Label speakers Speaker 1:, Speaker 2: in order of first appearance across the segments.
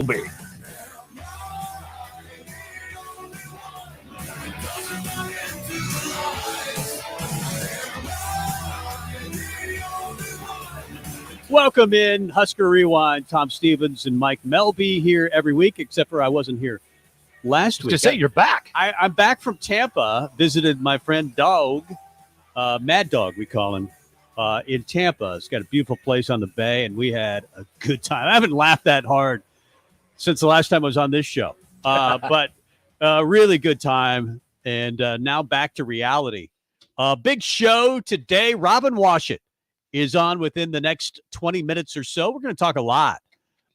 Speaker 1: Be. Welcome in Husker Rewind. Tom Stevens and Mike Melby here every week, except for I wasn't here last week.
Speaker 2: To say you're back.
Speaker 1: I'm back from Tampa. Visited my friend Dog, Mad Dog, we call him, in Tampa. It's got a beautiful place on the bay, and we had a good time. I haven't laughed that hard since the last time I was on this show, but really good time. And now back to reality. Big show today. Robin Washut is on within the next 20 minutes or so. We're going to talk a lot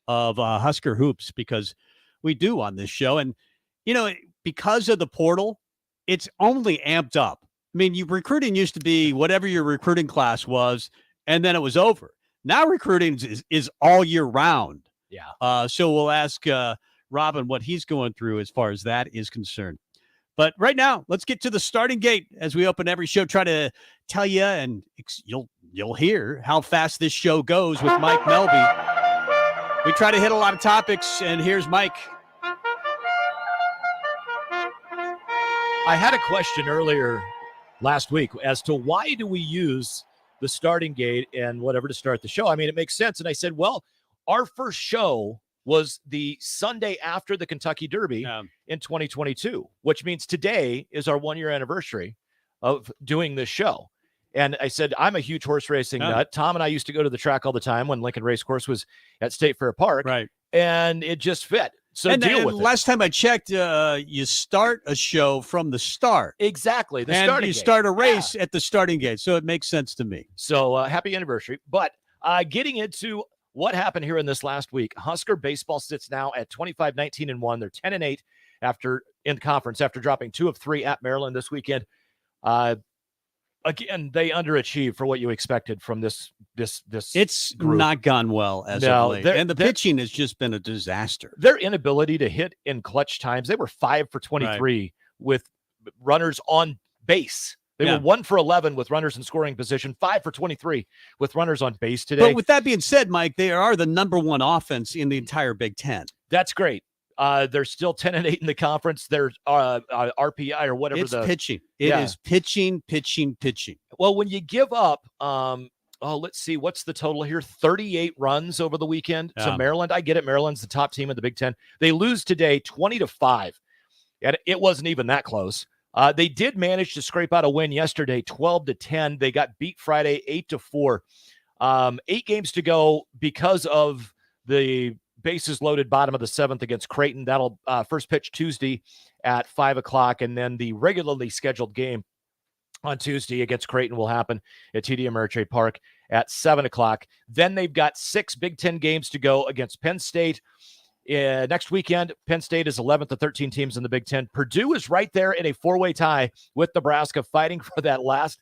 Speaker 1: of Husker hoops because we do on this show. And, you know, because of the portal, it's only amped up. I mean, recruiting used to be whatever your recruiting class was, and then it was over. Now recruiting is all year round.
Speaker 2: Yeah.
Speaker 1: So we'll ask Robin what he's going through as far as that is concerned. But right now, let's get to the starting gate as we open every show. Try to tell you, and you'll hear how fast this show goes with Mike Melby. We try to hit a lot of topics, and here's Mike.
Speaker 2: I had a question earlier last week as to why do we use the starting gate and whatever to start the show. I mean, it makes sense. And I said, well, our first show was the Sunday after the Kentucky Derby in 2022, which means today is our 1-year anniversary of doing this show. And I said, I'm a huge horse racing nut. Tom and I used to go to the track all the time when Lincoln Racecourse was at State Fair Park.
Speaker 1: Right.
Speaker 2: And it just fit. So deal with it.
Speaker 1: Last time I checked, you start a show from the start.
Speaker 2: Exactly.
Speaker 1: And you start a race at the starting gate. So it makes sense to me.
Speaker 2: So happy anniversary. But getting into what happened here in this last week, Husker baseball sits now at 25-19-1. They're 10-8 in conference after dropping 2 of 3 at Maryland this weekend. Again, they underachieved for what you expected from this
Speaker 1: It's
Speaker 2: group.
Speaker 1: Not gone well as of late. And the pitching has just been a disaster.
Speaker 2: Their inability to hit in clutch times, they were 5 for 23 with runners on base. They were 1 for 11 with runners in scoring position, 5 for 23 with runners on base today.
Speaker 1: But with that being said, Mike, they are the number 1 offense in the entire Big Ten.
Speaker 2: That's great. They're still 10-8 in the conference. They're RPI or whatever.
Speaker 1: It's pitching. It is pitching.
Speaker 2: Well, when you give up, let's see, what's the total here? 38 runs over the weekend. So Maryland, I get it. Maryland's the top team in the Big Ten. They lose today 20-5. And it wasn't even that close. They did manage to scrape out a win yesterday, 12-10. They got beat Friday, 8-4. 8 games to go because of the bases loaded bottom of the 7th against Creighton. That'll first pitch Tuesday at 5:00, and then the regularly scheduled game on Tuesday against Creighton will happen at TD Ameritrade Park at 7:00. Then they've got 6 Big Ten games to go against Penn State. Next weekend, Penn State is 11th of 13 teams in the Big Ten. Purdue is right there in a 4-way tie with Nebraska, fighting for that last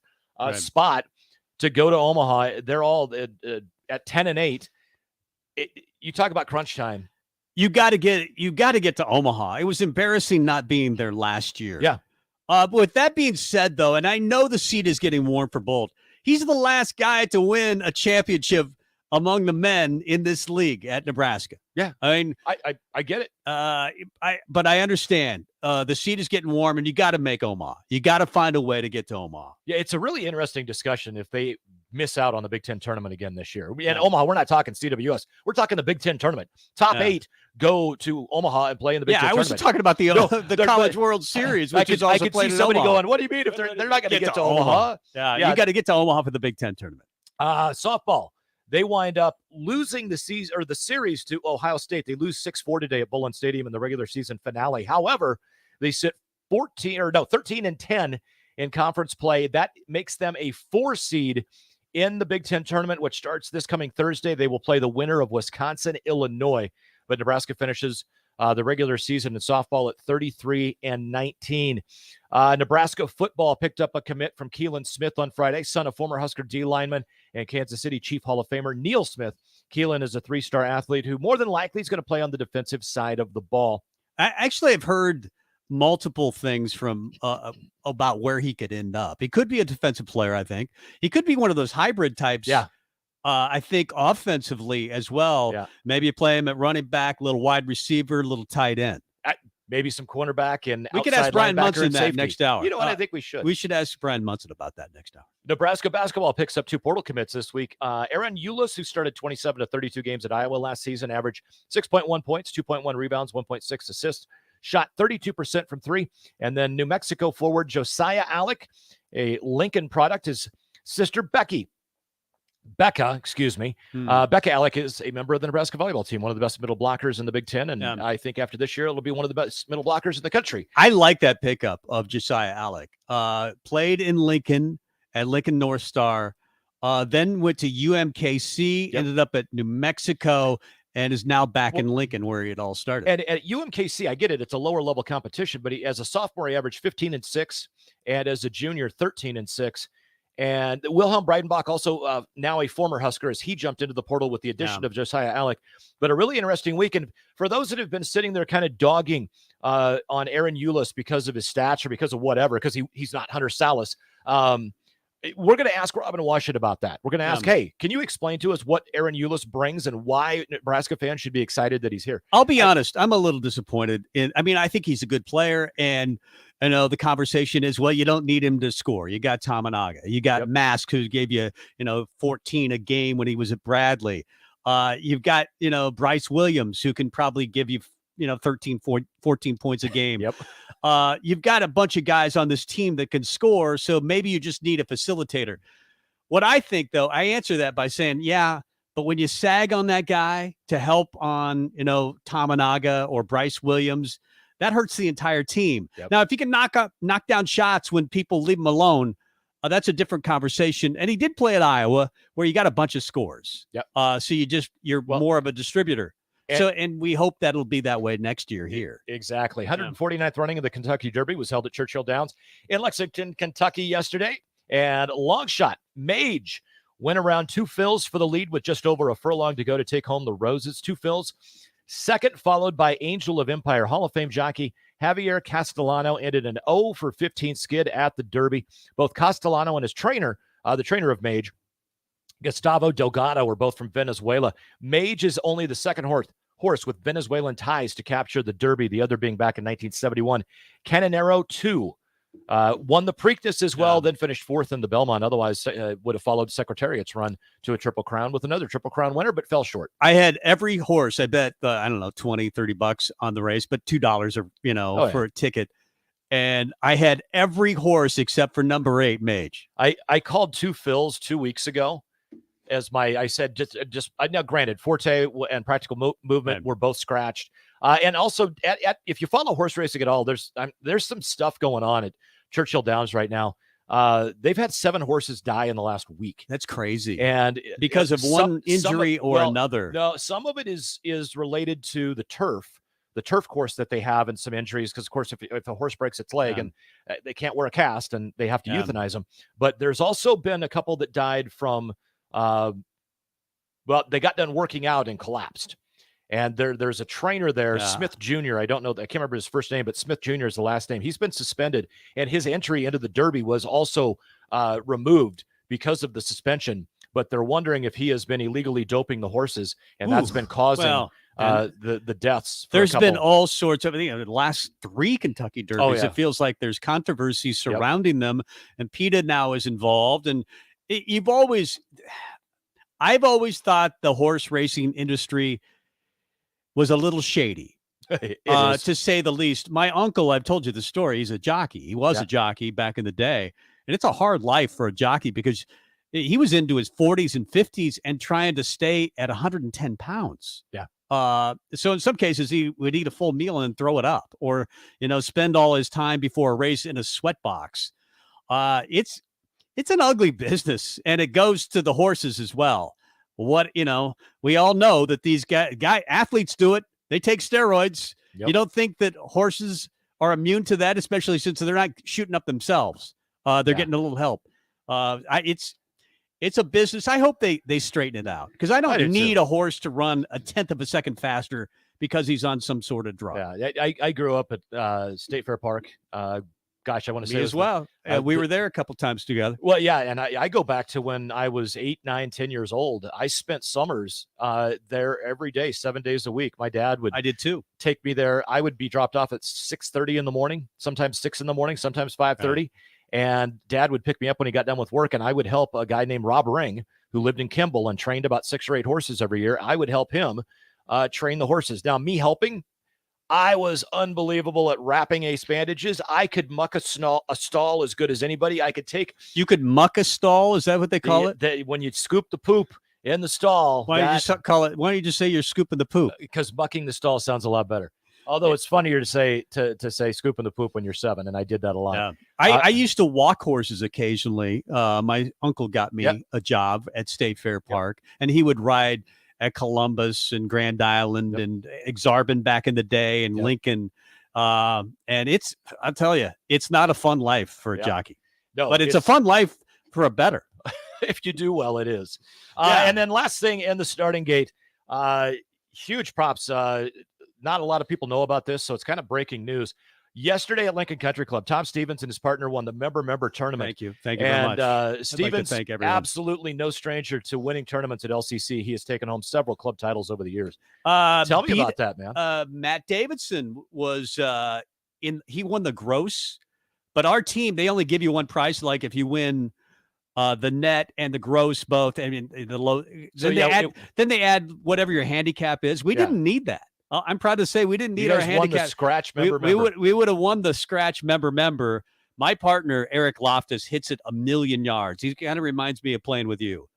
Speaker 2: spot to go to Omaha. They're all at 10-8. You talk about crunch time.
Speaker 1: You got to get to Omaha. It was embarrassing not being there last year.
Speaker 2: Yeah.
Speaker 1: But with that being said, though, and I know the seat is getting warm for Bolt, he's the last guy to win a championship among the men in this league at Nebraska.
Speaker 2: Yeah.
Speaker 1: I mean,
Speaker 2: I get it.
Speaker 1: But I understand the seat is getting warm, and you got to make Omaha. You got to find a way to get to Omaha.
Speaker 2: Yeah, it's a really interesting discussion if they miss out on the Big Ten tournament again this year. And Omaha, we're not talking CWS. We're talking the Big Ten tournament. Top 8 go to Omaha and play in the Big Ten tournament.
Speaker 1: Yeah, I was talking about the College World Series, which is also played in
Speaker 2: somebody
Speaker 1: Omaha.
Speaker 2: going, what do you mean if they're not going to get to Omaha?
Speaker 1: Yeah, you got to get to Omaha for the Big Ten tournament.
Speaker 2: Softball. They wind up losing the series to Ohio State. They lose 6-4 today at Bullen Stadium in the regular season finale. However, they sit 13-10 in conference play. That makes them a 4 seed in the Big Ten tournament, which starts this coming Thursday. They will play the winner of Wisconsin, Illinois. But Nebraska finishes the regular season in softball at 33-19. Nebraska football picked up a commit from Keelan Smith on Friday, son of former Husker D lineman and Kansas City Chief Hall of Famer Neil Smith. Keelan is a 3-star athlete who more than likely is going to play on the defensive side of the ball.
Speaker 1: I actually have heard multiple things from about where he could end up. He could be a defensive player, I think. He could be one of those hybrid types.
Speaker 2: Yeah.
Speaker 1: I think offensively as well,
Speaker 2: Yeah.
Speaker 1: maybe you play him at running back, little wide receiver, little tight end.
Speaker 2: Maybe some cornerback and
Speaker 1: We could ask
Speaker 2: outside
Speaker 1: Brian
Speaker 2: linebacker
Speaker 1: Munson
Speaker 2: and
Speaker 1: that
Speaker 2: safety.
Speaker 1: next hour.
Speaker 2: You know what? I think we should.
Speaker 1: We should ask Brian Munson about that next hour.
Speaker 2: Nebraska basketball picks up 2 portal commits this week. Aaron Eulis, who started 27 to 32 games at Iowa last season, averaged 6.1 points, 2.1 rebounds, 1.6 assists, shot 32% from 3. And then New Mexico forward Josiah Alec, a Lincoln product, his sister Becca Alec is a member of the Nebraska volleyball team, one of the best middle blockers in the Big Ten. And I think after this year, it'll be one of the best middle blockers in the country.
Speaker 1: I like that pickup of Josiah Alec. Played in Lincoln at Lincoln North Star, then went to UMKC, ended up at New Mexico, and is now back in Lincoln where it all started.
Speaker 2: And at UMKC, I get it. It's a lower level competition, but as a sophomore, he averaged 15-6, and as a junior, 13-6. And Wilhelm Breidenbach, also now a former Husker, as he jumped into the portal with the addition of Josiah Alec. But a really interesting weekend for those that have been sitting there kind of dogging on Aaron Eulis because of his stature, because of whatever, because he's not Hunter Salas. We're going to ask Robin Washut about that. We're going to ask, hey, can you explain to us what Aaron Eulis brings and why Nebraska fans should be excited that he's here?
Speaker 1: I'll be honest. I'm a little disappointed. I think he's a good player, and the conversation is, well, you don't need him to score. You got Tamanaga. You got Mask, who gave you, 14 a game when he was at Bradley. You've got, Bryce Williams, who can probably give you, 13, 14 points a game. You've got a bunch of guys on this team that can score, so maybe you just need a facilitator. What I think, though, I answer that by saying, yeah, but when you sag on that guy to help on, Tamanaga or Bryce Williams, that hurts the entire team. Now, if you can knock down shots when people leave him alone, that's a different conversation. And he did play at Iowa, where you got a bunch of scores. So you're more of a distributor. And we hope that'll be that way next year here.
Speaker 2: Exactly. 149th running of the Kentucky Derby was held at Churchill Downs in Lexington, Kentucky yesterday. And long shot, Mage went around 2 fills for the lead with just over a furlong to go to take home the roses. 2 fills. Second, followed by Angel of Empire, Hall of Fame jockey Javier Castellano, ended an 0 for 15 skid at the Derby. Both Castellano and his trainer, the trainer of Mage, Gustavo Delgado, were both from Venezuela. Mage is only the second horse with Venezuelan ties to capture the Derby, the other being back in 1971. Canonero 2 won the Preakness as well, then finished 4th in the Belmont. Otherwise, would have followed Secretariat's run to a Triple Crown with another Triple Crown winner, but fell short.
Speaker 1: I had every horse. I bet, $20-$30 on the race, but $2 for a ticket. And I had every horse except for number 8, Mage.
Speaker 2: I called 2 fills 2 weeks ago. I said, now granted, Forte and Practical Movement were both scratched. And also, if you follow horse racing at all, there's some stuff going on at Churchill Downs right now. They've had 7 horses die in the last week.
Speaker 1: That's crazy.
Speaker 2: And
Speaker 1: because of one injury or another.
Speaker 2: No, some of it is related to the turf course that they have, and some injuries. Because, of course, if a horse breaks its leg and they can't wear a cast and they have to euthanize them. But there's also been a couple that died from they got done working out and collapsed. And there's a trainer there, Smith Jr. I don't know. I can't remember his first name, but Smith Jr. is the last name. He's been suspended, and his entry into the Derby was also removed because of the suspension. But they're wondering if he has been illegally doping the horses, and that's been causing the deaths.
Speaker 1: There's been all sorts of, the last 3 Kentucky Derbies. It feels like there's controversy surrounding them, and PETA now is involved. And I've always thought the horse racing industry was a little shady, to say the least. My uncle, I've told you the story. He's a jockey. He was a jockey back in the day, and it's a hard life for a jockey because he was into his 40s and 50s and trying to stay at 110 pounds. So in some cases, he would eat a full meal and throw it up, or spend all his time before a race in a sweat box. It's an ugly business, and it goes to the horses as well. We all know that these guy athletes do it. They take steroids. You don't think that horses are immune to that, especially since they're not shooting up themselves. They're getting a little help. It's a business. I hope they straighten it out, because I don't need a horse to run a 1/10 of a second faster because he's on some sort of drug.
Speaker 2: I grew up at State Fair Park. Got gosh, I want to
Speaker 1: Me
Speaker 2: say
Speaker 1: as well. We were there a couple times together.
Speaker 2: Well, yeah, and I go back to when I was 8, 9, 10 years old. I spent summers there every day, 7 days a week. My dad would
Speaker 1: I did too.
Speaker 2: take me there. I would be dropped off at 6:30 in the morning, sometimes 6 in the morning, sometimes 5:30. And Dad would pick me up when he got done with work, and I would help a guy named Rob Ring, who lived in Kimball and trained about 6 or 8 horses every year. I would help him train the horses. Now, me helping, I was unbelievable at wrapping ace bandages. I could muck a stall as good as anybody. I could take.
Speaker 1: You could muck a stall? Is that what they call it?
Speaker 2: When you scoop the poop in the stall.
Speaker 1: Why don't you just call it? Why don't you just say you're scooping the poop?
Speaker 2: Because mucking the stall sounds a lot better. Although it's funnier to say scooping the poop when you're 7, and I did that a lot.
Speaker 1: Yeah. I used to walk horses occasionally. My uncle got me a job at State Fair Park, and he would ride at Columbus and Grand Island and Exarban back in the day, and Lincoln. And I'll tell you, it's not a fun life for a jockey.
Speaker 2: No,
Speaker 1: but it's a fun life for a bettor.
Speaker 2: If you do well, it is. And then last thing in the starting gate, huge props. Not a lot of people know about this, so it's kind of breaking news. Yesterday at Lincoln Country Club, Tom Stevens and his partner won the member tournament.
Speaker 1: Thank you very much.
Speaker 2: And Stevens, absolutely no stranger to winning tournaments at LCC. He has taken home several club titles over the years. Tell me about that, man.
Speaker 1: Matt Davidson was he won the gross, but our team, they only give you one prize. Like if you win the net and the gross both, I mean the low. Then they add whatever your handicap is. We didn't need that. I'm proud to say we didn't need our handicap.
Speaker 2: Won the scratch member.
Speaker 1: We would have won the scratch member. My partner Eric Loftus hits it 1,000,000 yards. He kind of reminds me of playing with you.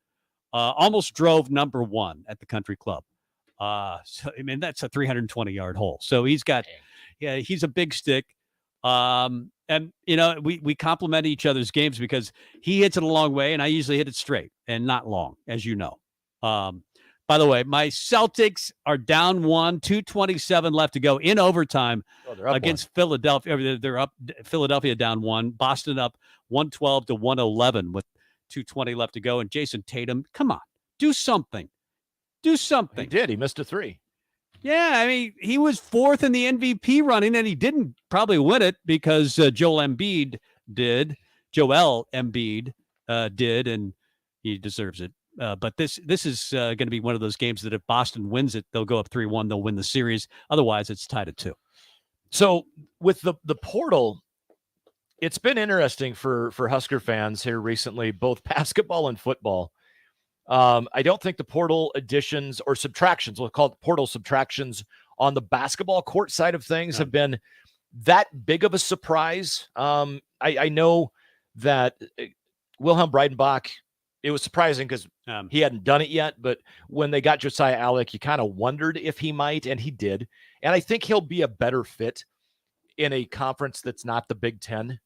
Speaker 1: Almost drove number 1 at the country club. So I mean that's a 320-yard hole. So he's a big stick. And you know we complement each other's games because he hits it a long way and I usually hit it straight and not long, as you know. By the way, my Celtics are down 1, 2:27 left to go in overtime against Philadelphia. They're up. Philadelphia down 1. Boston up 112 to 111 with 2:20 left to go. And Jason Tatum, come on, do something. Do something.
Speaker 2: He did. He missed a 3.
Speaker 1: Yeah, I mean, he was 4th in the MVP running, and he didn't probably win it because Joel Embiid did, and he deserves it. But this is going to be one of those games that if Boston wins it, they'll go up 3-1. They'll win the series. Otherwise, it's tied at 2.
Speaker 2: So with the portal, it's been interesting for Husker fans here recently, both basketball and football. I don't think the portal additions or subtractions, we'll call it portal subtractions on the basketball court side of things have been that big of a surprise. I know that Wilhelm Breidenbach, it was surprising because he hadn't done it yet, but when they got Josiah Alec, you kind of wondered if he might, and he did. And I think he'll be a better fit in a conference that's not the Big Ten.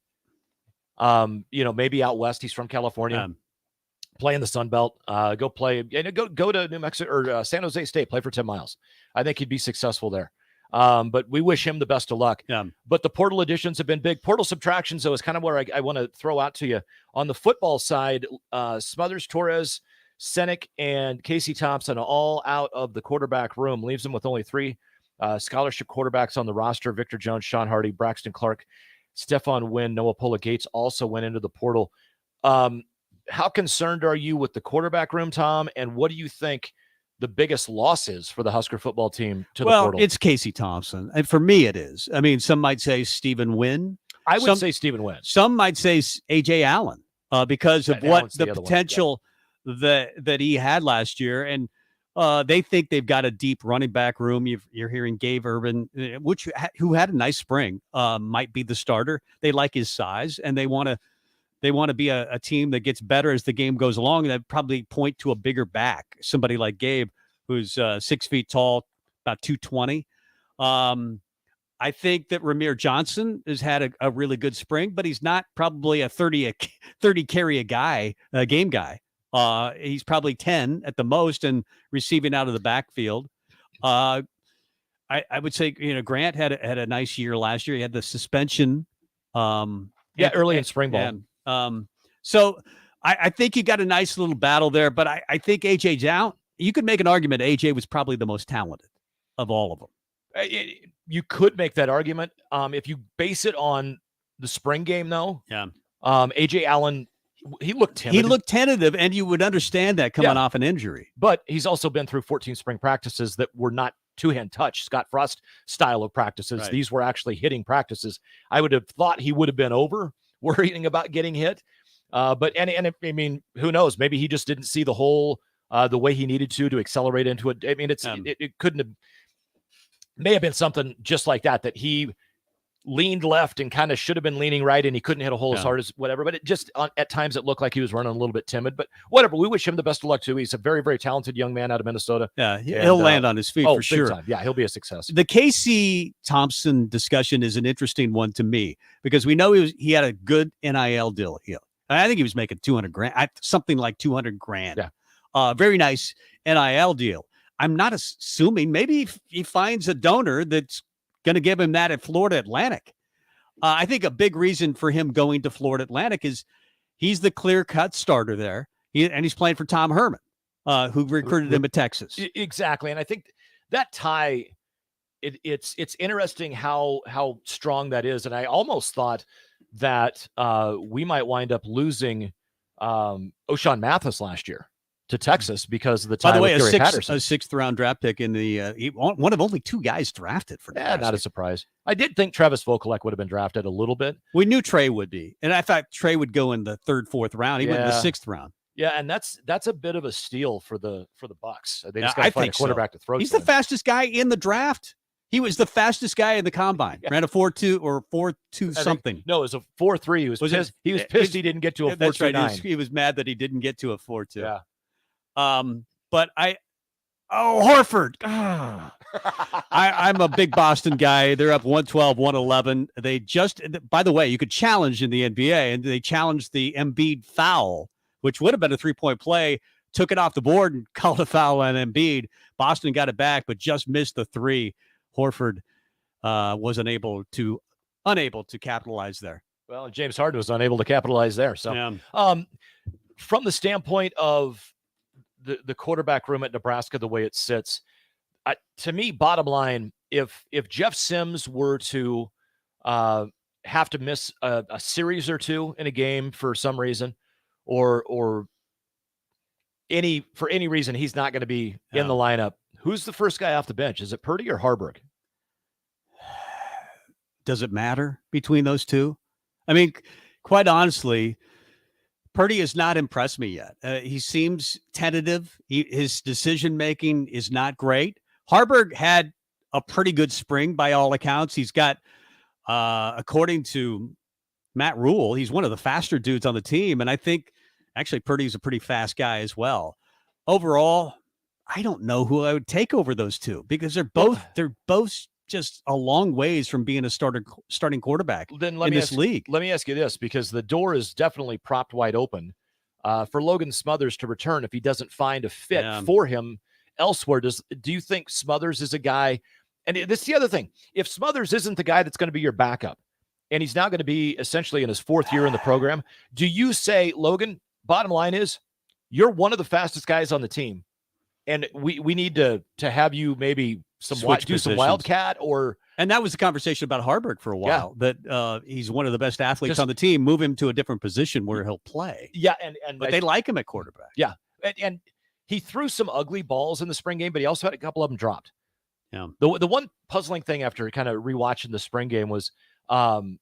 Speaker 2: Maybe out west. He's from California. Play in the Sun Belt. Go play. Go to New Mexico or San Jose State. Play for 10 miles. I think he'd be successful there. But we wish him the best of luck. But the portal additions have been big. Portal subtractions, though, is kind of where I want to throw out to you. On the football side, Smothers, Torres, Senek, and Casey Thompson all out of the quarterback room. Leaves them with only 3 scholarship quarterbacks on the roster. Victor Jones, Sean Hardy, Braxton Clark, Stephon Wynn, Noah Pola-Gates also went into the portal. How concerned are you with the quarterback room, Tom? And what do you think the biggest loss is for the Husker football team to the portal?
Speaker 1: Well, it's Casey Thompson. And for me, it is. I mean, some might say Stephen Wynn.
Speaker 2: I would say Stephen Wynn.
Speaker 1: Some might say A.J. Allen because of what the potential that he had last year. And they think they've got a deep running back room. You're hearing Gabe Urban, who had a nice spring, might be the starter. They like his size, and they want to be a team that gets better as the game goes along. And that probably point to a bigger back, somebody like Gabe, who's 6 feet tall, about 220. I think that Ramir Johnson has had a really good spring, but he's not probably a 30 carry game guy. He's probably 10 at the most and receiving out of the backfield. I would say, Grant had a nice year last year. He had the suspension.
Speaker 2: Early in spring ball.
Speaker 1: So I think you got a nice little battle there, but I think AJ's out. You could make an argument AJ was probably the most talented of all of them.
Speaker 2: You could make that argument if you base it on The spring game, though,
Speaker 1: Yeah.
Speaker 2: AJ Allen, he looked timid.
Speaker 1: He looked tentative, and you would understand that coming off an injury.
Speaker 2: But he's also been through 14 spring practices that were not two-hand touch, Scott Frost style of practices.
Speaker 1: Right.
Speaker 2: These were actually hitting practices. I would have thought he would have been over worrying about getting hit. But I mean, who knows? Maybe he just didn't see the whole the way he needed to accelerate into it. I mean, it couldn't have. May have been something just like that he leaned left and kind of should have been leaning right, and he couldn't hit a hole as hard as whatever. But it just at times it looked like he was running a little bit timid. But whatever, we wish him the best of luck too. He's a very, very talented young man out of Minnesota.
Speaker 1: Yeah, he'll land on his feet for sure.
Speaker 2: Time. Yeah, he'll be a success.
Speaker 1: The Casey Thompson discussion is an interesting one to me because we know he had a good NIL deal. I think he was making $200,000, something like $200,000.
Speaker 2: Yeah,
Speaker 1: very nice NIL deal. I'm not assuming maybe he finds a donor that's going to give him that at Florida Atlantic. I think a big reason for him going to Florida Atlantic is he's the clear-cut starter there, and he's playing for Tom Herman, who recruited him at Texas.
Speaker 2: Exactly, and I think that tie, it's interesting how strong that is, and I almost thought that we might wind up losing O'Shawn Mathis last year to Texas because of the tie.
Speaker 1: By the way,
Speaker 2: with
Speaker 1: a sixth round draft pick in the one of only two guys drafted for Nebraska.
Speaker 2: Not a surprise. I did think Travis Vokalek would have been drafted a little bit.
Speaker 1: We knew Trey would be, and I thought Trey would go in the third, fourth round. He went in the sixth round.
Speaker 2: Yeah, and that's a bit of a steal for the Bucks. They just got to find a quarterback to throw.
Speaker 1: He's the fastest guy in the draft. He was the fastest guy in the combine. Ran a 4.2 or 4.2 something.
Speaker 2: No, it was a 4.3. He was pissed. He was pissed he didn't get to a 4.29.
Speaker 1: Right. He was mad that he didn't get to a 4.2.
Speaker 2: Yeah.
Speaker 1: But Horford. I'm a big Boston guy. They're up 112, 111. They just, by the way, you could challenge in the NBA, and they challenged the Embiid foul, which would have been a 3-point play, took it off the board and called a foul on Embiid. Boston got it back, but just missed the three. Horford was unable to capitalize there.
Speaker 2: Well, James Harden was unable to capitalize there. So, from the standpoint of the quarterback room at Nebraska, the way it sits, to me, bottom line, if Jeff Sims were to have to miss a series or two in a game for some reason, or for any reason he's not going to be in the lineup, who's the first guy off the bench? Is it Purdy or Harburg?
Speaker 1: Does it matter between those two? I mean, quite honestly, Purdy has not impressed me yet. He seems tentative. His decision-making is not great. Harburg had a pretty good spring by all accounts. He's got, according to Matt Rule, he's one of the faster dudes on the team. And I think actually Purdy's a pretty fast guy as well. Overall, I don't know who I would take over those two because they're both just a long ways from being a starting quarterback in this league.
Speaker 2: Let me ask you this, because the door is definitely propped wide open for Logan Smothers to return if he doesn't find a fit for him elsewhere. Do you think Smothers is a guy? And this is the other thing. If Smothers isn't the guy that's going to be your backup, and he's now going to be essentially in his fourth year in the program, do you say, Logan, bottom line is you're one of the fastest guys on the team, and we need to have you maybe some wildcat or. And
Speaker 1: that was the conversation about Harburg for a while, that he's one of the best athletes on the team. Move him to a different position where he'll play.
Speaker 2: Yeah.
Speaker 1: But they like him at quarterback.
Speaker 2: Yeah. And he threw some ugly balls in the spring game, but he also had a couple of them dropped.
Speaker 1: Yeah.
Speaker 2: The one puzzling thing after kind of rewatching the spring game was Eric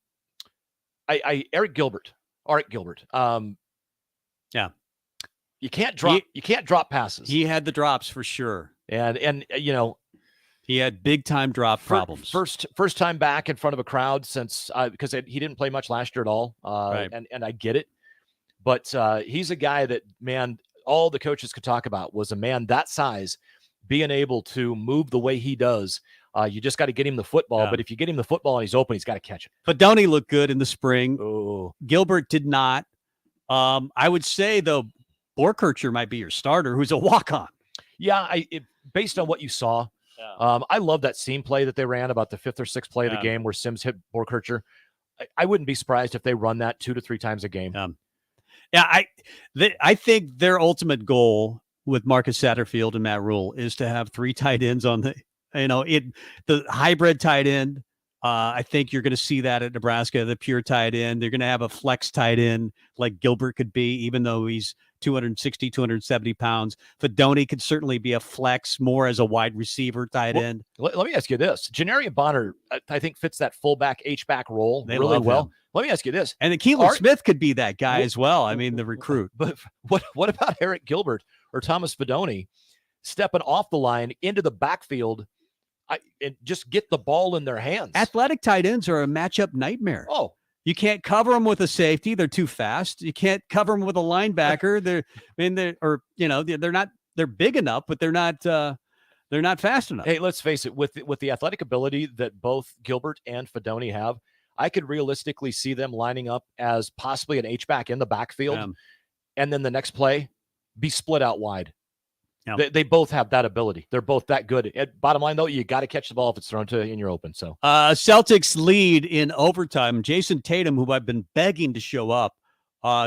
Speaker 2: Gilbert.
Speaker 1: Yeah.
Speaker 2: You can't drop passes.
Speaker 1: He had the drops for sure.
Speaker 2: And you know,
Speaker 1: he had big time drop problems.
Speaker 2: First time back in front of a crowd since because he didn't play much last year at all.
Speaker 1: Right.
Speaker 2: And I get it, but he's a guy that, man, all the coaches could talk about was a man that size being able to move the way he does. You just got to get him the football. But if you get him the football and he's open, he's got to catch it.
Speaker 1: But Donnie looked good in the spring.
Speaker 2: Oh.
Speaker 1: Gilbert did not. I would say though, Borkircher might be your starter, who's a walk-on.
Speaker 2: Yeah, based on what you saw, I love that seam play that they ran about the fifth or sixth play of the game where Sims hit Borkircher. I wouldn't be surprised if they run that 2 to 3 times a game.
Speaker 1: I think their ultimate goal with Marcus Satterfield and Matt Rule is to have 3 tight ends on the hybrid tight end. I think you're going to see that at Nebraska, the pure tight end. They're going to have a flex tight end like Gilbert could be, even though he's 260, 270 pounds. Fedoni could certainly be a flex more as a wide receiver tight end.
Speaker 2: Let me ask you this. Janarian Bonner, I think, fits that fullback, H-back role
Speaker 1: They
Speaker 2: really
Speaker 1: love
Speaker 2: well.
Speaker 1: him.
Speaker 2: Let me ask you this.
Speaker 1: And Keelan Smith could be that guy as well. I mean, the recruit.
Speaker 2: But what about Eric Gilbert or Thomas Fedoni stepping off the line into the backfield and just get the ball in their hands?
Speaker 1: Athletic tight ends are a matchup nightmare.
Speaker 2: Oh,
Speaker 1: you can't cover them with a safety; they're too fast. You can't cover them with a linebacker. They're big enough, but they're not fast enough.
Speaker 2: Hey, let's face it. With the athletic ability that both Gilbert and Fedoni have, I could realistically see them lining up as possibly an H-back in the backfield, and then the next play be split out wide. Yeah. They both have that ability. They're both that good. Bottom line, though, you got to catch the ball if it's thrown to you and you're open. So
Speaker 1: Celtics lead in overtime. Jason Tatum, who I've been begging to show up,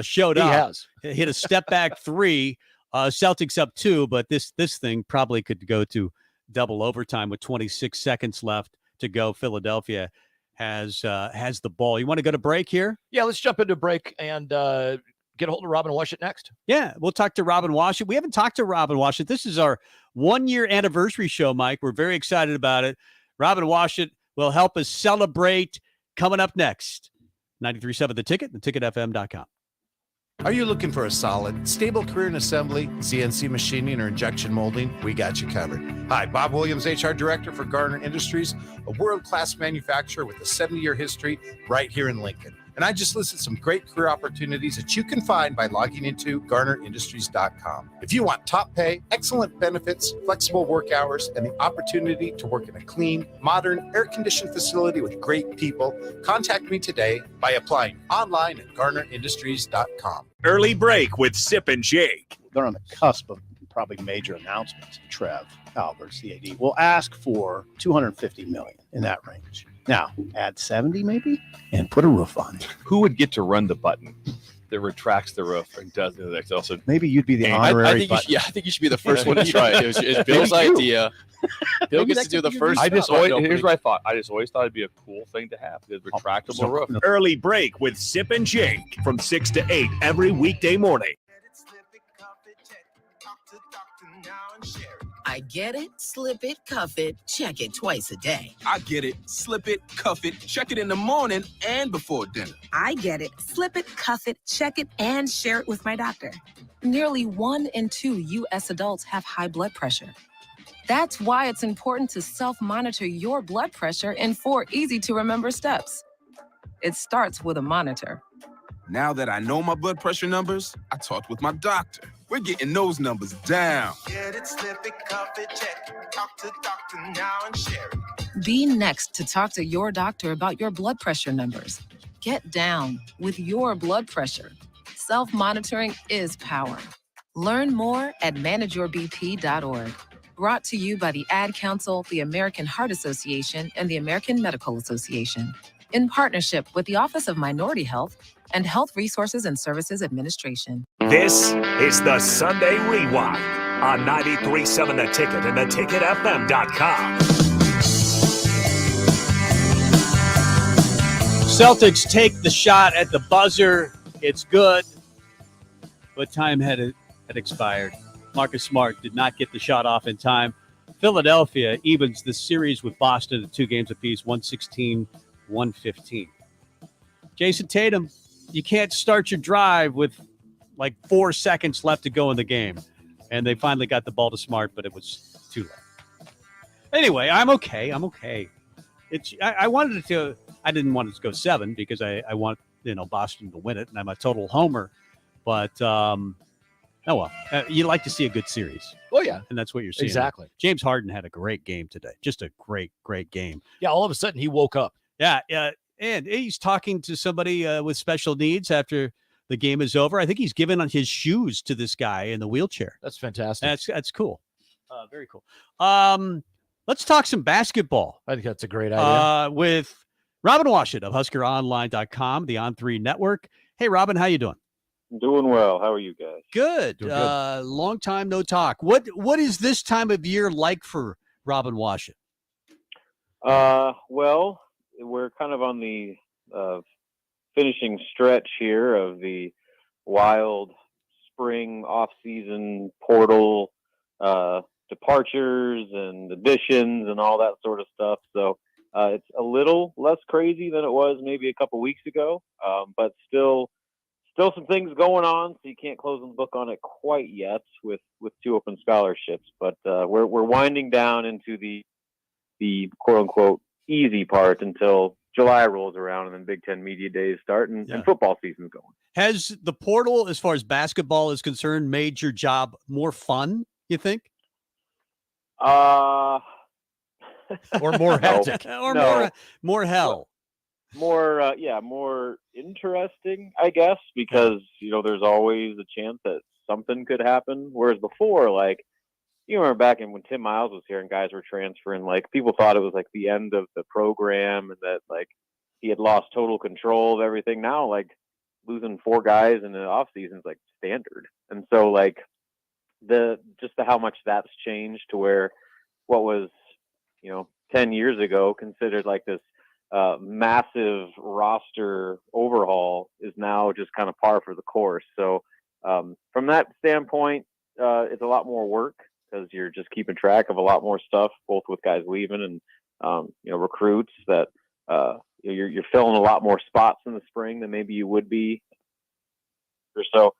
Speaker 1: showed up.
Speaker 2: He has.
Speaker 1: Hit a step back three. Celtics up 2, but this thing probably could go to double overtime with 26 seconds left to go. Philadelphia has the ball. You want to go to break here?
Speaker 2: Yeah, let's jump into break and get a hold of Robin Washut next.
Speaker 1: Yeah, we'll talk to Robin Washut. We haven't talked to Robin Washut. This is our 1-year anniversary show, Mike. We're very excited about it. Robin Washut will help us celebrate coming up next. 93.7 The Ticket, theticketfm.com.
Speaker 3: Are you looking for a solid, stable career in assembly, CNC machining, or injection molding? We got you covered. Hi, Bob Williams, HR Director for Garner Industries, a world-class manufacturer with a 70-year history right here in Lincoln. And I just listed some great career opportunities that you can find by logging into GarnerIndustries.com. If you want top pay, excellent benefits, flexible work hours, and the opportunity to work in a clean, modern, air-conditioned facility with great people, contact me today by applying online at GarnerIndustries.com.
Speaker 4: Early break with Sip and Jake.
Speaker 5: They're on the cusp of probably major announcements. Trev Alberts, the AD, will ask for $250 million in that range. Now, add 70 maybe, and put a roof on it.
Speaker 6: Who would get to run the button that retracts the roof and does it? Also,
Speaker 5: maybe you'd be the honorary
Speaker 6: I think you should be the first one to try it. It was Bill's idea. Bill gets to do the first. Here's what I thought. I just always thought it'd be a cool thing to have, the retractable roof.
Speaker 4: Early break with Sip and Jake from 6 to 8 every weekday morning.
Speaker 7: I get it, slip it, cuff it, check it twice a day.
Speaker 8: I get it, slip it, cuff it, check it in the morning and before dinner.
Speaker 9: I get it, slip it, cuff it, check it, and share it with my doctor. Nearly 1 in 2 U.S. adults have high blood pressure. That's why it's important to self-monitor your blood pressure in 4 easy-to-remember steps. It starts with a monitor.
Speaker 8: Now that I know my blood pressure numbers, I talked with my doctor. We're getting those numbers down.
Speaker 10: Get it, slip it, cuff it, check it. Talk to doctor now and share it.
Speaker 9: Be next to talk to your doctor about your blood pressure numbers. Get down with your blood pressure. Self-monitoring is power. Learn more at manageyourbp.org. Brought to you by the Ad Council, the American Heart Association, and the American Medical Association. In partnership with the Office of Minority Health and Health Resources and Services Administration.
Speaker 4: This is the Sunday Rewind on 93.7 The Ticket and theticketfm.com.
Speaker 1: Celtics take the shot at the buzzer. It's good, but time had expired. Marcus Smart did not get the shot off in time. Philadelphia evens the series with Boston at 2 games apiece, 116-115. Jason Tatum, you can't start your drive with like 4 seconds left to go in the game. And they finally got the ball to Smart, but it was too late. Anyway, I'm okay. I wanted it to. I didn't want it to go 7 because I want Boston to win it, and I'm a total homer. But oh well, you like to see a good series.
Speaker 2: Oh yeah,
Speaker 1: and that's what you're seeing.
Speaker 2: Exactly.
Speaker 1: James Harden had a great game today. Just a great game.
Speaker 2: Yeah, all of a sudden he woke up.
Speaker 1: Yeah, and he's talking to somebody with special needs after the game is over. I think he's given on his shoes to this guy in the wheelchair.
Speaker 2: That's fantastic.
Speaker 1: That's cool. Very cool. Let's talk some basketball.
Speaker 2: I think that's a great idea.
Speaker 1: With Robin Washut of HuskerOnline.com, the On3 network. Hey, Robin, how you doing?
Speaker 11: Doing well. How are you guys?
Speaker 1: Good. Long time no talk. What is this time of year like for Robin Washut?
Speaker 11: Well, we're kind of on the finishing stretch here of the wild spring off-season portal departures and additions and all that sort of stuff. So it's a little less crazy than it was maybe a couple weeks ago, but still some things going on. So you can't close the book on it quite yet with 2 open scholarships. But we're winding down into the quote unquote easy part until July rolls around and then Big Ten media days start and football season's going.
Speaker 1: Has the portal, as far as basketball is concerned, made your job more fun, you think?
Speaker 2: Or more hectic?
Speaker 1: Or more hell?
Speaker 11: More interesting, I guess, because, there's always a chance that something could happen. Whereas before, like, you remember back when Tim Miles was here and guys were transferring, like, people thought it was like the end of the program and that, like, he had lost total control of everything. Now, like, losing 4 guys in the off season is like standard. And so, like, how much that's changed to where what was, 10 years ago considered like this massive roster overhaul is now just kind of par for the course. So from that standpoint, it's a lot more work because you're just keeping track of a lot more stuff, both with guys leaving and recruits that you're filling a lot more spots in the spring than maybe you would be. So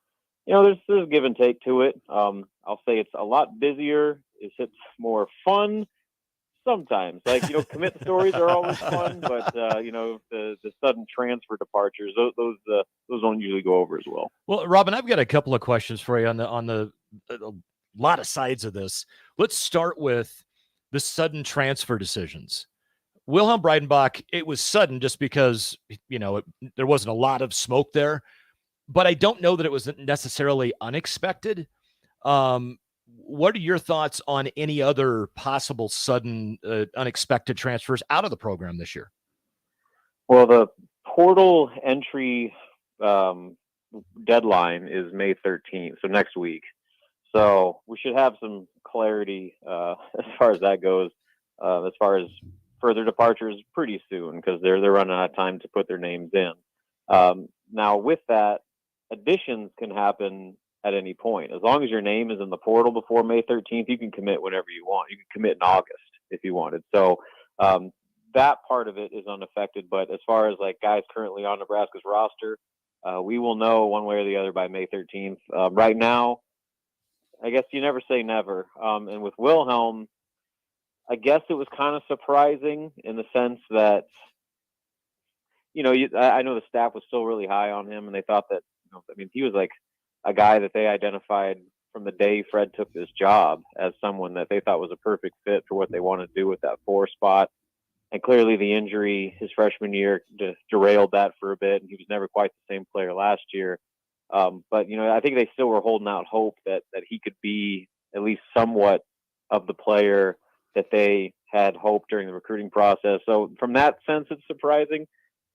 Speaker 11: there's a give and take to it. I'll say it's a lot busier. It's more fun. Sometimes, like, commit stories are always fun, but the sudden transfer departures, those don't usually go over as well.
Speaker 2: Well, Robin, I've got a couple of questions for you on the a lot of sides of this. Let's start with the sudden transfer decisions. Wilhelm Breidenbach, it was sudden just because there wasn't a lot of smoke there, but I don't know that it was necessarily unexpected. What are your thoughts on any other possible sudden, unexpected transfers out of the program this year?
Speaker 11: Well, the portal entry deadline is May 13th, so next week. So we should have some clarity as far as that goes, as far as further departures pretty soon because they're running out of time to put their names in. Now, with that, additions can happen at any point. As long as your name is in the portal before May 13th, you can commit whenever you want. You can commit in August if you wanted. So that part of it is unaffected. But as far as like guys currently on Nebraska's roster, we will know one way or the other by May 13th. Right now, I guess you never say never. And with Wilhelm, I guess it was kind of surprising in the sense that, I know the staff was still really high on him and they thought that, he was like a guy that they identified from the day Fred took this job as someone that they thought was a perfect fit for what they wanted to do with that 4 spot. And clearly the injury his freshman year just derailed that for a bit. And he was never quite the same player last year. But, I think they still were holding out hope that he could be at least somewhat of the player that they had hoped during the recruiting process. So from that sense, it's surprising.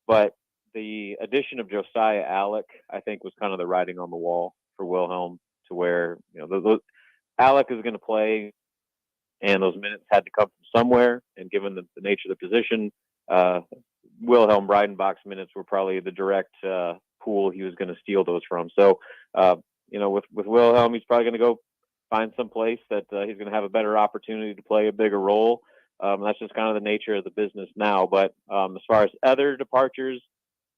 Speaker 11: But the addition of Josiah Alec, I think, was kind of the writing on the wall for Wilhelm to where, Alec is going to play and those minutes had to come from somewhere. And given the nature of the position, Wilhelm Breidenbach's minutes were probably the direct pool he was going to steal those from. So, with Wilhelm, he's probably going to go find some place that he's going to have a better opportunity to play a bigger role. That's just kind of the nature of the business now. But as far as other departures,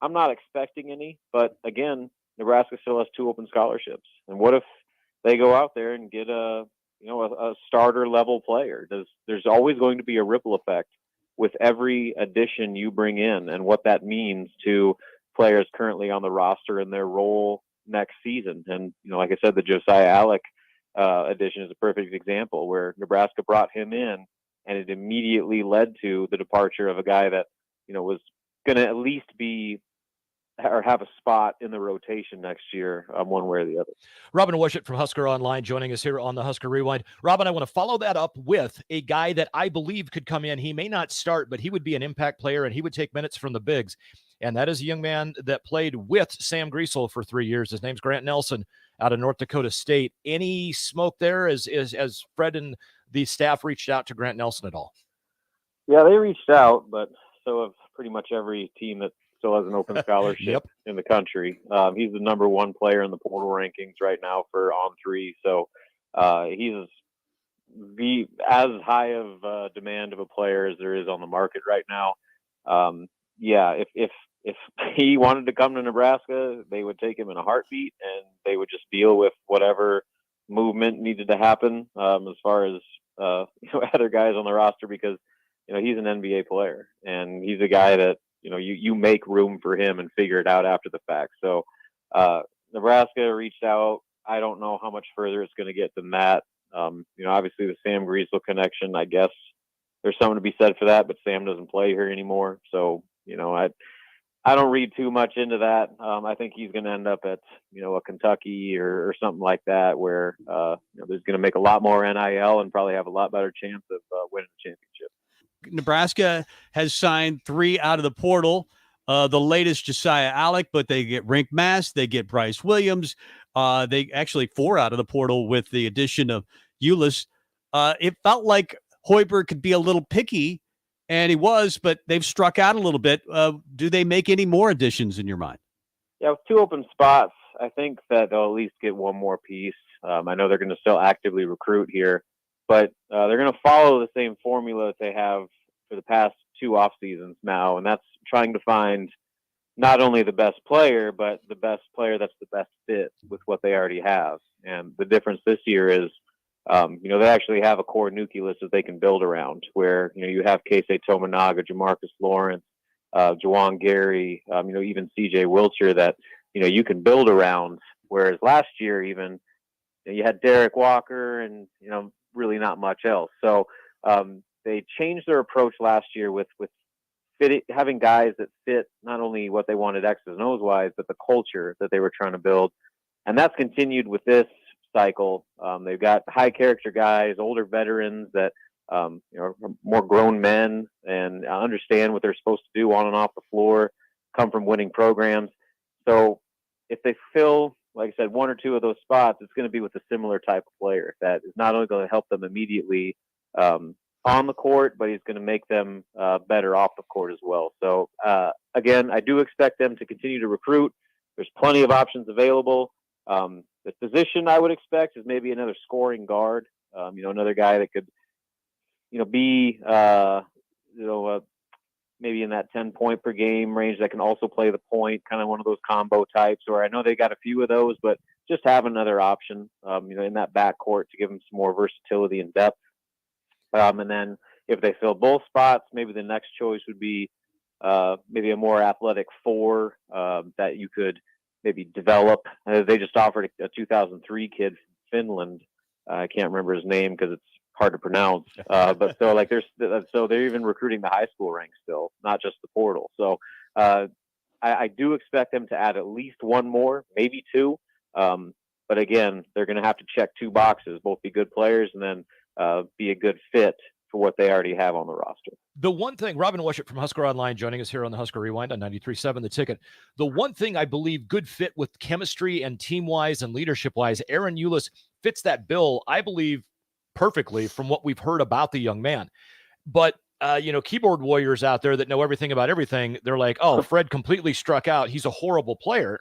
Speaker 11: I'm not expecting any, but again, Nebraska still has 2 open scholarships. And what if they go out there and get a starter level player? There's always going to be a ripple effect with every addition you bring in and what that means to players currently on the roster and their role next season. And, like I said, the Josiah Alec addition is a perfect example where Nebraska brought him in and it immediately led to the departure of a guy that, was going to at least be or have a spot in the rotation next year, one way or the other.
Speaker 2: Robin Washut from Husker Online joining us here on the Husker Rewind. Robin, I want to follow that up with a guy that I believe could come in. He may not start, but he would be an impact player and he would take minutes from the bigs. And that is a young man that played with Sam Griesel for 3 years. His name's Grant Nelson out of North Dakota State. Any smoke there as Fred and the staff reached out to Grant Nelson at all?
Speaker 11: Yeah, they reached out, but so have pretty much every team that still has an open scholarship
Speaker 2: Yep.
Speaker 11: in the country. He's the number one player in the portal rankings right now for On3. So he's as high of demand of a player as there is on the market right now. If he wanted to come to Nebraska, they would take him in a heartbeat, and they would just deal with whatever movement needed to happen as far as other guys on the roster, because he's an NBA player, and he's a guy that you make room for him and figure it out after the fact. So Nebraska reached out. I don't know how much further it's going to get than that. Obviously the Sam Griesel connection, I guess there's something to be said for that, but Sam doesn't play here anymore. So, I don't read too much into that. I think he's going to end up at, a Kentucky or something like that, where, there's going to make a lot more NIL and probably have a lot better chance of winning the championship.
Speaker 1: Nebraska has signed 3 out of the portal. The latest, Josiah Alec, but they get Rink Mass, they get Bryce Williams. They actually 4 out of the portal with the addition of Ulis. It felt like Hoiberg could be a little picky, and he was, but they've struck out a little bit. Do they make any more additions in your mind?
Speaker 11: Yeah, with 2 open spots, I think that they'll at least get one more piece. I know they're going to still actively recruit here, but they're going to follow the same formula that they have for the past 2 off seasons now, and that's trying to find not only the best player, but the best player that's the best fit with what they already have. And the difference this year is, they actually have a core nucleus that they can build around, where, you have Keisei Tominaga, Jamarcus Lawrence, Juwan Gary, even CJ Wilcher that, you can build around. Whereas last year, even, you had Derek Walker and, really not much else. So they changed their approach last year with having guys that fit not only what they wanted X's and O's wise, but the culture that they were trying to build. And that's continued with this cycle. They've got high character guys, older veterans that, are more grown men and understand what they're supposed to do on and off the floor, come from winning programs. So if they fill, like I said, 1 or 2 of those spots, it's going to be with a similar type of player that is not only going to help them immediately, on the court, but he's going to make them better off the court as well. So, again, I do expect them to continue to recruit. There's plenty of options available. The position I would expect is maybe another scoring guard, another guy that could, be, maybe in that 10-point per game range that can also play the point, kind of one of those combo types, or I know they got a few of those, but just have another option, in that backcourt to give them some more versatility and depth. And then if they fill both spots, maybe the next choice would be maybe a more athletic 4 that you could maybe develop. They just offered a 2003 kid from Finland. I can't remember his name because it's hard to pronounce. But so they're even recruiting the high school ranks still, not just the portal. So I do expect them to add at least 1 more, maybe 2. But again, they're going to have to check 2 boxes, both be good players and then be a good fit for what they already have on the roster.
Speaker 2: The one thing, Robin Wishart from Husker Online joining us here on the Husker Rewind on 93.7 The Ticket. The one thing I believe good fit with chemistry and team-wise and leadership-wise, Aaron Ulis fits that bill, I believe, perfectly from what we've heard about the young man. But, keyboard warriors out there that know everything about everything, they're like, oh, Fred completely struck out. He's a horrible player.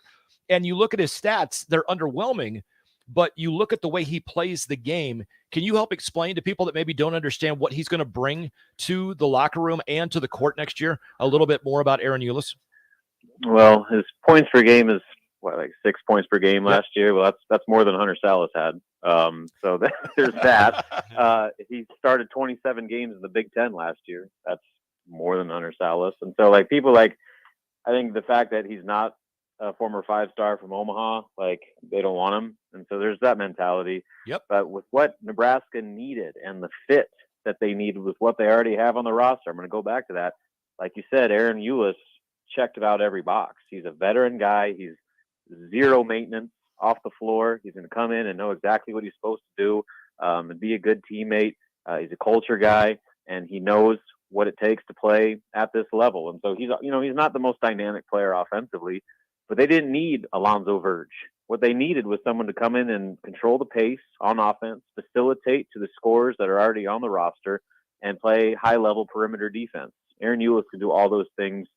Speaker 2: And you look at his stats, they're underwhelming. But you look at the way he plays the game. Can you help explain to people that maybe don't understand what he's going to bring to the locker room and to the court next year a little bit more about Aaron Ulis?
Speaker 11: Well, his points per game is like 6 points per game last year. Well, that's more than Hunter Salas had. So there's that. He started 27 games in the Big Ten last year. That's more than Hunter Salas. And so I think the fact that he's not a former 5-star from Omaha, they don't want him. And so there's that mentality.
Speaker 2: Yep.
Speaker 11: But with what Nebraska needed and the fit that they needed with what they already have on the roster, I'm going to go back to that. Like you said, Aaron Ulis checked about every box. He's a veteran guy. He's zero maintenance off the floor. He's going to come in and know exactly what he's supposed to do and be a good teammate. He's a culture guy, and he knows what it takes to play at this level. And so he's not the most dynamic player offensively, but they didn't need Alonzo Verge. What they needed was someone to come in and control the pace on offense, facilitate to the scorers that are already on the roster, and play high-level perimeter defense. Aaron Eulis can do all those things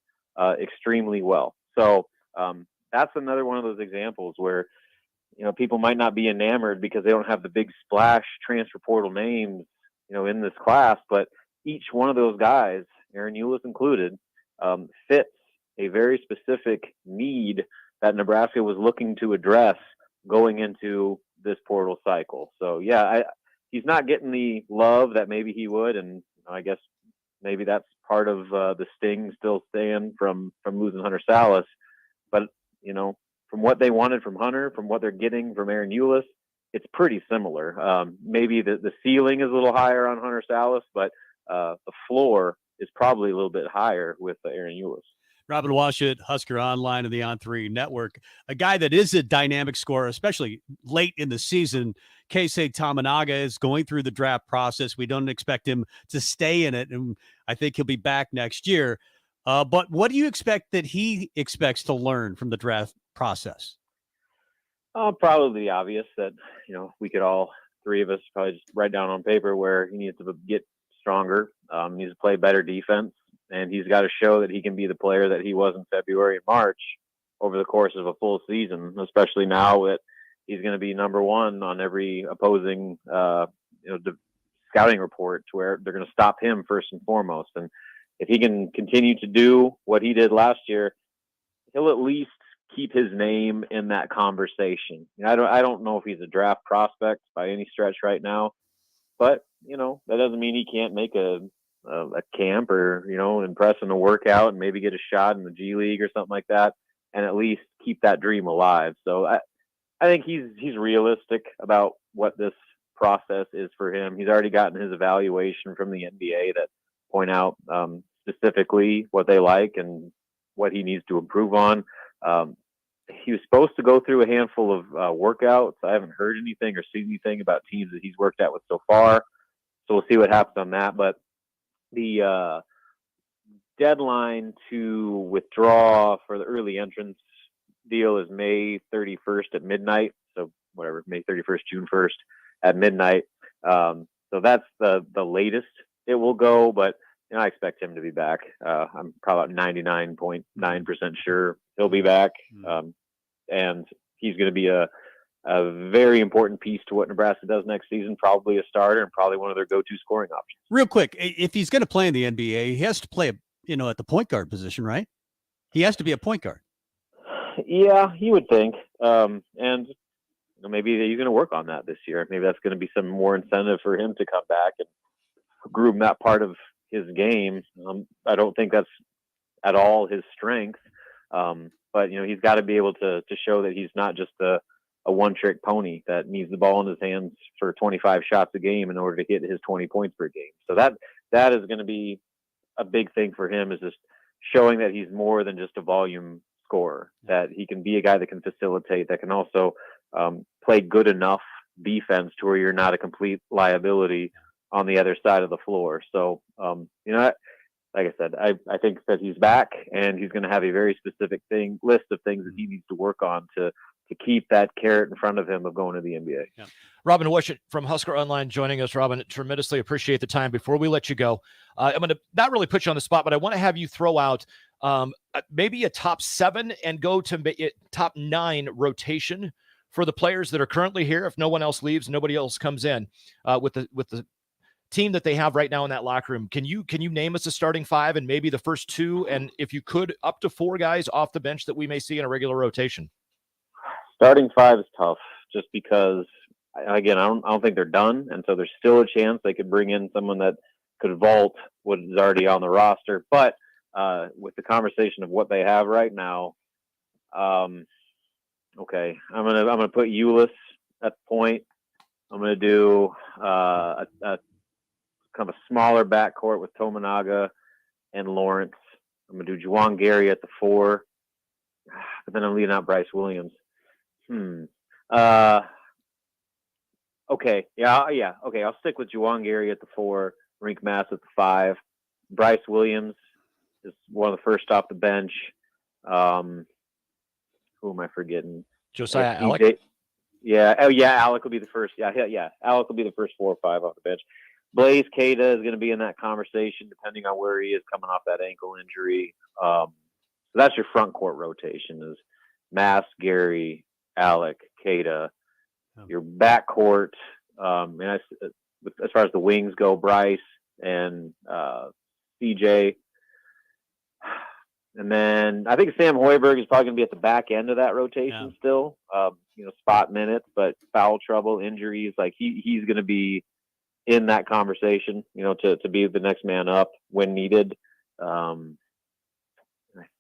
Speaker 11: extremely well. So that's another one of those examples where, people might not be enamored because they don't have the big splash transfer portal names, in this class, but each one of those guys, Aaron Eulis included, fits a very specific need that Nebraska was looking to address going into this portal cycle. So yeah, he's not getting the love that maybe he would, and I guess maybe that's part of the sting still staying from losing Hunter Salas. But from what they wanted from Hunter, from what they're getting from Aaron Eulis, it's pretty similar. Maybe the ceiling is a little higher on Hunter Salas, but the floor is probably a little bit higher with Aaron Eulis.
Speaker 1: Robin Washut, Husker Online and the On3 Network, a guy that is a dynamic scorer, especially late in the season. Keisei Tamanaga is going through the draft process. We don't expect him to stay in it, and I think he'll be back next year. But what do you expect that he expects to learn from the draft process?
Speaker 11: Probably the obvious that, we could all three of us probably just write down on paper where he needs to get stronger, needs to play better defense, and he's got to show that he can be the player that he was in February and March over the course of a full season, especially now that he's going to be number one on every opposing, scouting report, to where they're going to stop him first and foremost. And if he can continue to do what he did last year, he'll at least keep his name in that conversation. I don't know if he's a draft prospect by any stretch right now, but that doesn't mean he can't make a camp or impress in a workout and maybe get a shot in the G League or something like that, and at least keep that dream alive. So I think he's realistic about what this process is for him. He's already gotten his evaluation from the NBA that point out specifically what they like and what he needs to improve on. He was supposed to go through a handful of workouts. I haven't heard anything or seen anything about teams that he's worked out with so far. So we'll see what happens on that. But the deadline to withdraw for the early entrance deal is May 31st at midnight. So whatever, May 31st, June 1st at midnight. So that's the latest it will go. But I expect him to be back. I'm probably 99.9% sure he'll be back. And he's going to be a very important piece to what Nebraska does next season, probably a starter and probably one of their go-to scoring options.
Speaker 1: Real quick, if he's going to play in the NBA, he has to play, at the point guard position, right? He has to be a point guard.
Speaker 11: Yeah, you would think. And maybe he's going to work on that this year. Maybe that's going to be some more incentive for him to come back and groom that part of his game. I don't think that's at all his strength. But he's got to be able to show that he's not just a one-trick pony that needs the ball in his hands for 25 shots a game in order to hit his 20 points per game. So that is going to be a big thing for him, is just showing that he's more than just a volume scorer, that he can be a guy that can facilitate, that can also play good enough defense to where you're not a complete liability on the other side of the floor. So, like I said, I think that he's back, and he's going to have a very specific list of things that he needs to work on to keep that carrot in front of him of going to the NBA.
Speaker 2: Yeah. Robin Washut from Husker Online joining us. Robin, tremendously appreciate the time. Before we let you go, I'm going to not really put you on the spot, but I want to have you throw out maybe a top 7 and go to top 9 rotation for the players that are currently here. If no one else leaves, nobody else comes in with the team that they have right now in that locker room. Can you name us a starting 5 and maybe the first 2, and if you could, up to 4 guys off the bench that we may see in a regular rotation?
Speaker 11: Starting 5 is tough, just because, again, I don't think they're done, and so there's still a chance they could bring in someone that could vault what is already on the roster. But with the conversation of what they have right now, okay, I'm gonna put Eulis at the point. I'm gonna do a kind of a smaller backcourt with Tominaga and Lawrence. I'm gonna do Juwan Gary at the 4, but then I'm leaving out Bryce Williams. Okay. Yeah. Okay. I'll stick with Juwan Gary at the 4, Rink Mass at the 5. Bryce Williams is one of the first off the bench. Who am I forgetting?
Speaker 2: Josiah Alec.
Speaker 11: Yeah. Oh, yeah. Alec will be the first. Yeah. Alec will be the first 4 or 5 off the bench. Blaze Cada is going to be in that conversation depending on where he is coming off that ankle injury. So that's your front court rotation is Mass, Gary, Alec, Cada. Your back court, as far as the wings go, Bryce and CJ. And then I think Sam Hoiberg is probably going to be at the back end of that rotation still. Spot minutes, but foul trouble, injuries. Like he's going to be in that conversation, to be the next man up when needed. I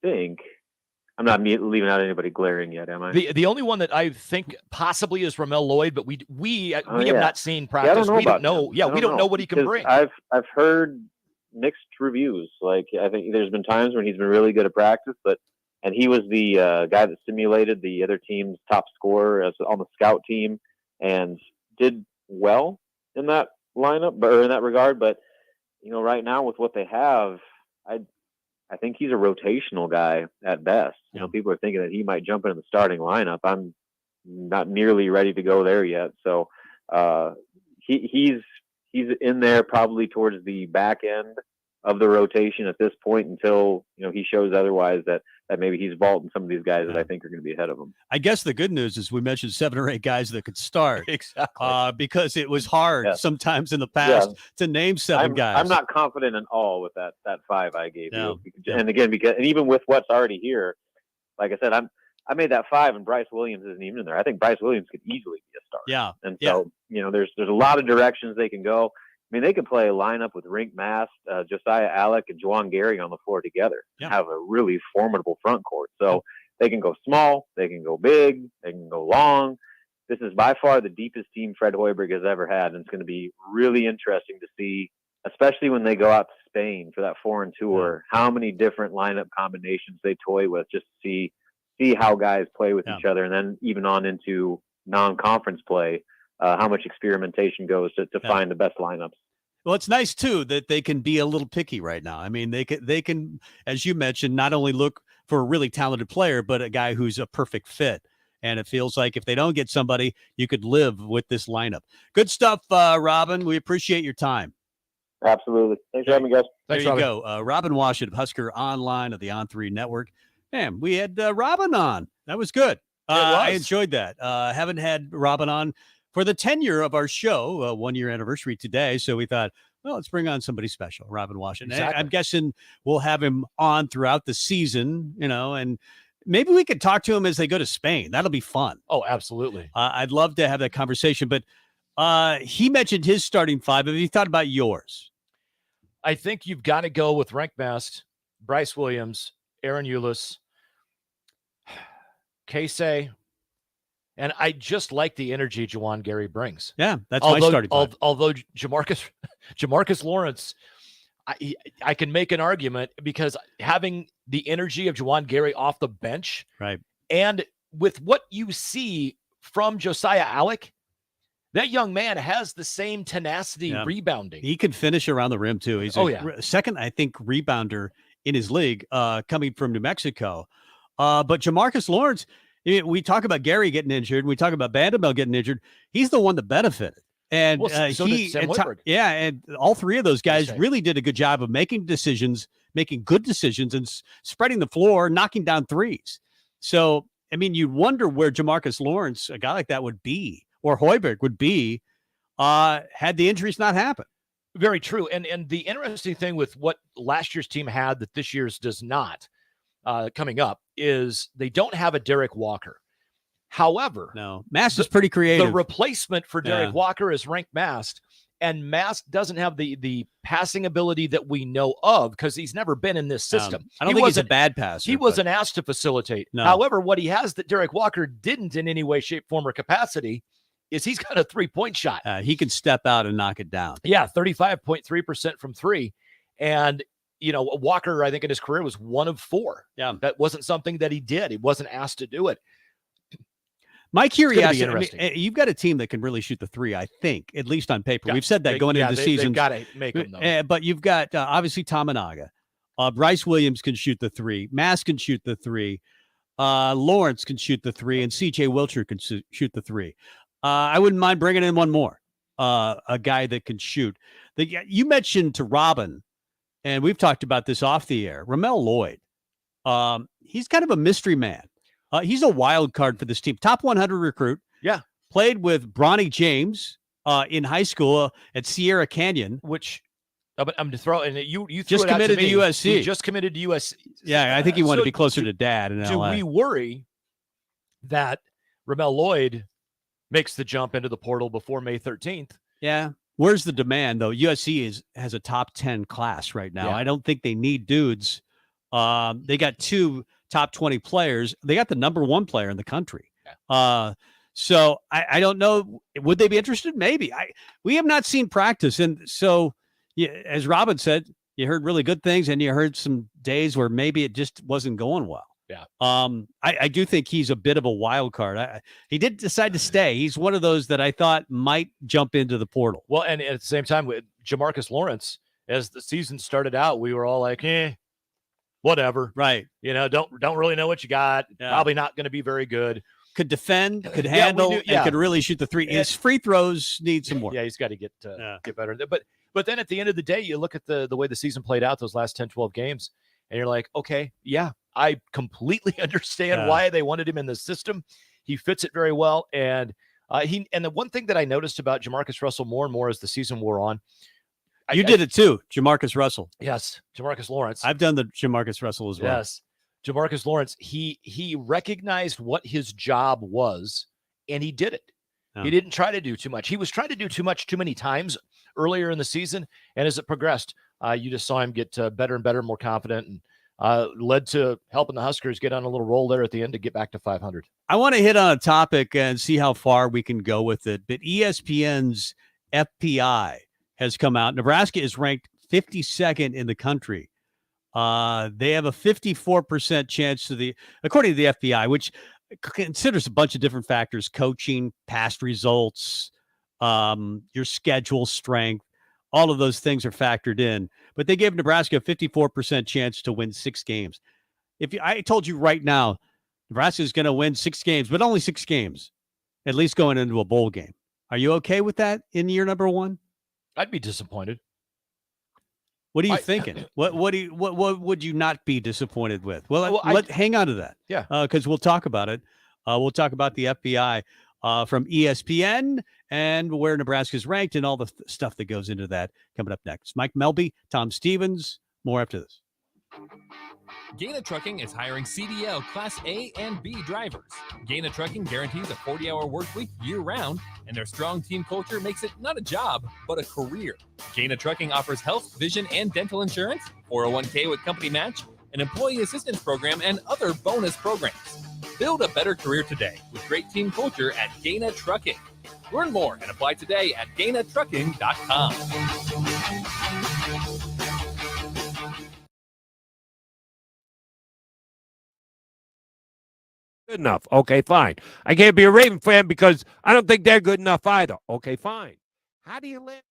Speaker 11: think I'm not leaving out anybody glaring yet, am I?
Speaker 2: The only one that I think possibly is Ramel Lloyd, but we have not seen practice.
Speaker 11: Yeah, I don't know
Speaker 2: we don't know. Yeah, we don't know what he can bring.
Speaker 11: I've heard mixed reviews. Like I think there's been times when he's been really good at practice, and he was the guy that simulated the other team's top scorer on the scout team and did well in that lineup or in that regard. But right now with what they have, I think he's a rotational guy at best. People are thinking that he might jump into the starting lineup. I'm not nearly ready to go there yet. So he's in there probably towards the back end of the rotation at this point until he shows otherwise that maybe he's vaulting some of these guys that I think are going to be ahead of him.
Speaker 1: I guess the good news is we mentioned 7 or 8 guys that could start.
Speaker 2: Exactly.
Speaker 1: Because it was hard sometimes in the past to name 7 guys.
Speaker 11: I'm not confident at all with that 5 I gave you. And again, and even with what's already here, like I said, I made that 5 and Bryce Williams isn't even in there. I think Bryce Williams could easily be a starter.
Speaker 1: Yeah.
Speaker 11: And so, there's a lot of directions they can go. I mean, they could play a lineup with Rink Mast, Josiah Alec, and Juwan Gary on the floor together and have a really formidable front court. So they can go small, they can go big, they can go long. This is by far the deepest team Fred Hoiberg has ever had, and it's going to be really interesting to see, especially when they go out to Spain for that foreign tour, how many different lineup combinations they toy with just to see how guys play with each other, and then even on into non-conference play. How much experimentation goes to find the best lineups.
Speaker 1: Well, it's nice too that they can be a little picky right now. I mean, they can, as you mentioned, not only look for a really talented player, but a guy who's a perfect fit. And it feels like if they don't get somebody, you could live with this lineup. Good stuff, Robin. We appreciate your time.
Speaker 11: Absolutely. Thanks for having me, guys.
Speaker 1: There you go. Robin Washut of Husker Online of the On3 Network. Man, we had Robin on. That was good. I enjoyed that. Haven't had Robin on for the tenure of our show, 1-year anniversary today. So we thought, well, let's bring on somebody special, Robin Washington. Exactly. I'm guessing we'll have him on throughout the season, and maybe we could talk to him as they go to Spain. That'll be fun.
Speaker 2: Oh, absolutely.
Speaker 1: I'd love to have that conversation. But he mentioned his starting 5. Have you thought about yours?
Speaker 2: I think you've got to go with Rink Mast, Bryce Williams, Aaron Eulis, Casey. And I just like the energy Juwan Gary brings.
Speaker 1: Yeah, that's my starting point.
Speaker 2: Although Jamarcus Lawrence, I can make an argument because having the energy of Juwan Gary off the bench,
Speaker 1: right,
Speaker 2: and with what you see from Josiah Alec, that young man has the same tenacity rebounding.
Speaker 1: He can finish around the rim too. He's a second, I think, rebounder in his league, coming from New Mexico. But Jamarcus Lawrence. We talk about Gary getting injured. We talk about Vanderbilt getting injured. He's the one that benefited. And
Speaker 2: so did Sam Hoiberg.
Speaker 1: And all 3 of those guys really did a good job of making good decisions and spreading the floor, knocking down threes. So, I mean, you wonder where Jamarcus Lawrence, a guy like that, would be, or Hoiberg would be, had the injuries not happened.
Speaker 2: Very true. And the interesting thing with what last year's team had that this year's does not, coming up, is they don't have a Derek Walker. However,
Speaker 1: Mast is pretty creative.
Speaker 2: The replacement for Derek Walker is Rink Mast, and Mast doesn't have the passing ability that we know of because he's never been in this system.
Speaker 1: I don't think he's a bad passer.
Speaker 2: He wasn't asked to facilitate.
Speaker 1: No.
Speaker 2: However, what he has that Derek Walker didn't in any way, shape, form, or capacity is he's got a 3-point shot.
Speaker 1: He can step out and knock it down.
Speaker 2: Yeah, 35.3% from 3. And Walker, I think in his career was 1 of 4.
Speaker 1: Yeah.
Speaker 2: That wasn't something that he did. He wasn't asked to do it.
Speaker 1: My curiosity, you've got a team that can really shoot the 3, I think, at least on paper. We've said that going into the season.
Speaker 2: They've got to make them, though.
Speaker 1: But you've got, obviously, Tamanaga. Bryce Williams can shoot the 3. Mast can shoot the 3. Lawrence can shoot the 3. And C.J. Wilcher can shoot the 3. I wouldn't mind bringing in one more. a guy that can shoot. You mentioned to Robin, and we've talked about this off the air, Ramel Lloyd. He's kind of a mystery man. He's a wild card for this team. Top 100 recruit.
Speaker 2: Yeah.
Speaker 1: Played with Bronny James in high school at Sierra Canyon.
Speaker 2: Which I'm to throw, and you
Speaker 1: just committed to USC.
Speaker 2: He just committed to USC.
Speaker 1: Yeah, I think he wanted to be closer to dad in
Speaker 2: LA. Do we worry that Ramel Lloyd makes the jump into the portal before May 13th?
Speaker 1: Yeah. Where's the demand, though? USC has a top 10 class right now.
Speaker 2: Yeah.
Speaker 1: I don't think they need dudes. They got 2 top 20 players. They got the number 1 player in the country.
Speaker 2: Yeah.
Speaker 1: So I don't know. Would they be interested? Maybe. We have not seen practice. And so, as Robin said, you heard really good things and you heard some days where maybe it just wasn't going well.
Speaker 2: Yeah.
Speaker 1: I do think he's a bit of a wild card. He did decide to stay. He's one of those that I thought might jump into the portal.
Speaker 2: Well, and at the same time with Jamarcus Lawrence, as the season started out, we were all like, whatever.
Speaker 1: Right.
Speaker 2: Don't really know what you got. Yeah. Probably not going to be very good.
Speaker 1: Could defend, could handle, and could really shoot the three. His free throws need some more.
Speaker 2: Yeah, he's got to get better. But then at the end of the day, you look at the way the season played out, those last 10, 12 games, and you're like, okay, yeah, I completely understand why they wanted him in the system. He fits it very well. And the one thing that I noticed about Jamarcus Russell more and more as the season wore on.
Speaker 1: You did it too, Jamarcus Russell.
Speaker 2: Yes, Jamarcus Lawrence.
Speaker 1: I've done the Jamarcus Russell as well.
Speaker 2: Yes. Jamarcus Lawrence, he recognized what his job was, and he did it. Oh. He didn't try to do too much. He was trying to do too much too many times earlier in the season, and as it progressed, you just saw him get better and better, more confident, and led to helping the Huskers get on a little roll there at the end to get back to 500.
Speaker 1: I want to hit on a topic and see how far we can go with it, but ESPN's FPI has come out. Nebraska is ranked 52nd in the country. They have a 54% chance according to the FBI, which considers a bunch of different factors: coaching, past results, your schedule strength. All of those things are factored in. But they gave Nebraska a 54% chance to win 6 games. I told you right now, Nebraska is going to win 6 games, but only 6 games, at least going into a bowl game. Are you okay with that in year number 1?
Speaker 2: I'd be disappointed.
Speaker 1: What are you thinking? What would you not be disappointed with? Well, hang on to that.
Speaker 2: Yeah.
Speaker 1: Because we'll talk about it. We'll talk about the FBI from ESPN and where Nebraska is ranked and all the stuff that goes into that coming up next. Mike Melby, Tom Stevens, more after this.
Speaker 12: Gaina Trucking is hiring CDL Class A and B drivers. Gaina Trucking guarantees a 40-hour work week year-round, and their strong team culture makes it not a job, but a career. Gaina Trucking offers health, vision, and dental insurance, 401k with company match, an employee assistance program, and other bonus programs. Build a better career today with great team culture at Gaina Trucking. Learn more and apply today at GainaTrucking.com.
Speaker 13: Good enough. Okay, fine. I can't be a Raven fan because I don't think they're good enough either. Okay, fine. How do you live?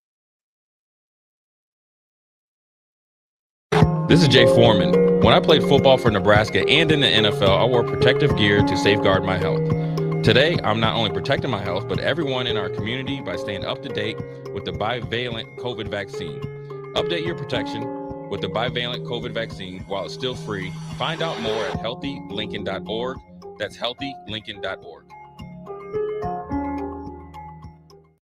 Speaker 14: This is Jay Foreman. When I played football for Nebraska and in the NFL, I wore protective gear to safeguard my health. Today, I'm not only protecting my health, but everyone in our community by staying up to date with the bivalent COVID vaccine. Update your protection with the bivalent COVID vaccine while it's still free. Find out more at healthylincoln.org. That's healthylincoln.org.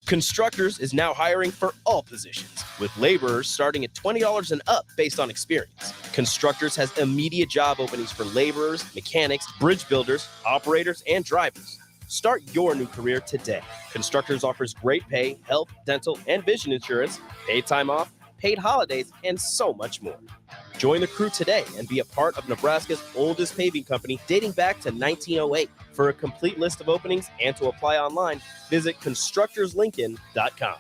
Speaker 15: Constructors is now hiring for all positions, with laborers starting at $20 and up based on experience. Constructors has immediate job openings for laborers, mechanics, bridge builders, operators, and drivers. Start your new career today. Constructors offers great pay, health, dental, and vision insurance, paid time off, paid holidays, and so much more. Join the crew today and be a part of Nebraska's oldest paving company dating back to 1908. For a complete list of openings and to apply online, visit constructorslincoln.com.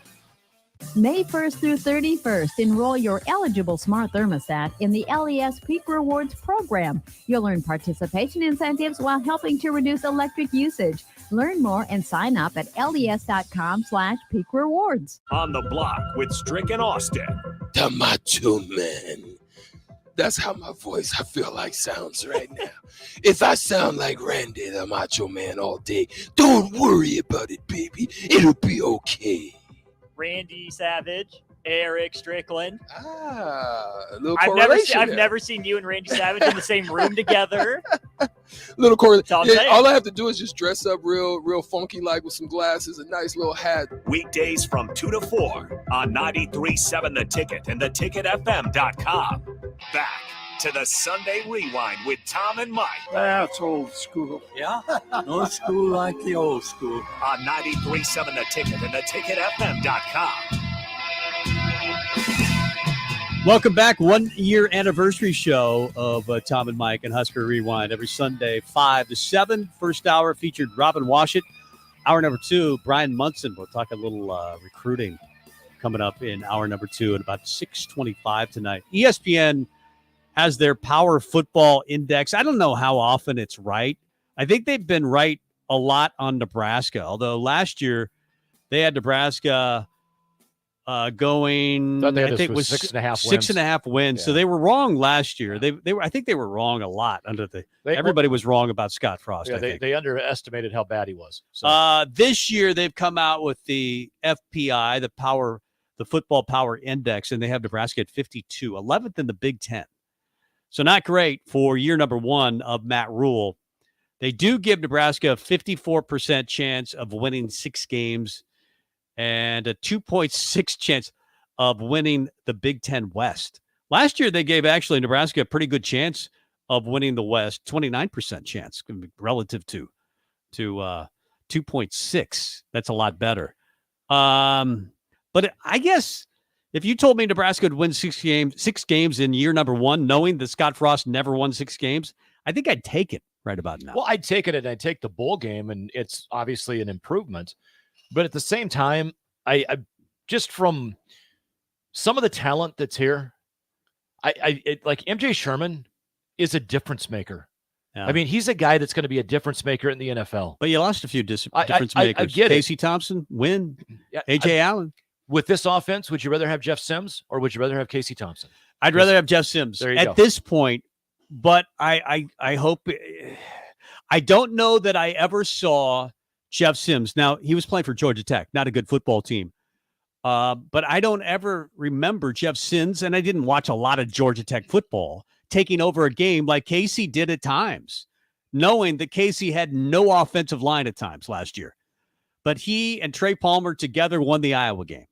Speaker 16: May 1st through 31st, enroll your eligible smart thermostat in the LES Peak Rewards program. You'll earn participation incentives while helping to reduce electric usage. Learn more and sign up at les.com/peak rewards.
Speaker 4: On the block with Strick and Austin.
Speaker 17: The Macho Man. That's how my voice, I feel like, sounds right now. If I sound like Randy the Macho Man all day, don't worry about it, baby. It'll be okay.
Speaker 18: Randy Savage, Eric Strickland.
Speaker 17: A little
Speaker 18: I've
Speaker 17: correlation.
Speaker 18: never seen you and Randy Savage in the same room together.
Speaker 17: Little correlation.
Speaker 18: All I'm saying.
Speaker 17: All I have to do is just dress up real funky, like with some glasses, a nice little hat.
Speaker 4: Weekdays from 2 to 4 on 93.7 The Ticket and theticketfm.com. Back to the Sunday Rewind with Tom and Mike.
Speaker 19: That's old school.
Speaker 4: Yeah?
Speaker 19: No school like the old school.
Speaker 4: On 93.7 The Ticket and theticketfm.com.
Speaker 1: Welcome back. 1 year anniversary show of Tom and Mike and Husker Rewind every Sunday, 5 to 7. First hour featured Robin Washut. Hour number 2, Brian Munson. We'll talk a little recruiting coming up in hour number 2 at about 6:25 tonight. ESPN has their power football index. I don't know how often it's right. I think they've been right a lot on Nebraska, although last year they had Nebraska going, I think it was 6.5 wins.
Speaker 2: Yeah.
Speaker 1: So they were wrong last year. They were, I think they were wrong a lot under everybody was wrong about Scott Frost.
Speaker 2: Yeah,
Speaker 1: I think.
Speaker 2: they underestimated how bad he was. So.
Speaker 1: This year they've come out with the FPI, the football power index, and they have Nebraska at 52, 11th in the Big Ten. So not great for year number 1 of Matt Rule. They do give Nebraska a 54% chance of winning 6 games and a 2.6 chance of winning the Big Ten West. Last year, they gave actually Nebraska a pretty good chance of winning the West, 29% chance relative to 2.6. That's a lot better. But I guess if you told me Nebraska would win 6 games in year number 1, knowing that Scott Frost never won 6 games, I think I'd take it right about now.
Speaker 2: Well, I'd take it and I'd take the bowl game, and it's obviously an improvement. But at the same time, I just from some of the talent that's here, like MJ Sherman is a difference maker.
Speaker 1: Yeah.
Speaker 2: I mean, he's a guy that's going to be a difference maker in the NFL.
Speaker 1: But you lost a few difference makers.
Speaker 2: I get
Speaker 1: Casey
Speaker 2: it.
Speaker 1: Thompson, Wynn, A.J. Allen.
Speaker 2: With this offense, would you rather have Jeff Sims or would you rather have Casey Thompson?
Speaker 1: I'd rather have Jeff Sims at this point, but I hope – I don't know that I ever saw Jeff Sims. Now, he was playing for Georgia Tech, not a good football team. But I don't ever remember Jeff Sims, and I didn't watch a lot of Georgia Tech football, taking over a game like Casey did at times, knowing that Casey had no offensive line at times last year. But he and Trey Palmer together won the Iowa game.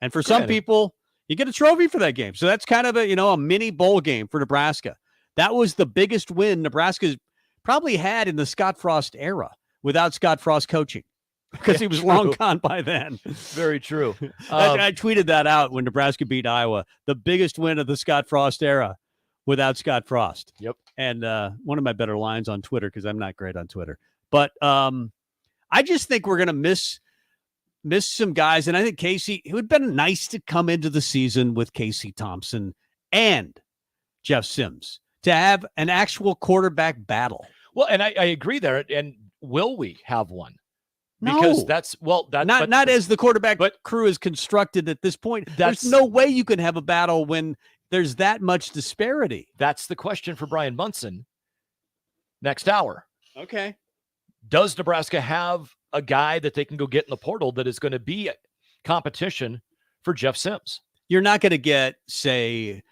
Speaker 1: And for some people, you get a trophy for that game. So that's kind of a mini bowl game for Nebraska. That was the biggest win Nebraska's probably had in the Scott Frost era without Scott Frost coaching, because he was long gone by then.
Speaker 2: Very true.
Speaker 1: I tweeted that out when Nebraska beat Iowa, the biggest win of the Scott Frost era without Scott Frost.
Speaker 2: Yep.
Speaker 1: And one of my better lines on Twitter, because I'm not great on Twitter. But I just think we're going to miss some guys. And I think Casey, it would have been nice to come into the season with Casey Thompson and Jeff Sims to have an actual quarterback battle.
Speaker 2: Well, and I agree there. And will we have one?
Speaker 1: No.
Speaker 2: Because that's
Speaker 1: not as the quarterback crew is constructed at this point. There's no way you can have a battle when there's that much disparity.
Speaker 2: That's the question for Brian Munson next hour.
Speaker 1: Okay.
Speaker 2: Does Nebraska have a guy that they can go get in the portal that is going to be a competition for Jeff Sims?
Speaker 1: You're not going to get, say,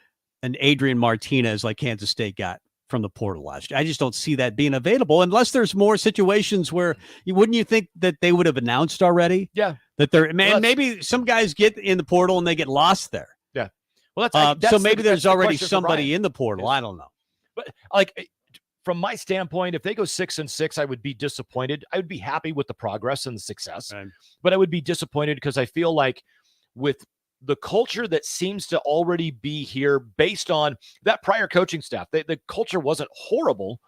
Speaker 1: an Adrian Martinez like Kansas State got from the portal last year. I just don't see that being available unless there's more situations where wouldn't you think that they would have announced already?
Speaker 2: Yeah.
Speaker 1: That maybe some guys get in the portal and they get lost there.
Speaker 2: Yeah. Well, that's
Speaker 1: so maybe there's already
Speaker 2: question for
Speaker 1: somebody
Speaker 2: Brian.
Speaker 1: in the portal.
Speaker 2: Yeah.
Speaker 1: I don't know.
Speaker 2: But like from my standpoint, if they go 6-6, I would be disappointed. I would be happy with the progress and the success, but I would be disappointed because I feel like with the culture that seems to already be here based on that prior coaching staff, the culture wasn't horrible.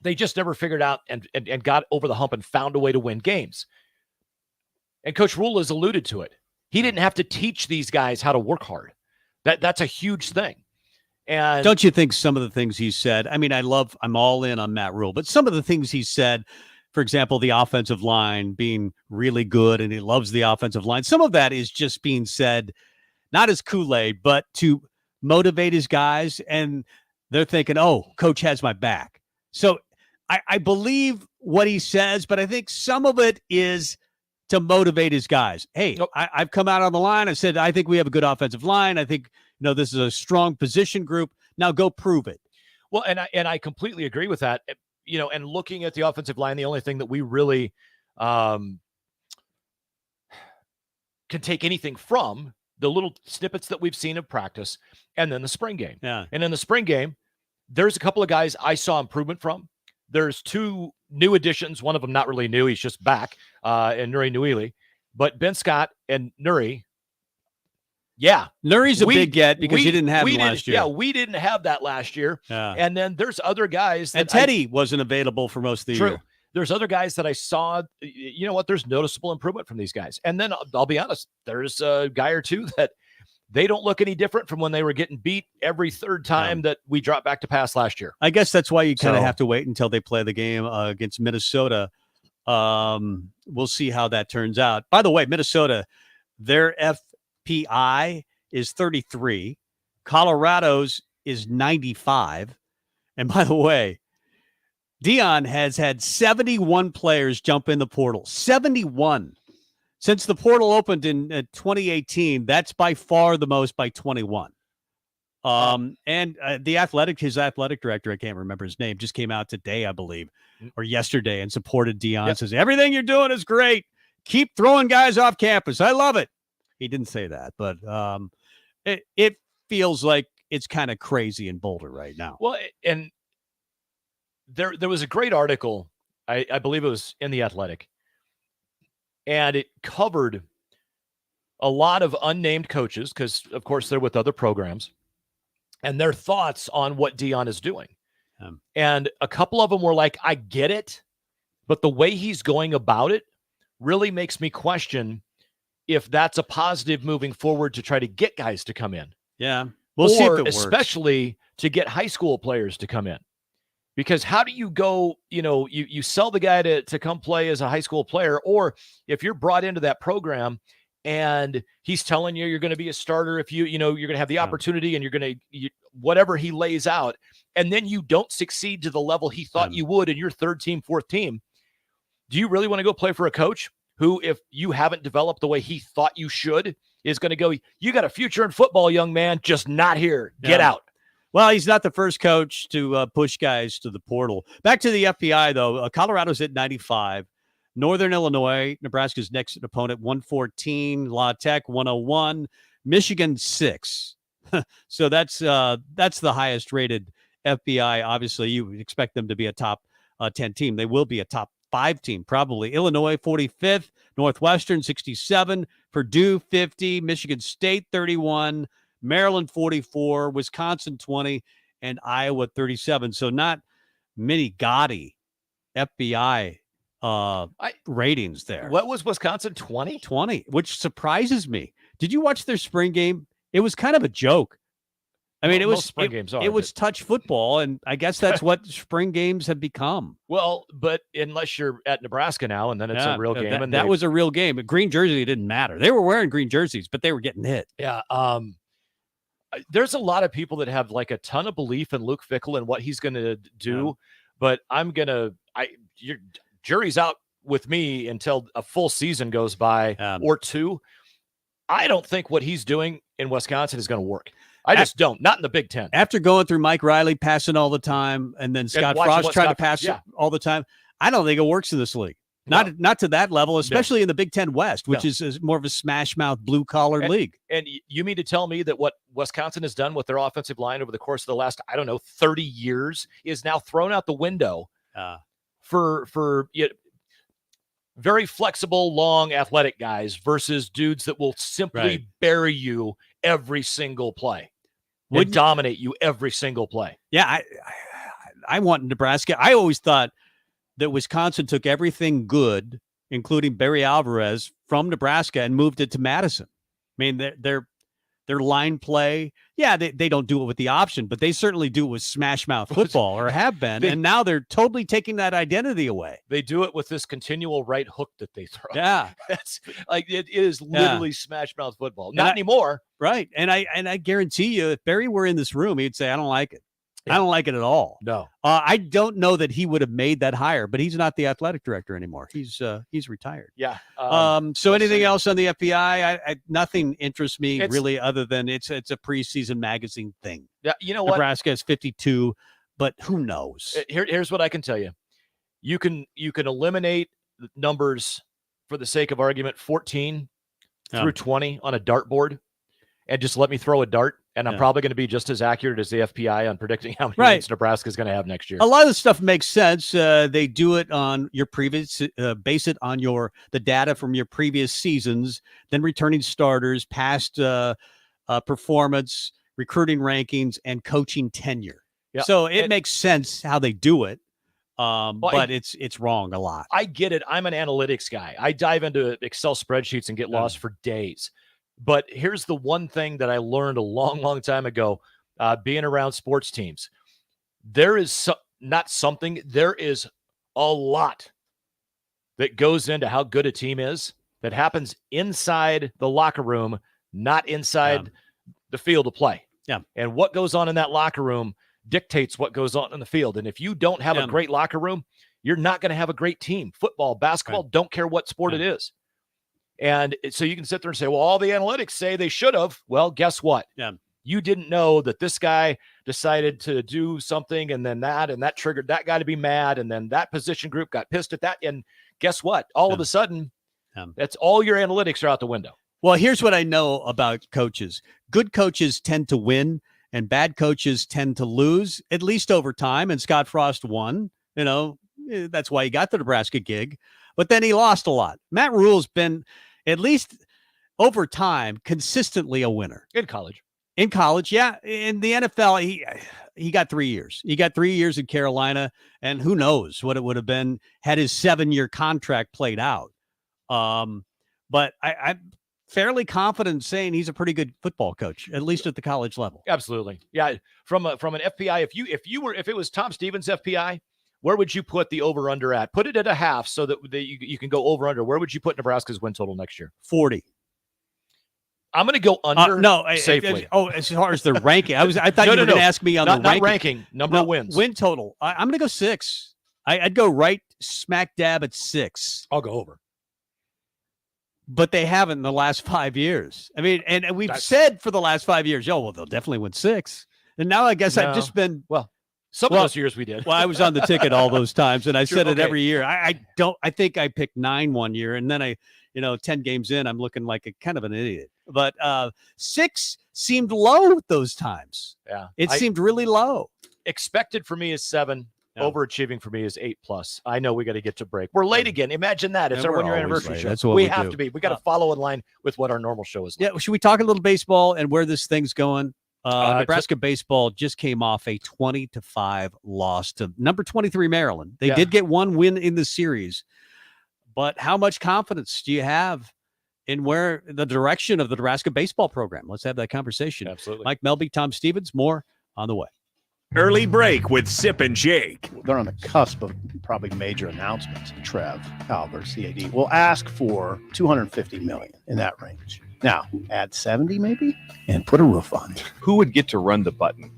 Speaker 2: They just never figured out and got over the hump and found a way to win games. And Coach Rule has alluded to it. He didn't have to teach these guys how to work hard. That's a huge thing. And
Speaker 1: don't you think some of the things he said, I mean, I'm all in on Matt Rule, but some of the things he said, for example, the offensive line being really good and he loves the offensive line. Some of that is just being said, not as Kool-Aid, but to motivate his guys. And they're thinking, oh, coach has my back. So I believe what he says, but I think some of it is to motivate his guys. Hey, I've come out on the line. I said, I think we have a good offensive line. I think, this is a strong position group. Now go prove it.
Speaker 2: Well, and I completely agree with that. And looking at the offensive line, the only thing that we really can take anything from the little snippets that we've seen of practice and then the spring game.
Speaker 1: Yeah.
Speaker 2: And in the spring game, there's a couple of guys I saw improvement from. There's two new additions. One of them not really new. He's just back, and Nuri Nuili. But Ben Scott and Nuri,
Speaker 1: Nuri's a big get because you didn't have him last year.
Speaker 2: Yeah, we didn't have that last year.
Speaker 1: Yeah.
Speaker 2: And then there's other guys.
Speaker 1: And Teddy wasn't available for most of the year.
Speaker 2: There's other guys that I saw, there's noticeable improvement from these guys. And then I'll be honest, there's a guy or two that they don't look any different from when they were getting beat every third time that we dropped back to pass last year.
Speaker 1: I guess that's why you kind of have to wait until they play the game against Minnesota. We'll see how that turns out. By the way, Minnesota, their FPI is 33. Colorado's is 95. And by the way, Dion has had 71 players jump in the portal. 71. Since the portal opened in 2018, that's by far the most by 21. And his athletic director, I can't remember his name, just came out today, I believe, or yesterday, and supported Dion. Says, everything you're doing is great. Keep throwing guys off campus. I love it. He didn't say that, but it feels like it's kind of crazy in Boulder right now.
Speaker 2: Well, and there was a great article, I believe it was in The Athletic, and it covered a lot of unnamed coaches because, of course, they're with other programs, and their thoughts on what Dion is doing. And a couple of them were like, I get it, but the way he's going about it really makes me question if that's a positive moving forward to try to get guys to come in.
Speaker 1: Yeah. We'll see if it works.
Speaker 2: Especially to get high school players to come in. Because how do you go, you sell the guy to come play as a high school player, or if you're brought into that program and he's telling you you're going to be a starter if you're going to have the opportunity and you're going to, whatever he lays out, and then you don't succeed to the level he thought you would in your third team, fourth team. Do you really want to go play for a coach who, if you haven't developed the way he thought you should, is going to go, you got a future in football, young man, just not here. Get out.
Speaker 1: Well, he's not the first coach to push guys to the portal. Back to the FBI, though. Colorado's at 95. Northern Illinois, Nebraska's next opponent, 114. La Tech, 101. Michigan, 6. So that's the highest rated FBI. Obviously, you would expect them to be a top 10 team. They will be a top 5 team, probably. Illinois, 45th. Northwestern, 67. Purdue, 50. Michigan State, 31. Maryland 44, Wisconsin 20, and Iowa 37. So not many gaudy FBI ratings there.
Speaker 2: What was Wisconsin, 20?
Speaker 1: 20, which surprises me. Did you watch their spring game? It was kind of a joke. I mean, it was touch football, and I guess that's what spring games have become.
Speaker 2: Well, but unless you're at Nebraska now, and then it's a real game.
Speaker 1: That was a real game. A green jersey didn't matter. They were wearing green jerseys, but they were getting hit.
Speaker 2: Yeah. There's a lot of people that have like a ton of belief in Luke Fickell and what he's going to do, but your jury's out with me until a full season goes by or two. I don't think what he's doing in Wisconsin is going to work. I just don't. Not in the Big Ten.
Speaker 1: After going through Mike Riley passing all the time, and then Scott Frost trying to pass all the time, I don't think it works in this league. Not to that level, especially in the Big Ten West, which is more of a smash mouth, blue collar league.
Speaker 2: And you mean to tell me that what Wisconsin has done with their offensive line over the course of the last, 30 years is now thrown out the window for very flexible, long, athletic guys versus dudes that will simply bury you every single play, would dominate you every single play.
Speaker 1: Yeah, I want Nebraska. I always thought that Wisconsin took everything good, including Barry Alvarez, from Nebraska and moved it to Madison. I mean, their line play, they don't do it with the option, but they certainly do it with smash mouth football, or have been, and now they're totally taking that identity away.
Speaker 2: They do it with this continual right hook that they throw.
Speaker 1: Yeah,
Speaker 2: that's like it is literally smash mouth football. Not anymore,
Speaker 1: right? And I guarantee you, if Barry were in this room, he'd say, "I don't like it." I don't like it at all.
Speaker 2: No.
Speaker 1: I don't know that he would have made that hire, but he's not the athletic director anymore. He's retired.
Speaker 2: Yeah.
Speaker 1: So anything else on the FBI? Nothing interests me really, other than it's a preseason magazine thing.
Speaker 2: Yeah. You know what?
Speaker 1: Nebraska has 52, but who knows?
Speaker 2: Here's what I can tell you. You can eliminate numbers for the sake of argument, 14 through 20 on a dartboard, and just let me throw a dart. And I'm probably going to be just as accurate as the FBI on predicting how many wins Nebraska is going to have next year.
Speaker 1: A lot of the stuff makes sense. They do it on your previous, base it on the data from your previous seasons, then returning starters, past performance, recruiting rankings, and coaching tenure.
Speaker 2: Yeah.
Speaker 1: So it makes sense how they do it. But it's wrong a lot.
Speaker 2: I get it. I'm an analytics guy. I dive into Excel spreadsheets and get lost for days. But here's the one thing that I learned a long, long time ago, being around sports teams. There is there is a lot that goes into how good a team is that happens inside the locker room, not inside the field of play.
Speaker 1: Yeah.
Speaker 2: And what goes on in that locker room dictates what goes on in the field. And if you don't have a great locker room, you're not going to have a great team. Football, basketball, don't care what sport it is. And so you can sit there and say, well, all the analytics say they should have. Well, guess what?
Speaker 1: Yeah.
Speaker 2: You didn't know that this guy decided to do something, and then that triggered that guy to be mad, and then that position group got pissed at that. And guess what? All of a sudden, that's all your analytics are out the window.
Speaker 1: Well, here's what I know about coaches. Good coaches tend to win, and bad coaches tend to lose, at least over time. And Scott Frost won. That's why he got the Nebraska gig. But then he lost a lot. Matt Rule's been, at least over time, consistently a winner.
Speaker 2: In college,
Speaker 1: yeah. In the NFL, he got 3 years. He got 3 years in Carolina, and who knows what it would have been had his 7-year contract played out. But I'm fairly confident in saying he's a pretty good football coach, at least at the college level.
Speaker 2: Absolutely, yeah. From an FPI, if it was Tom Stevens' FPI, where would you put the over/under at? Put it at a half so that you can go over/under. Where would you put Nebraska's win total next year?
Speaker 1: 40.
Speaker 2: I'm going to go under. Safely.
Speaker 1: As far as the ranking, I thought you were going to ask me on the
Speaker 2: ranking number of wins.
Speaker 1: Win total. I'm going to go 6. I'd go right smack dab at 6.
Speaker 2: I'll go over.
Speaker 1: But they haven't in the last 5 years. I mean, and we've said for the last 5 years, they'll definitely win 6. And now I guess I've just been
Speaker 2: Some of those years we did.
Speaker 1: Well, I was on the ticket all those times, and I said it every year. I think I picked 9 one year, and then 10 games in, I'm looking like a kind of an idiot. But 6 seemed low those times.
Speaker 2: Yeah.
Speaker 1: It seemed really low.
Speaker 2: Expected for me is 7. Overachieving for me is 8+. I know we got to get to break. We're late again. Imagine that. It's our 1 year anniversary show.
Speaker 1: That's what
Speaker 2: we
Speaker 1: we
Speaker 2: have
Speaker 1: do.
Speaker 2: to be. We got to follow in line with what our normal show is like.
Speaker 1: Yeah. Should we talk a little baseball and where this thing's going? Nebraska baseball just came off a 20-5 loss to number 23 Maryland. They did get one win in the series, but how much confidence do you have in where the direction of the Nebraska baseball program? Let's have that conversation.
Speaker 2: Absolutely.
Speaker 1: Mike Melby, Tom Stevens, more on the way.
Speaker 4: Early break with Sip and Jake.
Speaker 5: They're on the cusp of probably major announcements. Trev Albers, the AD, will ask for $250 million in that range. Now, add 70 maybe, and put a roof on it.
Speaker 6: Who would get to run the button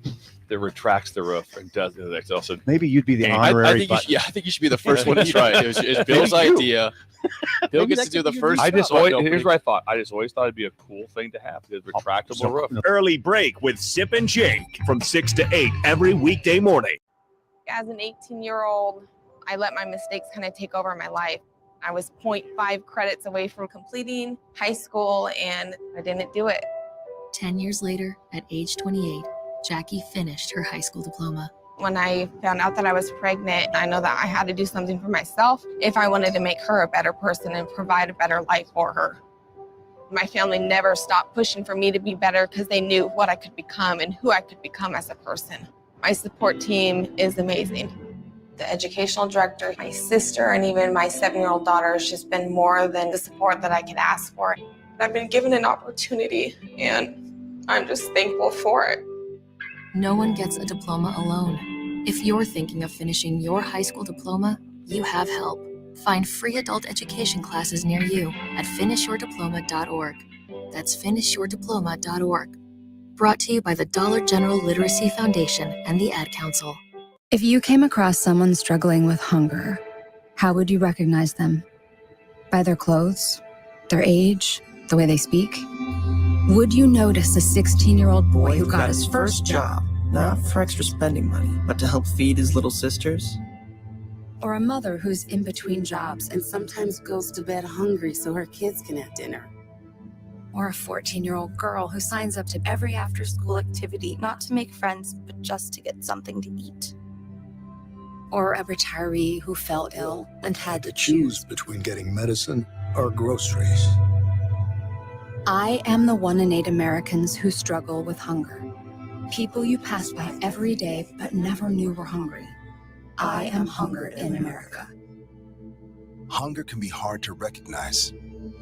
Speaker 6: that retracts the roof and does it? Also,
Speaker 5: maybe you'd be the honorary button.
Speaker 6: I think you should be the first one to try it. It was Bill's idea. Bill gets to do the first.
Speaker 14: Here's what I thought. I just always thought it'd be a cool thing to have, the retractable roof.
Speaker 4: Early break with Sip and Jake from 6 to 8 every weekday morning.
Speaker 20: As an 18-year-old, I let my mistakes kind of take over my life. I was 0.5 credits away from completing high school, and I didn't do it.
Speaker 21: 10 years later, at age 28, Jackie finished her high school diploma.
Speaker 20: When I found out that I was pregnant, I know that I had to do something for myself if I wanted to make her a better person and provide a better life for her. My family never stopped pushing for me to be better because they knew what I could become and who I could become as a person. My support team is amazing. The educational director, my sister, and even my 7-year-old daughter has just been more than the support that I could ask for. I've been given an opportunity, and I'm just thankful for it.
Speaker 21: No one gets a diploma alone. If you're thinking of finishing your high school diploma, you have help. Find free adult education classes near you at finishyourdiploma.org. That's finishyourdiploma.org. brought to you by the Dollar General Literacy Foundation and the Ad Council.
Speaker 3: If you came across someone struggling with hunger, how would you recognize them? By their clothes, their age, the way they speak? Would you notice a 16-year-old boy who got his first job,
Speaker 22: not for extra spending money, but to help feed his little sisters?
Speaker 3: or a mother who's in between jobs and sometimes goes to bed hungry so her kids can have dinner? Or a 14-year-old girl who signs up to every after-school activity, not to make friends, but just to get something to eat? Or a retiree who fell ill and had to
Speaker 23: choose between getting medicine or groceries.
Speaker 3: I am the 1 in 8 Americans who struggle with hunger. People you pass by every day but never knew were hungry. I am hunger in America.
Speaker 23: Hunger can be hard to recognize.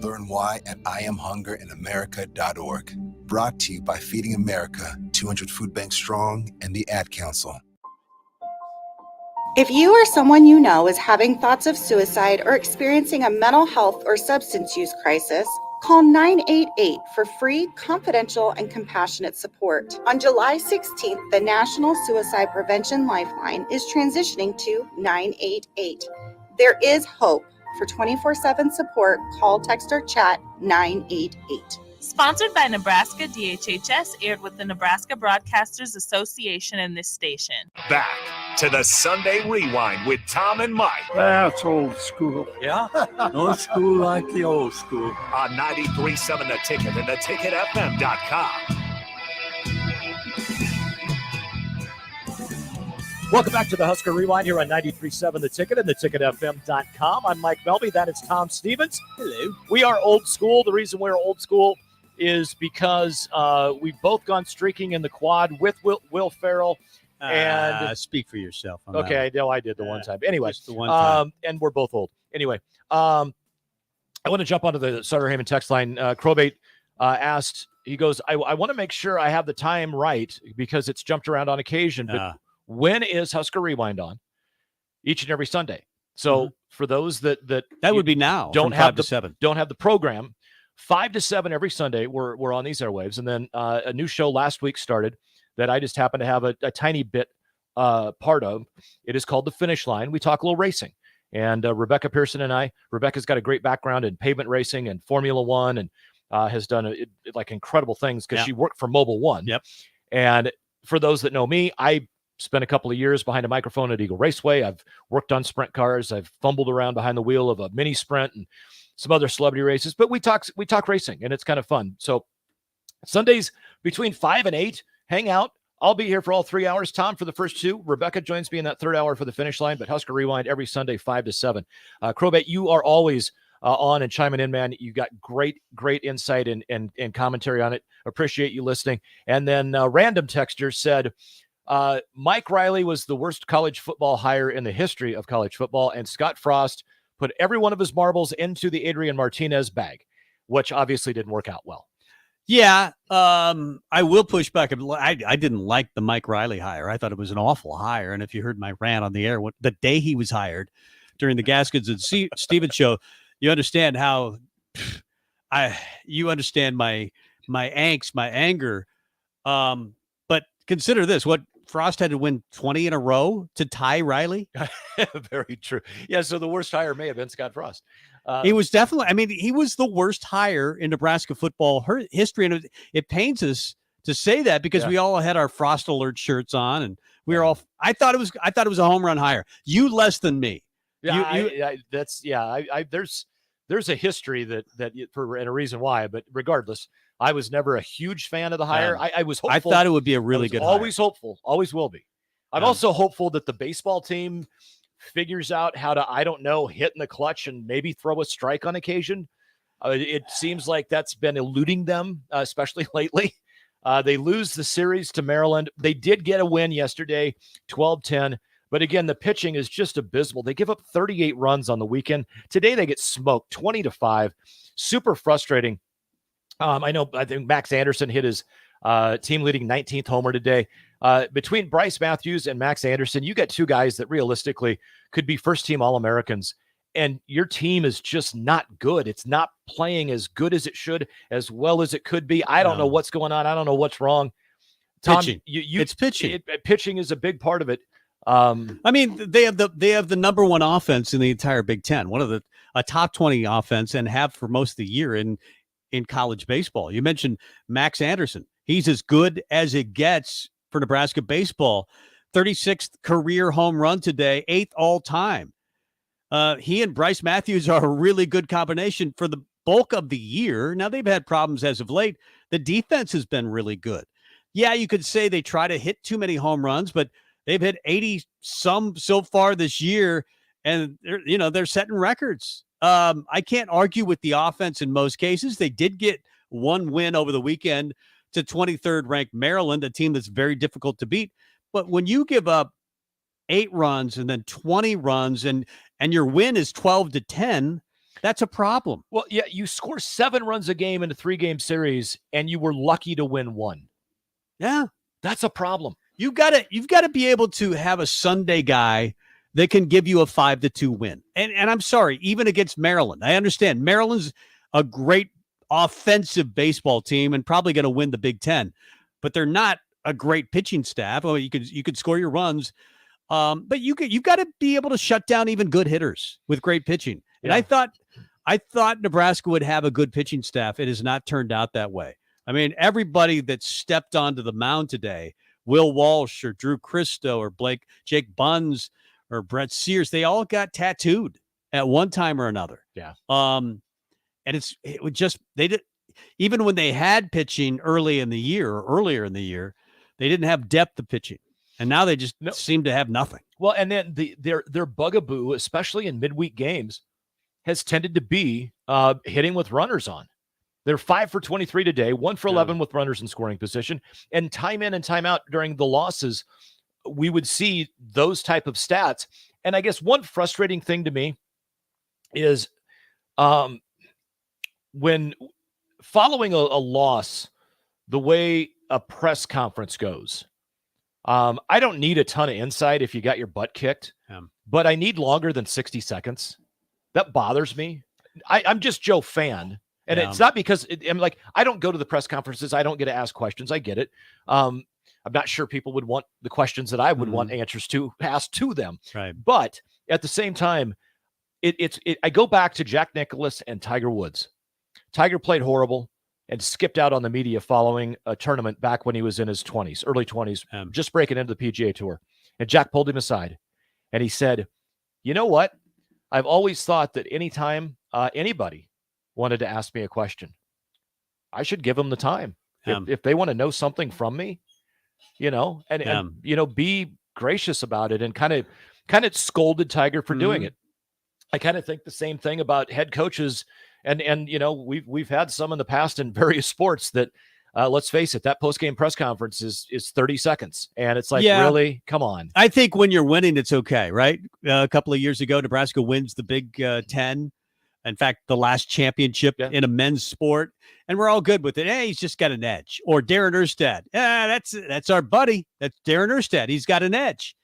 Speaker 23: Learn why at IamHungerInAmerica.org. Brought to you by Feeding America, 200 Food Banks Strong, and the Ad Council.
Speaker 24: If you or someone you know is having thoughts of suicide or experiencing a mental health or substance use crisis, call 988 for free, confidential, and compassionate support. On July 16th, the National Suicide Prevention Lifeline is transitioning to 988. There is hope. For 24/7 support, call, text, or chat 988.
Speaker 25: Sponsored by Nebraska DHHS, aired with the Nebraska Broadcasters Association and this station.
Speaker 4: Back to the Sunday Rewind with Tom and Mike.
Speaker 19: That's old school.
Speaker 4: Yeah?
Speaker 19: No school like the old school.
Speaker 4: On 93.7 The Ticket and theticketfm.com.
Speaker 2: Welcome back to the Husker Rewind here on 93.7 The Ticket and theticketfm.com. I'm Mike Melby. That is Tom Stevens.
Speaker 1: Hello.
Speaker 2: We are old school. The reason we're old school is because we've both gone streaking in the quad with Will Ferrell. And
Speaker 1: speak for yourself.
Speaker 2: Okay, I know I did the one time. Anyway,
Speaker 1: the one time.
Speaker 2: And we're both old. Anyway, I want to jump onto the Sutter Heyman text line. Crowbait asked, he goes, I want to make sure I have the time right because it's jumped around on occasion, but when is Husker Rewind on? Each and every Sunday. So for those that
Speaker 1: would be now.
Speaker 2: Don't
Speaker 1: from
Speaker 2: have
Speaker 1: 5 to 7.
Speaker 2: Don't have the program. 5 to 7 every Sunday. We're on these airwaves, and then a new show last week started that I just happen to have a tiny bit part of. It is called The Finish Line. We talk a little racing, and Rebecca Pearson and Rebecca's got a great background in pavement racing and Formula One, and has done like incredible things because she worked for Mobil 1.
Speaker 1: Yep.
Speaker 2: And for those that know me, I spent a couple of years behind a microphone at Eagle Raceway. I've worked on sprint cars. I've fumbled around behind the wheel of a mini sprint and some other celebrity races, but we talk racing, and it's kind of fun. So Sundays between 5 and 8, hang out. I'll be here for all 3 hours. Tom for the first 2. Rebecca joins me in that third hour for the Finish Line, but Husker Rewind every Sunday, 5 to 7. Crowbait, you are always on and chiming in, man. You got great insight and commentary on it. Appreciate you listening. And then random texter said, Mike Riley was the worst college football hire in the history of college football, and Scott Frost put every one of his marbles into the Adrian Martinez bag, which obviously didn't work out well.
Speaker 1: Yeah, I will push back. I didn't like the Mike Riley hire. I thought it was an awful hire. And if you heard my rant on the air, the day he was hired during the Gaskins and Stevens show, you understand how you understand my angst, my anger. But consider this: what Frost had to win 20 in a row to tie Riley.
Speaker 2: Very true. Yeah. So the worst hire may have been Scott Frost.
Speaker 1: He was definitely, I mean, he was the worst hire in Nebraska football history. And it pains us to say that because we all had our Frost Alert shirts on and we were all, I thought it was a home run hire. You less than me.
Speaker 2: Yeah. There's a history that and a reason why, but regardless, I was never a huge fan of the hire. I was hopeful.
Speaker 1: I thought it would be a really good hire.
Speaker 2: Always hopeful. Always will be. I'm also hopeful that the baseball team figures out how to, I don't know, hit in the clutch and maybe throw a strike on occasion. It seems like that's been eluding them, especially lately. They lose the series to Maryland. They did get a win yesterday, 12-10. But again, the pitching is just abysmal. They give up 38 runs on the weekend. Today they get smoked 20-5. Super frustrating. I think Max Anderson hit his team-leading 19th homer today. Between Bryce Matthews and Max Anderson, you got two guys that realistically could be first-team All-Americans, and your team is just not good. It's not playing as good as it should, as well as it could be. I don't know what's going on. I don't know what's wrong. Tom,
Speaker 1: pitching. It's pitching.
Speaker 2: Pitching is a big part of it.
Speaker 1: I mean, they have the number one offense in the entire Big Ten, a top 20 offense, and have for most of the year in college baseball. You mentioned Max Anderson. He's as good as it gets for Nebraska baseball. 36th career home run today, 8th all time. He and Bryce Matthews are a really good combination for the bulk of the year. Now, they've had problems as of late. The defense has been really good. Yeah, you could say they try to hit too many home runs, but they've hit 80 some so far this year, and they're setting records. I can't argue with the offense in most cases. They did get one win over the weekend to 23rd ranked Maryland, a team that's very difficult to beat. But when you give up 8 runs and then 20 runs and your win is 12-10, that's a problem.
Speaker 2: Well, yeah, you score 7 runs a game in a 3-game series, and you were lucky to win 1.
Speaker 1: Yeah,
Speaker 2: that's a problem.
Speaker 1: You've got to be able to have a Sunday guy that can give you a 5-2 win. And I'm sorry, even against Maryland, I understand Maryland's a great offensive baseball team and probably going to win the Big Ten, but they're not a great pitching staff. Well, you could score your runs, but you've got to be able to shut down even good hitters with great pitching. And I thought Nebraska would have a good pitching staff. It has not turned out that way. I mean, everybody that stepped onto the mound today, Will Walsh or Drew Christo or Jake Buns or Brett Sears, they all got tattooed at one time or another.
Speaker 2: Yeah.
Speaker 1: And it would just, they did, even when they had pitching earlier in the year, they didn't have depth of pitching. And now they just seem to have nothing.
Speaker 2: Well, and then their bugaboo, especially in midweek games, has tended to be hitting with runners on. They're 5 for 23 today, 1 for 11 with runners in scoring position. And time in and time out during the losses, we would see those type of stats. And I guess one frustrating thing to me is when following a loss, the way a press conference goes, I don't need a ton of insight if you got your butt kicked, but I need longer than 60 seconds. That bothers me. I'm just Joe fan. And it's not because I don't go to the press conferences. I don't get to ask questions. I get it. I'm not sure people would want the questions that I would want answers to asked to them.
Speaker 1: Right.
Speaker 2: But at the same time, I go back to Jack Nicklaus and Tiger Woods. Tiger played horrible and skipped out on the media following a tournament back when he was in his 20s, early 20s, just breaking into the PGA Tour. And Jack pulled him aside and he said, "You know what? I've always thought that anytime anybody wanted to ask me a question, I should give them the time. If they want to know something from me, and be gracious about it," and kind of scolded Tiger for doing it. I kind of think the same thing about head coaches. And we've had some in the past in various sports that let's face it, that post-game press conference is 30 seconds. And it's like, really, come on.
Speaker 1: I think when you're winning, it's okay, right? A couple of years ago, Nebraska wins the Big Ten. In fact, the last championship in a men's sport, and we're all good with it. Hey, he's just got an edge. Or Darren Erstad. That's our buddy. That's Darren Erstad. He's got an edge.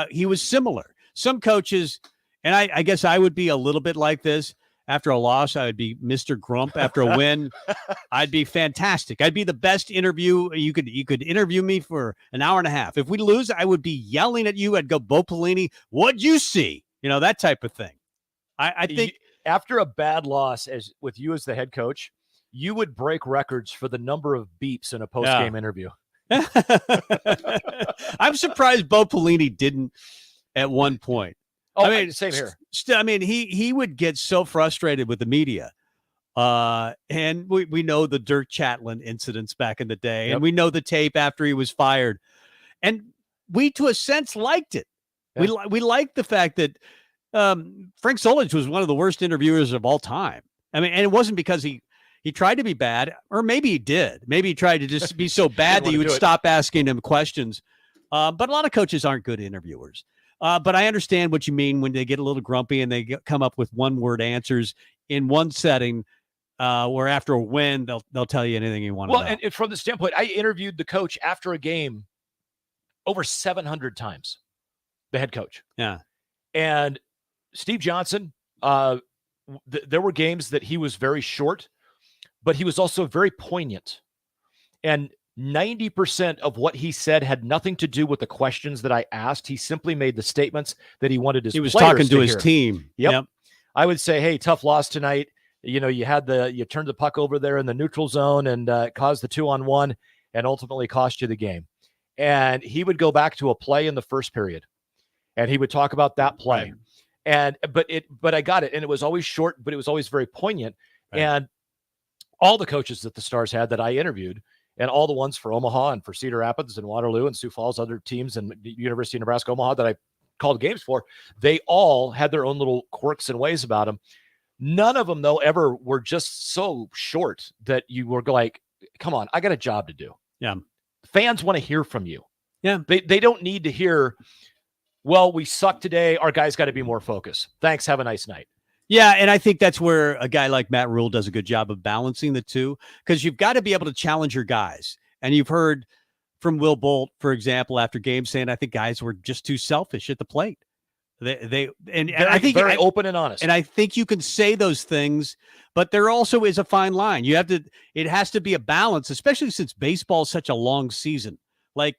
Speaker 1: He was similar. Some coaches, and I guess I would be a little bit like this. After a loss, I would be Mr. Grump. After a win, I'd be fantastic. I'd be the best interview. You could interview me for an hour and a half. If we lose, I would be yelling at you. I'd go, "Bo Pelini, what'd you see?" That type of thing. I think
Speaker 2: after a bad loss, as with you as the head coach, you would break records for the number of beeps in a post-game interview.
Speaker 1: I'm surprised Bo Pelini didn't at one point.
Speaker 2: Oh, same here.
Speaker 1: He would get so frustrated with the media. And we know the Dirk Chatelain incidents back in the day, and we know the tape after he was fired. And we, to a sense, liked it. Yeah. We liked the fact that Frank Solich was one of the worst interviewers of all time. And it wasn't because he tried to be bad, or maybe he did. Maybe he tried to just be so bad that you would stop asking him questions. But a lot of coaches aren't good interviewers. But I understand what you mean when they get a little grumpy and they come up with one-word answers in one setting, where after a win, they'll tell you anything you want to know.
Speaker 2: Well, and from the standpoint, I interviewed the coach after a game over 700 times, the head coach.
Speaker 1: Yeah.
Speaker 2: And Steve Johnson, there were games that he was very short, but he was also very poignant. And 90% of what he said had nothing to do with the questions that I asked. He simply made the statements that he wanted his
Speaker 1: He was
Speaker 2: players
Speaker 1: talking to his
Speaker 2: hear.
Speaker 1: team.
Speaker 2: Yep. I would say, hey, tough loss tonight. You turned the puck over there in the neutral zone and caused the 2-on-1 and ultimately cost you the game. And he would go back to a play in the first period and he would talk about that play. Right. But I got it. And it was always short, but it was always very poignant. Right. And all the coaches that the Stars had that I interviewed, and all the ones for Omaha and for Cedar Rapids and Waterloo and Sioux Falls, other teams and the University of Nebraska Omaha that I called games for, they all had their own little quirks and ways about them. None of them, though, ever were just so short that you were like, come on, I got a job to do.
Speaker 1: Yeah.
Speaker 2: Fans want to hear from you.
Speaker 1: Yeah.
Speaker 2: They don't need to hear, well, we suck today. Our guys got to be more focused. Thanks. Have a nice night.
Speaker 1: Yeah, and I think that's where a guy like Matt Rule does a good job of balancing the two, because you've got to be able to challenge your guys. And you've heard from Will Bolt, for example, after games saying, I think guys were just too selfish at the plate. I think
Speaker 2: very open and honest.
Speaker 1: And I think you can say those things, but there also is a fine line. It has to be a balance, especially since baseball is such a long season. Like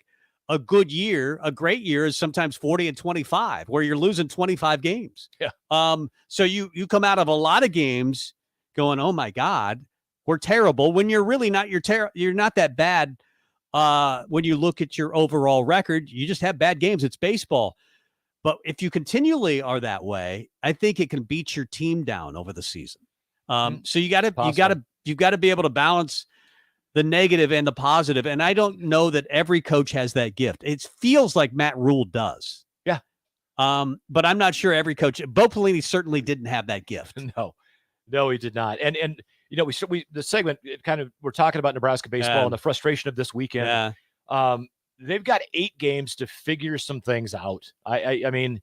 Speaker 1: a good year, a great year is sometimes 40 and 25, where you're losing 25 games.
Speaker 2: Yeah.
Speaker 1: So you come out of a lot of games going, oh my God, we're terrible, when you're really not. You're not that bad. When you look at your overall record, you just have bad games. It's baseball. But if you continually are that way, I think it can beat your team down over the season. So you've got to be able to balance the negative and the positive. And I don't know that every coach has that gift. It feels like Matt Rule does.
Speaker 2: Yeah.
Speaker 1: But I'm not sure every coach. Bo Pelini certainly didn't have that gift.
Speaker 2: No, he did not. And we the segment, we're talking about Nebraska baseball and the frustration of this weekend.
Speaker 1: Yeah.
Speaker 2: They've got 8 games to figure some things out. I mean,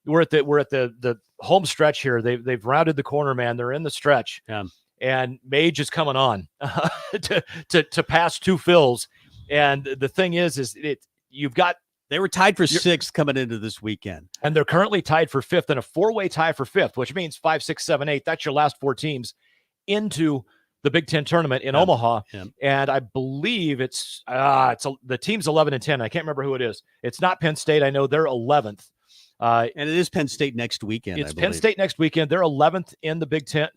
Speaker 2: we're at the home stretch here. They've rounded the corner, man. They're in the stretch.
Speaker 1: Yeah.
Speaker 2: And Mage is coming on to pass 2 fills. And the thing is
Speaker 1: they were tied for 6th coming into this weekend.
Speaker 2: And they're currently tied for 5th in a 4-way tie for 5th, which means 5, 6, 7, 8. That's your last 4 teams into the Big Ten tournament in Omaha.
Speaker 1: Yeah.
Speaker 2: And I believe the team's 11 and 10. I can't remember who it is. It's not Penn State. I know they're 11th.
Speaker 1: And it is Penn State next weekend.
Speaker 2: It's Penn State next weekend. They're 11th in the Big Ten.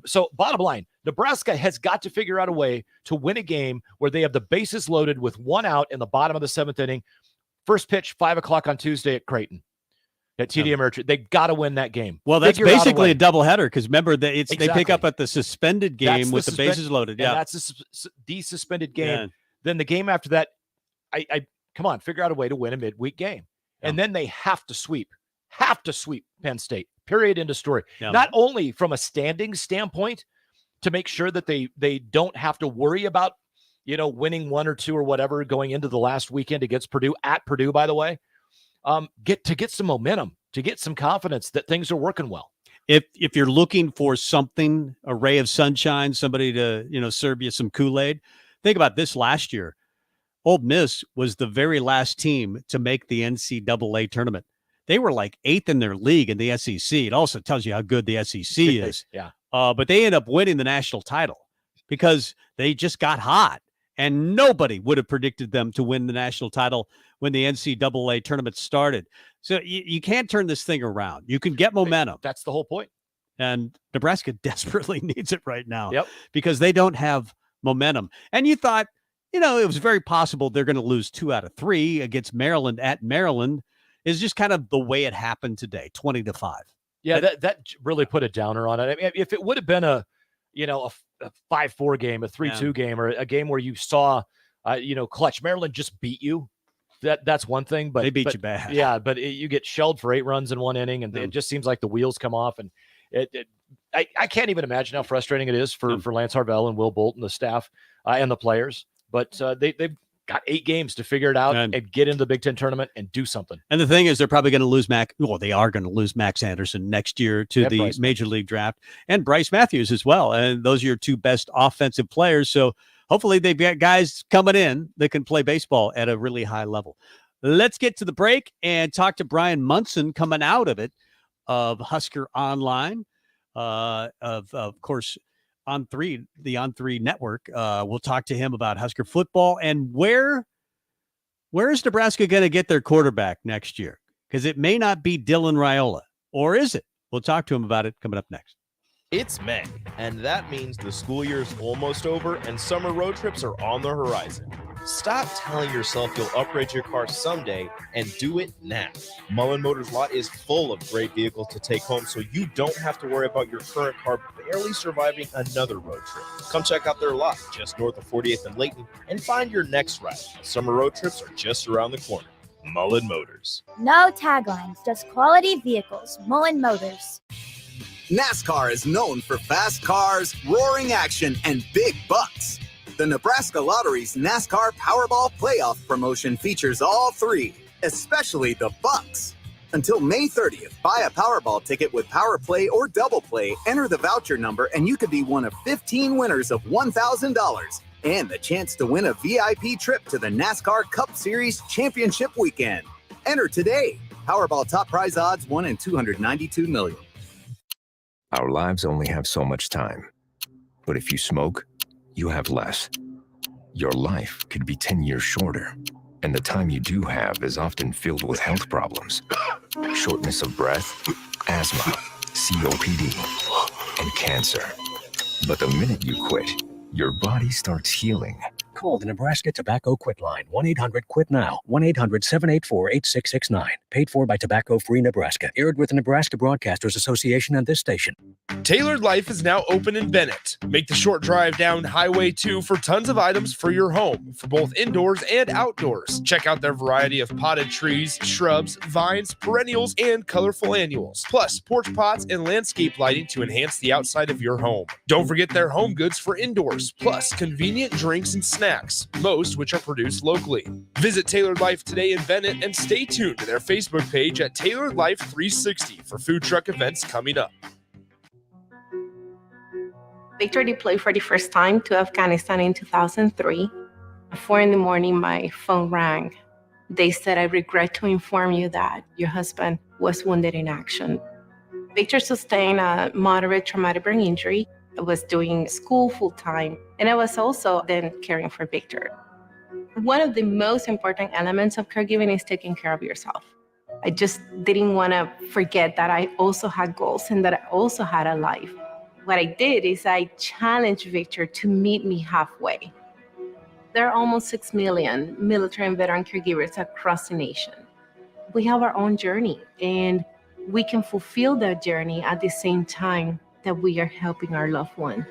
Speaker 2: So bottom line, Nebraska has got to figure out a way to win a game where they have the bases loaded with 1 out in the bottom of the 7th inning. First pitch, 5:00 on Tuesday at Creighton. At TD Ameritrade. They got to win that game.
Speaker 1: Well, that's basically a doubleheader, because remember that
Speaker 2: Exactly.
Speaker 1: They pick up at the suspended game with the bases loaded. Yeah,
Speaker 2: that's the suspended game. Yeah. Then the game after that, I come on, figure out a way to win a midweek game, and then they have to sweep Penn State. Period. End of story.
Speaker 1: Yeah.
Speaker 2: Not only from a standing standpoint to make sure that they don't have to worry about winning 1 or 2 or whatever going into the last weekend against Purdue at Purdue. By the way. Get some momentum, to get some confidence that things are working well.
Speaker 1: If you're looking for something, a ray of sunshine, somebody to serve you some Kool-Aid, think about this. Last year, Ole Miss was the very last team to make the NCAA tournament. They were like 8th in their league in the SEC. It also tells you how good the SEC is.
Speaker 2: Yeah.
Speaker 1: But they ended up winning the national title because they just got hot. And nobody would have predicted them to win the national title when the NCAA tournament started. So you can't turn this thing around. You can get momentum.
Speaker 2: That's the whole point.
Speaker 1: And Nebraska desperately needs it right now.
Speaker 2: Yep.
Speaker 1: Because they don't have momentum. And you thought, it was very possible they're going to lose 2 out of 3 against Maryland at Maryland. Is just kind of the way it happened today, 20-5.
Speaker 2: Yeah, that really put a downer on it. I mean, if it would have been a 5-4 game, a 3-2 game, or a game where you saw, clutch Maryland just beat you, that's one thing. But
Speaker 1: they beat you bad.
Speaker 2: Yeah, but you get shelled for 8 runs in 1 inning, and it just seems like the wheels come off. And I can't even imagine how frustrating it is for Lance Harvell and Will Bolt and the staff and the players. But they've got 8 games to figure it out and get into the Big Ten tournament and do something.
Speaker 1: And the thing is, they're probably going to lose they are going to lose Max Anderson next year to the Major League draft, and Bryce Matthews as well. And those are your 2 best offensive players. So hopefully they've got guys coming in that can play baseball at a really high level. Let's get to the break and talk to Brian Munson coming out of Husker Online. Of course, the On3 network. We'll talk to him about Husker football and where is Nebraska going to get their quarterback next year? Because it may not be Dylan Raiola, or is it? We'll talk to him about it coming up next.
Speaker 15: It's May, and that means the school year is almost over and summer road trips are on the horizon. Stop telling yourself you'll upgrade your car someday and do it now. Mullen Motors lot is full of great vehicles to take home so you don't have to worry about your current car barely surviving another road trip. Come check out their lot just north of 48th and Layton and find your next ride. Summer road trips are just around the corner. Mullen Motors.
Speaker 7: No taglines, just quality vehicles. Mullen Motors.
Speaker 8: NASCAR is known for fast cars, roaring action, and big bucks. The Nebraska Lottery's NASCAR Powerball Playoff promotion features all three, especially the bucks. Until May 30th, buy a Powerball ticket with Power Play or Double Play, enter the voucher number, and you could be one of 15 winners of $1,000 and the chance to win a VIP trip to the NASCAR Cup Series Championship Weekend. Enter today. Powerball top prize odds 1 in 292 million.
Speaker 9: Our lives only have so much time. But if you smoke, you have less. Your life could be 10 years shorter. And the time you do have is often filled with health problems. Shortness of breath, asthma, COPD, and cancer. But the minute you quit, your body starts healing.
Speaker 10: Call the Nebraska Tobacco Quit Line, 1-800-QUIT-NOW, 1-800-784-8669. Paid for by Tobacco Free Nebraska. Aired with the Nebraska Broadcasters Association and this station.
Speaker 11: Tailored Life is now open in Bennett. Make the short drive down Highway 2 for tons of items for your home, for both indoors and outdoors. Check out their variety of potted trees, shrubs, vines, perennials, and colorful annuals. Plus, porch pots and landscape lighting to enhance the outside of your home. Don't forget their home goods for indoors, plus convenient drinks and snacks, most which are produced locally. Visit Tailored Life today in Bennett and stay tuned to their Facebook page at Tailored Life 360 for food truck events coming up.
Speaker 20: Victor deployed for the first time to Afghanistan in 2003. At 4 a.m, my phone rang. They said, "I regret to inform you that your husband was wounded in action." Victor sustained a moderate traumatic brain injury. I was doing school full-time, and I was also then caring for Victor. One of the most important elements of caregiving is taking care of yourself. I just didn't want to forget that I also had goals and that I also had a life. What I did is I challenged Victor to meet me halfway. There are almost 6 million military and veteran caregivers across the nation. We have our own journey, and we can fulfill that journey at the same time that we are helping our loved one.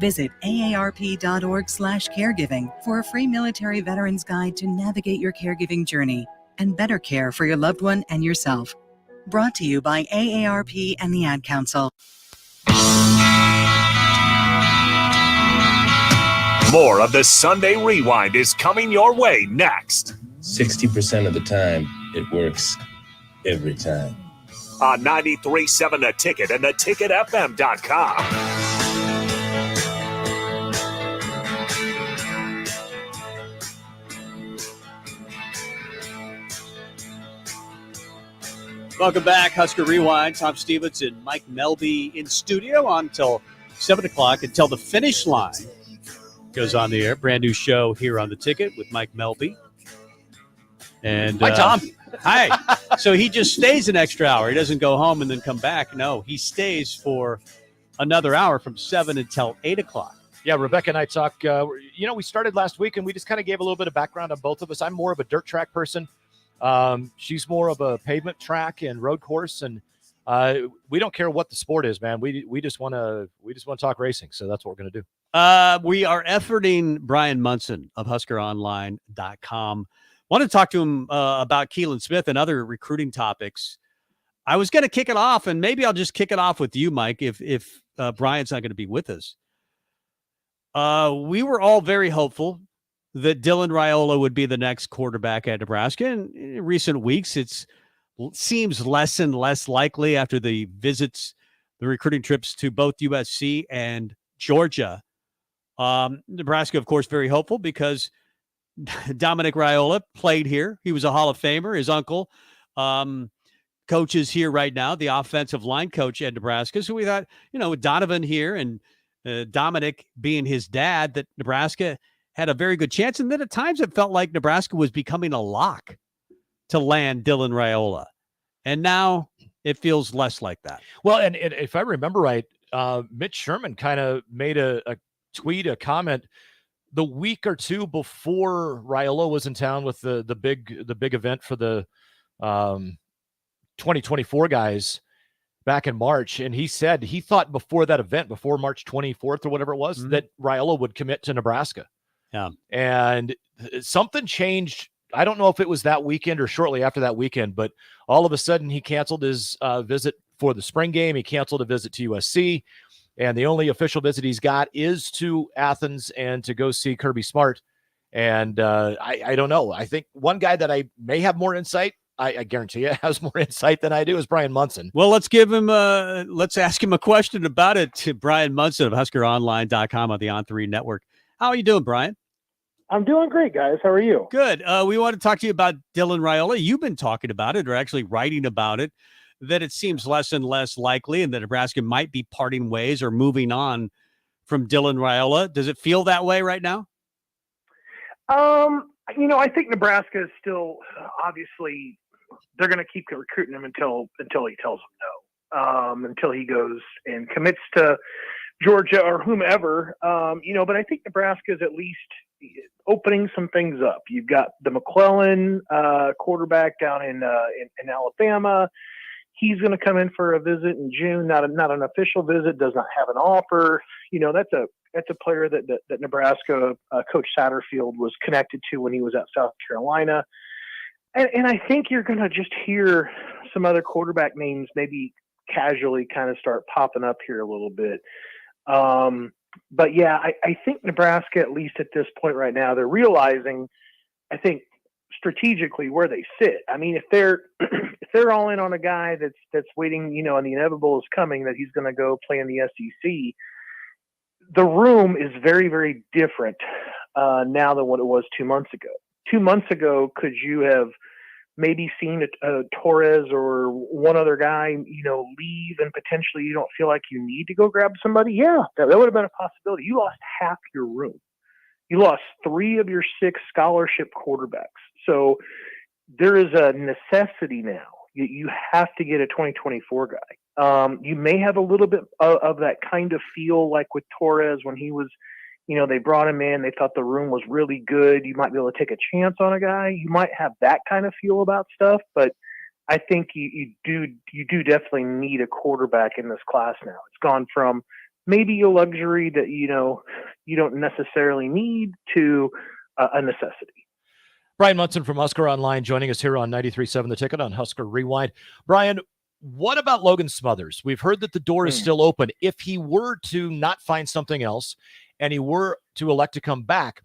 Speaker 26: Visit aarp.org/caregiving for a free military veterans guide to navigate your caregiving journey and better care for your loved one and yourself. Brought to you by AARP and the Ad Council.
Speaker 4: More of the Sunday Rewind is coming your way next.
Speaker 27: 60% of the time, it works every time.
Speaker 4: On 93.7 The Ticket and theticketfm.com.
Speaker 1: Welcome back, Husker Rewind. Tom Stevens and Mike Melby in studio on until 7 o'clock, until the finish line goes on the air. Brand new show here on The Ticket with Mike Melby. And
Speaker 2: hi, Tom.
Speaker 1: Hi. So he just stays an extra hour. He doesn't go home and then come back. No, he stays for another hour from 7 until 8 o'clock.
Speaker 2: Yeah, Rebecca and I talk. We started last week, and we just kind of gave a little bit of background on both of us. I'm more of a dirt track person. She's more of a pavement track and road course, and we don't care what the sport is, man. We just want to talk racing, so that's what we're going to do.
Speaker 1: We are efforting Brian Munson of HuskerOnline.com. Want to talk to him about Keelan Smith and other recruiting topics. I was going to kick it off, and maybe I'll just kick it off with you, Mike, if Brian's not going to be with us. We were all very hopeful that Dylan Raiola would be the next quarterback at Nebraska. And in recent weeks, it seems less and less likely after the recruiting trips to both USC and Georgia. Nebraska, of course, very hopeful because Dominic Raiola played here. He was a Hall of Famer. His uncle coaches here right now, the offensive line coach at Nebraska. So we thought, with Donovan here and Dominic being his dad, that Nebraska had a very good chance. And then at times it felt like Nebraska was becoming a lock to land Dylan Raiola. And now it feels less like that.
Speaker 2: Well, and if I remember right, Mitch Sherman kind of made a tweet, a comment the week or two before Raiola was in town with the big event for the 2024 guys back in March. And he said he thought before that event, before March 24th or whatever it was, that Raiola would commit to Nebraska.
Speaker 1: Yeah.
Speaker 2: And something changed. I don't know if it was that weekend or shortly after that weekend, but all of a sudden he canceled his visit for the spring game. He canceled a visit to USC. And the only official visit he's got is to Athens and to go see Kirby Smart. And I don't know. I think one guy that I may have more insight, I guarantee you has more insight than I do, is Brian Munson.
Speaker 1: Well, let's ask him a question about it to Brian Munson of HuskerOnline.com on the On3 network. How are you doing, Brian?
Speaker 5: I'm doing great, guys. How are you?
Speaker 1: Good. We want to talk to you about Dylan Raiola. You've been talking about it, or actually writing about it, that it seems less and less likely and that Nebraska might be parting ways or moving on from Dylan Raiola. Does it feel that way right now?
Speaker 5: I think Nebraska is still, obviously, they're going to keep recruiting him until he tells them no, until he goes and commits to Georgia or whomever, but I think Nebraska is at least opening some things up. You've got the McClellan quarterback down in Alabama. He's going to come in for a visit in June, not an official visit, does not have an offer. That's a player that Nebraska Coach Satterfield was connected to when he was at South Carolina. And I think you're going to just hear some other quarterback names maybe casually kind of start popping up here a little bit. But yeah, I think Nebraska, at least at this point right now, they're realizing, I think, strategically where they sit. I mean, if they're all in on a guy that's waiting, and the inevitable is coming, that he's going to go play in the SEC, the room is very, very different now than what it was 2 months ago. 2 months ago, could you have maybe seen a Torres or one other guy, leave and potentially you don't feel like you need to go grab somebody? Yeah, that would have been a possibility. You lost half your room. You lost 3 of your 6 scholarship quarterbacks. So there is a necessity now. You have to get a 2024 guy. You may have a little bit of that kind of feel like with Torres when he was, they brought him in. They thought the room was really good. You might be able to take a chance on a guy. You might have that kind of feel about stuff. But I think you do definitely need a quarterback in this class now. It's gone from maybe a luxury that, you don't necessarily need to a necessity.
Speaker 2: Brian Munson from Husker Online joining us here on 93.7 The Ticket on Husker Rewind. Brian, what about Logan Smothers? We've heard that the door is still open. If he were to not find something else and he were to elect to come back,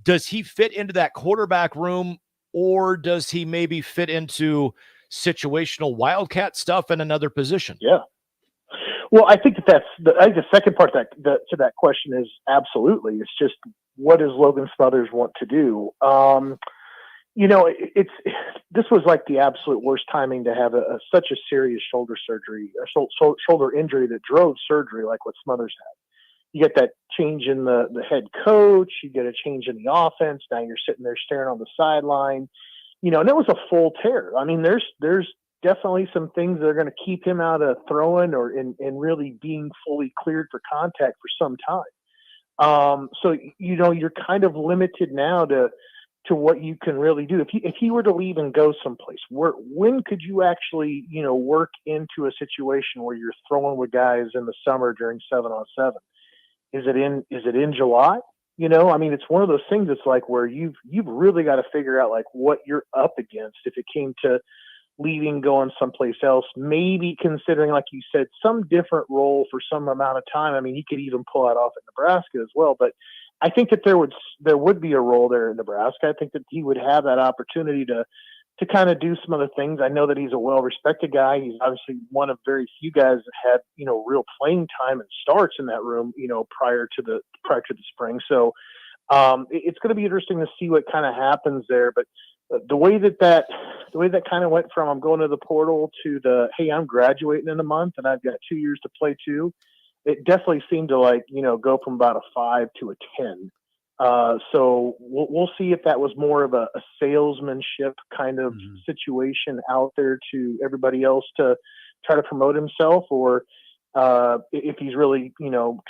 Speaker 2: does he fit into that quarterback room, or does he maybe fit into situational Wildcat stuff in another position?
Speaker 5: Yeah. Well, I think I think the second part to that question is absolutely. It's just, what does Logan Smothers want to do? This was like the absolute worst timing to have such a serious shoulder surgery, shoulder injury that drove surgery like what Smothers had. You get that change in the head coach, you get a change in the offense. Now you're sitting there staring on the sideline, and it was a full tear. I mean, there's definitely some things that are going to keep him out of throwing or in really being fully cleared for contact for some time. So, you're kind of limited now to what you can really do. If he were to leave and go someplace, when could you actually, work into a situation where you're throwing with guys in the summer during 7-on-7? Is it in July? It's one of those things that's like where you've really got to figure out like what you're up against if it came to leaving, going someplace else, maybe considering, like you said, some different role for some amount of time. I mean, he could even pull that off at Nebraska as well, but I think that there would be a role there in Nebraska. I think that he would have that opportunity to kind of do some other things. I know that he's a well-respected guy. He's obviously one of very few guys that had, real playing time and starts in that room, prior to the spring. So it's going to be interesting to see what kind of happens there. But the way that kind of went from I'm going to the portal to hey, I'm graduating in a month and I've got 2 years to play too, it definitely seemed to go from about a 5 to a 10. So we'll see if that was more of a salesmanship kind of situation out there to everybody else to try to promote himself, or if he's really,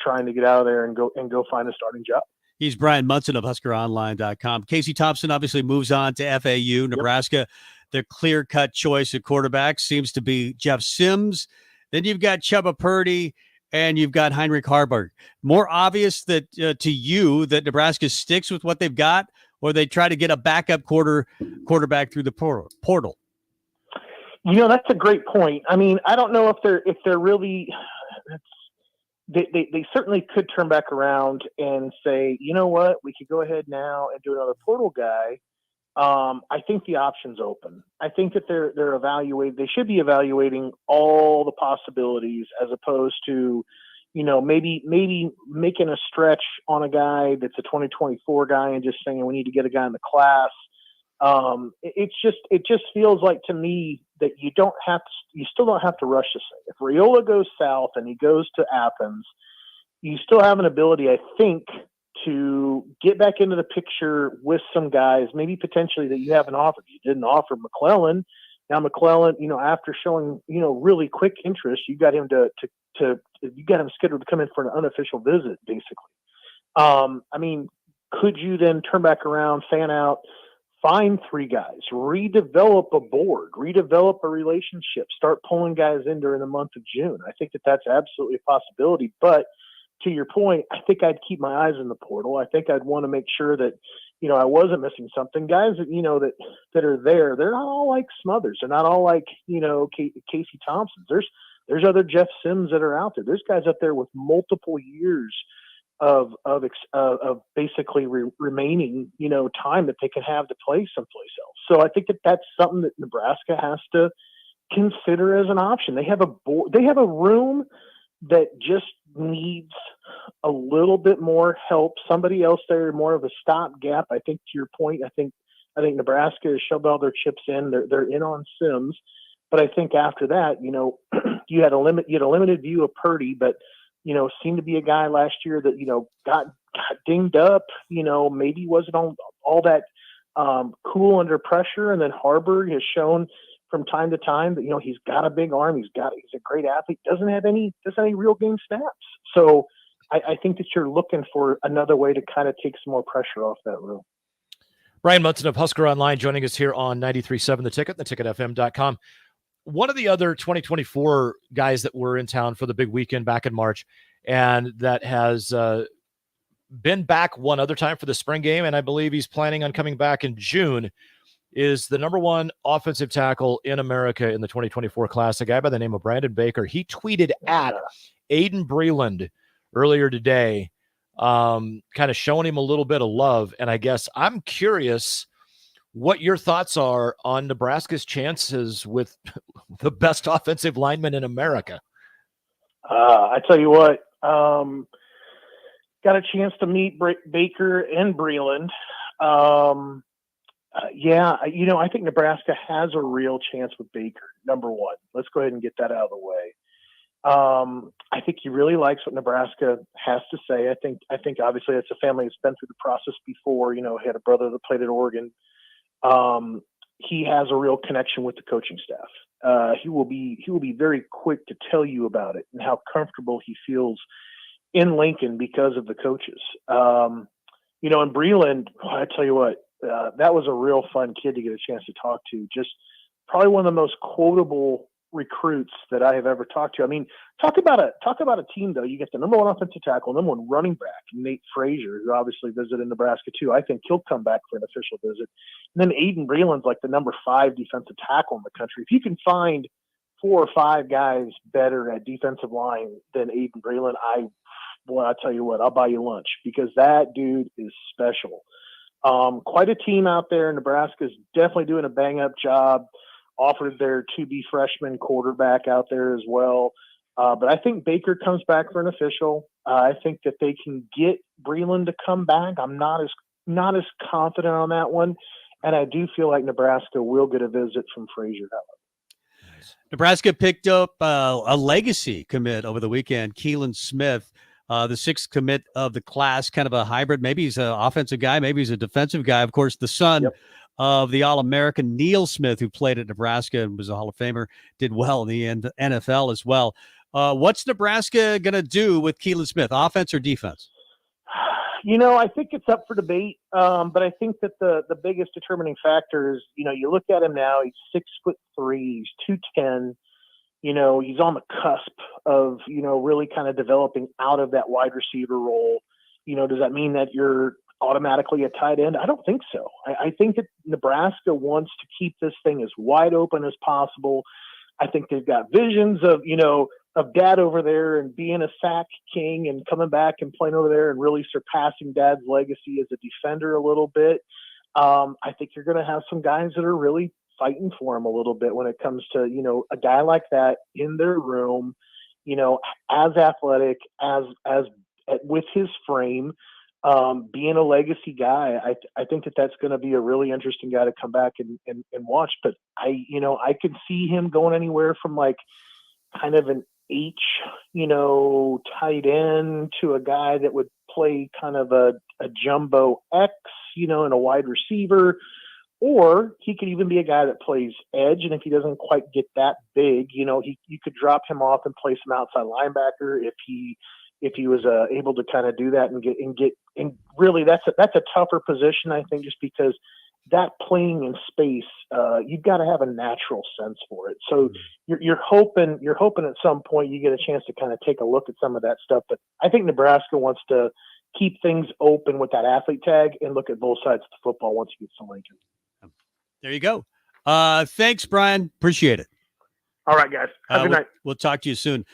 Speaker 5: trying to get out of there and go find a starting job.
Speaker 1: He's Brian Munson of HuskerOnline.com. Casey Thompson obviously moves on to FAU. Nebraska, their clear-cut choice at quarterback seems to be Jeff Sims. Then you've got Chubba Purdy, and you've got Heinrich Haarberg. More obvious that to you that Nebraska sticks with what they've got, or they try to get a backup quarterback through the portal?
Speaker 5: That's a great point. I mean, I don't know if they're really. They certainly could turn back around and say, you know what, we could go ahead now and do another portal guy. I think the option's open. I think that they're evaluating. They should be evaluating all the possibilities, as opposed to, maybe making a stretch on a guy that's a 2024 guy and just saying we need to get a guy in the class. It just feels like to me that you still don't have to rush this thing. If Raiola goes south and he goes to Athens, you still have an ability, I think, to get back into the picture with some guys, maybe potentially that you haven't offered. You didn't offer McClellan. Now McClellan, after showing, really quick interest, you got him you got him scheduled to come in for an unofficial visit, basically. I mean, could you then turn back around, fan out, find 3 guys, redevelop a board, redevelop a relationship, start pulling guys in during the month of June? I think that that's absolutely a possibility. But to your point, I think I'd keep my eyes in the portal. I think I'd want to make sure that, I wasn't missing something. Guys that, that are there, they're not all like Smothers. They're not all like, Casey Thompson. There's other Jeff Sims that are out there. There's guys up there with multiple years of basically remaining, time that they can have to play someplace else. So I think that that's something that Nebraska has to consider as an option. They have a room that just needs a little bit more help. Somebody else there, more of a stopgap. I think to your point, I think Nebraska has shoved all their chips in. They're in on Sims, but I think after that, you had a limited view of Purdy, but seemed to be a guy last year that, got dinged up, maybe wasn't all that cool under pressure. And then Haarberg has shown from time to time that, he's got a big arm. He's a great athlete, doesn't have any real game snaps. So I think that you're looking for another way to kind of take some more pressure off that room.
Speaker 2: Brian Munson of Husker Online joining us here on 93.7 The Ticket, theticketfm.com. One of the other 2024 guys that were in town for the big weekend back in March, and that has been back one other time for the spring game, and I believe he's planning on coming back in June, is the number 1 offensive tackle in America in the 2024 class, a guy by the name of Brandon Baker. He tweeted at Aiden Breland earlier today, kind of showing him a little bit of love, and I guess I'm curious what your thoughts are on Nebraska's chances with the best offensive lineman in America.
Speaker 5: I tell you what, got a chance to meet Baker and Breland. I think Nebraska has a real chance with Baker, number 1. Let's go ahead and get that out of the way. I think he really likes what Nebraska has to say. I think obviously it's a family that's been through the process before. He had a brother that played at Oregon. He has a real connection with the coaching staff. He will be very quick to tell you about it and how comfortable he feels in Lincoln because of the coaches. And Breland, I tell you what, that was a real fun kid to get a chance to talk to. Just probably one of the most quotable recruits that I have ever talked to. I mean, talk about a team though. You get the number 1 offensive tackle, number 1 running back, Nate Frazier, who obviously visited Nebraska too. I think he'll come back for an official visit. And then Aiden Breland's like the number 5 defensive tackle in the country. If you can find 4 or 5 guys better at defensive line than Aiden Breland, I'll tell you what, I'll buy you lunch, because that dude is special. Quite a team out there. Nebraska's definitely doing a bang-up job. Offered their to-be freshman quarterback out there as well. But I think Baker comes back for an official. I think that they can get Breland to come back. I'm not as confident on that one. And I do feel like Nebraska will get a visit from Frazier.
Speaker 1: Nebraska picked up a legacy commit over the weekend, Keelan Smith, the sixth commit of the class, kind of a hybrid. Maybe he's an offensive guy. Maybe he's a defensive guy. Of course, the son of the All-American Neil Smith, who played at Nebraska and was a Hall of Famer, did well in the NFL as well. What's Nebraska going to do with Keelan Smith, offense or defense?
Speaker 5: I think it's up for debate, but I think that the biggest determining factor is, you look at him now, he's 6'3", he's 210, he's on the cusp of, really kind of developing out of that wide receiver role. Does that mean that you're automatically a tight end? I don't think so. I think that Nebraska wants to keep this thing as wide open as possible. I think they've got visions of, of dad over there and being a sack king and coming back and playing over there and really surpassing dad's legacy as a defender a little bit. I think you're going to have some guys that are really fighting for him a little bit when it comes to, a guy like that in their room, as athletic as with his frame, being a legacy guy. I think that that's going to be a really interesting guy to come back and watch. But I could see him going anywhere from like kind of an H, tight end to a guy that would play kind of a jumbo X, and a wide receiver, or he could even be a guy that plays edge. And if he doesn't quite get that big, you could drop him off and play some outside linebacker if he was able to kind of do that and really that's a tougher position, I think, just because that playing in space, you've got to have a natural sense for it. So you're hoping at some point you get a chance to kind of take a look at some of that stuff. But I think Nebraska wants to keep things open with that athlete tag and look at both sides of the football once he gets to Lincoln.
Speaker 1: There you go. Thanks, Brian. Appreciate it.
Speaker 5: All right, guys. Have a good night.
Speaker 1: We'll talk to you soon.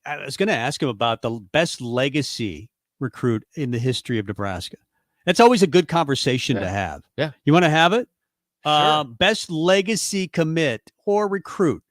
Speaker 1: I was going to ask him about the best legacy recruit in the history of Nebraska. That's always a good conversation to have.
Speaker 2: Yeah.
Speaker 1: You want to have it?
Speaker 2: Sure.
Speaker 1: Best legacy commit or recruit.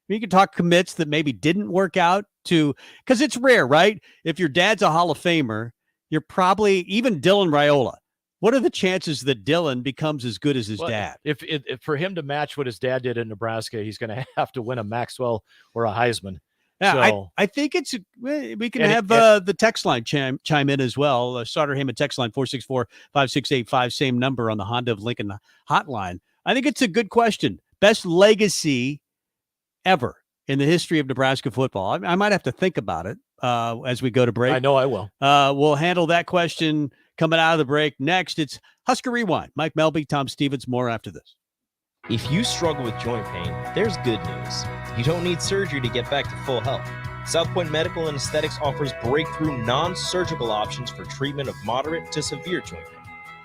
Speaker 1: You can talk commits that maybe didn't work out because it's rare, right? If your dad's a Hall of Famer, you're probably even Dylan Raiola. What are the chances that Dylan becomes as good as his dad?
Speaker 2: If for him to match what his dad did in Nebraska, he's going to have to win a Maxwell or a Heisman.
Speaker 1: Yeah,
Speaker 2: So,
Speaker 1: I think we can have the text line chime in as well. Sauter Heyman text line 464-5685, same number on the Honda of Lincoln hotline. I think it's a good question. Best legacy ever in the history of Nebraska football. I might have to think about it as we go to break.
Speaker 2: I know I will.
Speaker 1: We'll handle that question coming out of the break. Next, it's Husker Rewind. Mike Melby, Tom Stevens, more after this.
Speaker 15: If you struggle with joint pain, there's good news. You don't need surgery to get back to full health. South Point Medical and Aesthetics offers breakthrough non-surgical options for treatment of moderate to severe joint pain.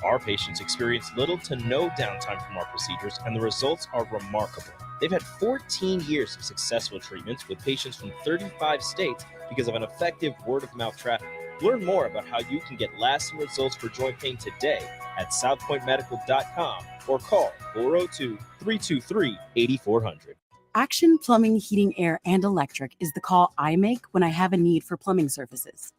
Speaker 15: Our patients experience little to no downtime from our procedures, and the results are remarkable. They've had 14 years of successful treatments with patients from 35 states because of an effective word-of-mouth traffic. Learn more about how you can get lasting results for joint pain today at southpointmedical.com or call 402-323-8400.
Speaker 6: Action Plumbing, Heating, Air, and Electric is the call I make when I have a need for plumbing services.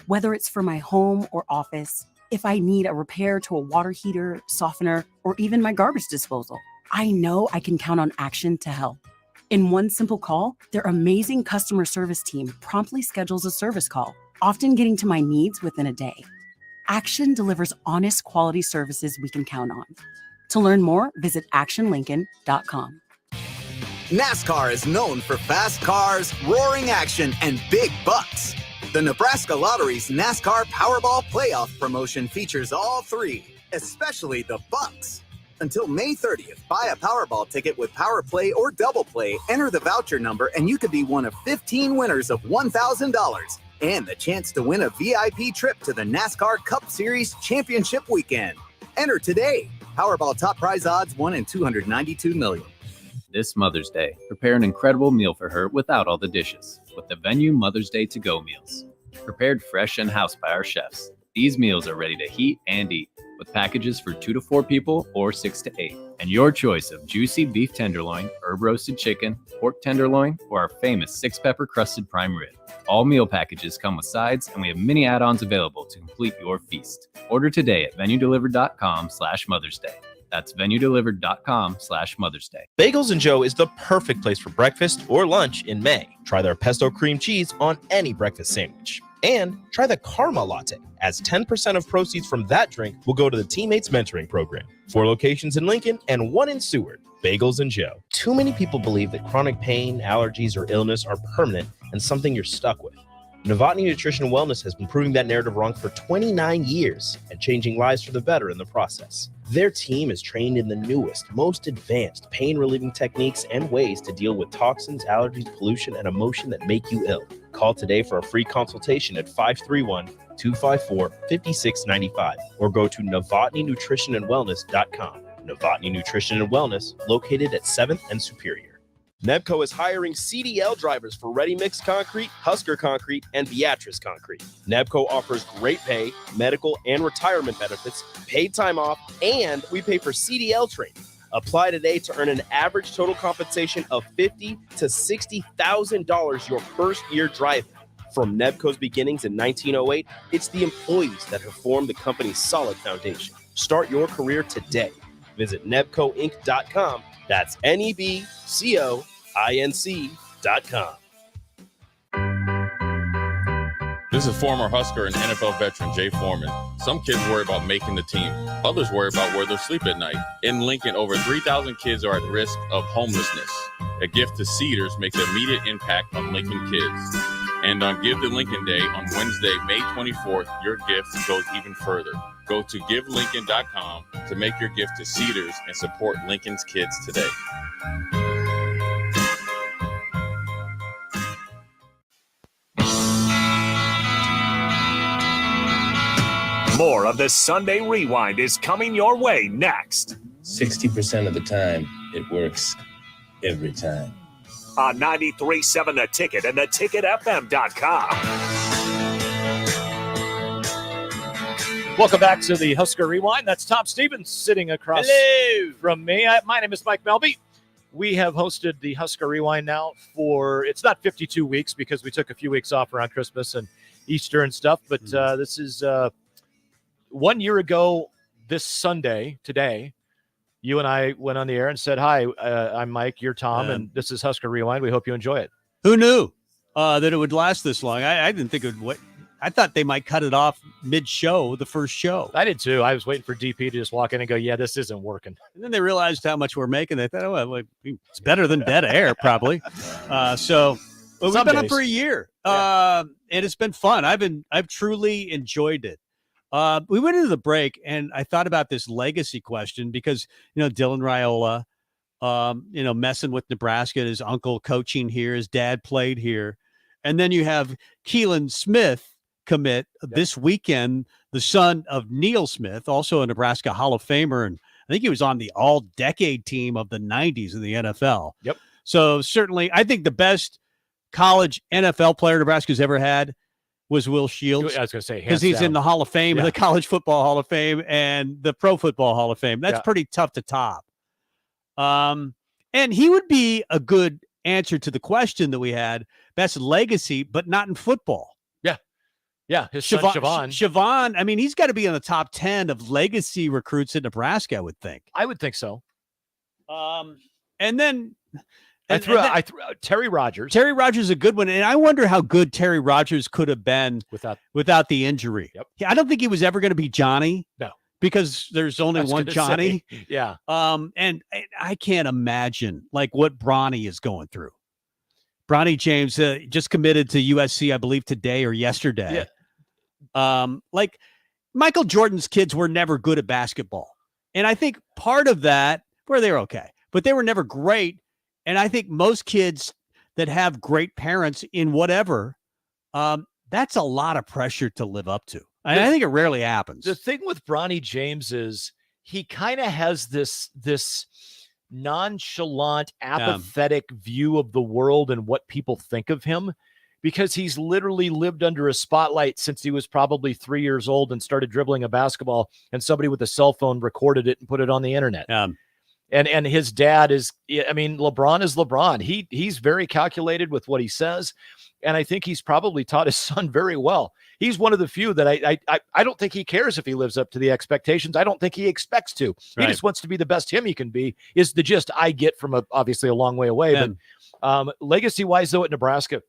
Speaker 6: Whether it's for my home or office, if I need a repair to a water heater, softener, or even my garbage disposal, I know I can count on Action to help. In one simple call, their amazing customer service team promptly schedules a service call, often getting to my needs within a day. Action delivers honest quality services we can count on. To learn more, visit actionlincoln.com.
Speaker 8: NASCAR is known for fast cars, roaring action, and big bucks. The Nebraska Lottery's NASCAR Powerball Playoff promotion features all three, especially the bucks. Until May 30th, buy a Powerball ticket with Power Play or Double Play, enter the voucher number, and you could be one of 15 winners of $1,000 and the chance to win a VIP trip to the NASCAR Cup Series Championship Weekend. Enter today. Powerball top prize odds 1 in 292 million.
Speaker 12: This Mother's Day, prepare an incredible meal for her without all the dishes with the Venue Mother's Day to-go meals. Prepared fresh in-house by our chefs, these meals are ready to heat and eat with packages for 2 to 4 people or 6 to 8. And your choice of juicy beef tenderloin, herb roasted chicken, pork tenderloin, or our famous 6-pepper crusted prime rib. All meal packages come with sides, and we have many add-ons available to complete your feast. Order today at venuedelivered.com/Mother's Day. That's venuedelivered.com/Mother's Day.
Speaker 15: Bagels and Joe is the perfect place for breakfast or lunch in May. Try their pesto cream cheese on any breakfast sandwich. And try the Karma Latte, as 10% of proceeds from that drink will go to the Teammates Mentoring Program. 4 locations in Lincoln and 1 in Seward. Bagels and Joe. Too many people believe that chronic pain, allergies, or illness are permanent and something you're stuck with. Novotny Nutrition and Wellness has been proving that narrative wrong for 29 years and changing lives for the better in the process. Their team is trained in the newest, most advanced pain-relieving techniques and ways to deal with toxins, allergies, pollution, and emotion that make you ill. Call today for a free consultation at 531-254-5695 or go to novotnynutritionandwellness.com. Novotny Nutrition and Wellness, located at 7th and Superior. Nebco is hiring CDL drivers for Ready Mix Concrete, Husker Concrete, and Beatrice Concrete. Nebco offers great pay, medical, and retirement benefits, paid time off, and we pay for CDL training. Apply today to earn an average total compensation of $50,000 to $60,000 your first year driving. From Nebco's beginnings in 1908, it's the employees that have formed the company's solid foundation. Start your career today. Visit nebcoinc.com. That's NEBCOINC.com.
Speaker 13: This is former Husker and NFL veteran Jay Foreman. Some kids worry about making the team. Others worry about where they'll sleep at night. In Lincoln, over 3,000 kids are at risk of homelessness. A gift to Cedars makes an immediate impact on Lincoln kids. And on Give to Lincoln Day on Wednesday, May 24th, your gift goes even further. Go to givelincoln.com to make your gift to Cedars and support Lincoln's kids today.
Speaker 4: More of the Sunday Rewind is coming your way next.
Speaker 27: 60% of the time, it works every time.
Speaker 4: On 93.7 The Ticket and theticketfm.com.
Speaker 2: Welcome back to the Husker Rewind. That's Tom Stevens sitting across from me. My name is Mike Melby. We have hosted the Husker Rewind now for, it's not 52 weeks because we took a few weeks off around Christmas and Easter and stuff, but this is 1 year ago this Sunday, today, you and I went on the air and said, hi, I'm Mike, you're Tom, and this is Husker Rewind. We hope you enjoy it.
Speaker 1: Who knew that it would last this long? I didn't think it would. I thought they might cut it off mid-show, the first show.
Speaker 2: I did too. I was waiting for DP to just walk in and go, yeah, this isn't working.
Speaker 1: And then they realized how much we're making. They thought, oh, well, it's better than dead air, probably. So we've been up for a year, and it's been fun. I've truly enjoyed it. We went into the break, and I thought about this legacy question because, Dylan Raiola, messing with Nebraska, his uncle coaching here, his dad played here. And then you have Keelan Smith commit this weekend, the son of Neil Smith, also a Nebraska Hall of Famer. And I think he was on the all-decade team of the 90s in the NFL.
Speaker 2: Yep.
Speaker 1: So certainly, I think the best college NFL player Nebraska's ever had was Will Shields.
Speaker 2: I was going to say,
Speaker 1: because he's in the Hall of Fame, the College Football Hall of Fame, and the Pro Football Hall of Fame. That's pretty tough to top. And he would be a good answer to the question that we had, best legacy, but not in football.
Speaker 2: Yeah, his son, Siobhan.
Speaker 1: Siobhan, I mean, he's got to be in the top 10 of legacy recruits in Nebraska, I would think.
Speaker 2: I would think so.
Speaker 1: And then
Speaker 2: I threw out Terry Rogers.
Speaker 1: Terry Rogers is a good one, and I wonder how good Terry Rogers could have been without the injury.
Speaker 2: Yep.
Speaker 1: I don't think he was ever going to be Johnny.
Speaker 2: No.
Speaker 1: Because there's only one Johnny.
Speaker 2: Yeah.
Speaker 1: And I can't imagine what Bronny is going through. Bronny James just committed to USC, I believe, today or yesterday.
Speaker 2: Yeah.
Speaker 1: Michael Jordan's kids were never good at basketball. And I think part of that, they're okay, but they were never great. And I think most kids that have great parents in whatever, that's a lot of pressure to live up to. And I think it rarely happens.
Speaker 2: The thing with Bronny James is he kind of has this nonchalant, apathetic view of the world and what people think of him, because he's literally lived under a spotlight since he was probably 3 years old and started dribbling a basketball, and somebody with a cell phone recorded it and put it on the internet. And his dad is, I mean, LeBron is LeBron. He's very calculated with what he says. And I think he's probably taught his son very well. He's one of the few that I don't think he cares if he lives up to the expectations. I don't think he expects to. He just wants to be the best him he can be, is the gist I get from obviously a long way away.
Speaker 1: Ben.
Speaker 2: But legacy-wise, though, at Nebraska,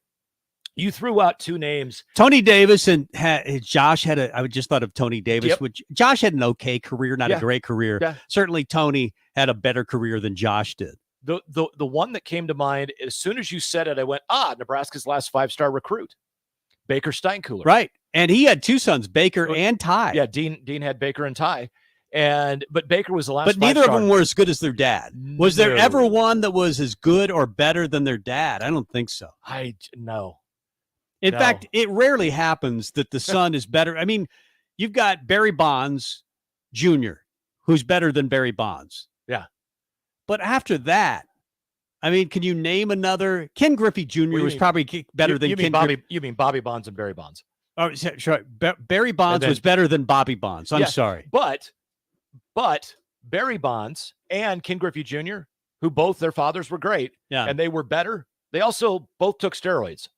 Speaker 2: you threw out two names.
Speaker 1: Tony Davis and Josh had I just thought of Tony Davis,
Speaker 2: Yep.
Speaker 1: which Josh had an okay career, not a great career.
Speaker 2: Yeah.
Speaker 1: Certainly Tony had a better career than Josh did.
Speaker 2: The one that came to mind, as soon as you said it, I went, Nebraska's last 5-star recruit, Baker Steinkuhler.
Speaker 1: Right. And he had two sons, Baker and Ty.
Speaker 2: Yeah, Dean had Baker and Ty. But Baker was the last.
Speaker 1: But neither of them were as good as their dad. Was there
Speaker 2: No.
Speaker 1: ever one that was as good or better than their dad? I don't think so.
Speaker 2: No.
Speaker 1: In fact, it rarely happens that the son is better. I mean, you've got Barry Bonds Jr., who's better than Barry Bonds.
Speaker 2: Yeah.
Speaker 1: But after that, I mean, can you name another? Ken Griffey Jr. was probably better than Ken Griffey.
Speaker 2: You mean Bobby Bonds and Barry Bonds?
Speaker 1: Oh, sure. Barry Bonds was better than Bobby Bonds. I'm sorry.
Speaker 2: But Barry Bonds and Ken Griffey Jr., who both their fathers were great, and they were better, they also both took steroids.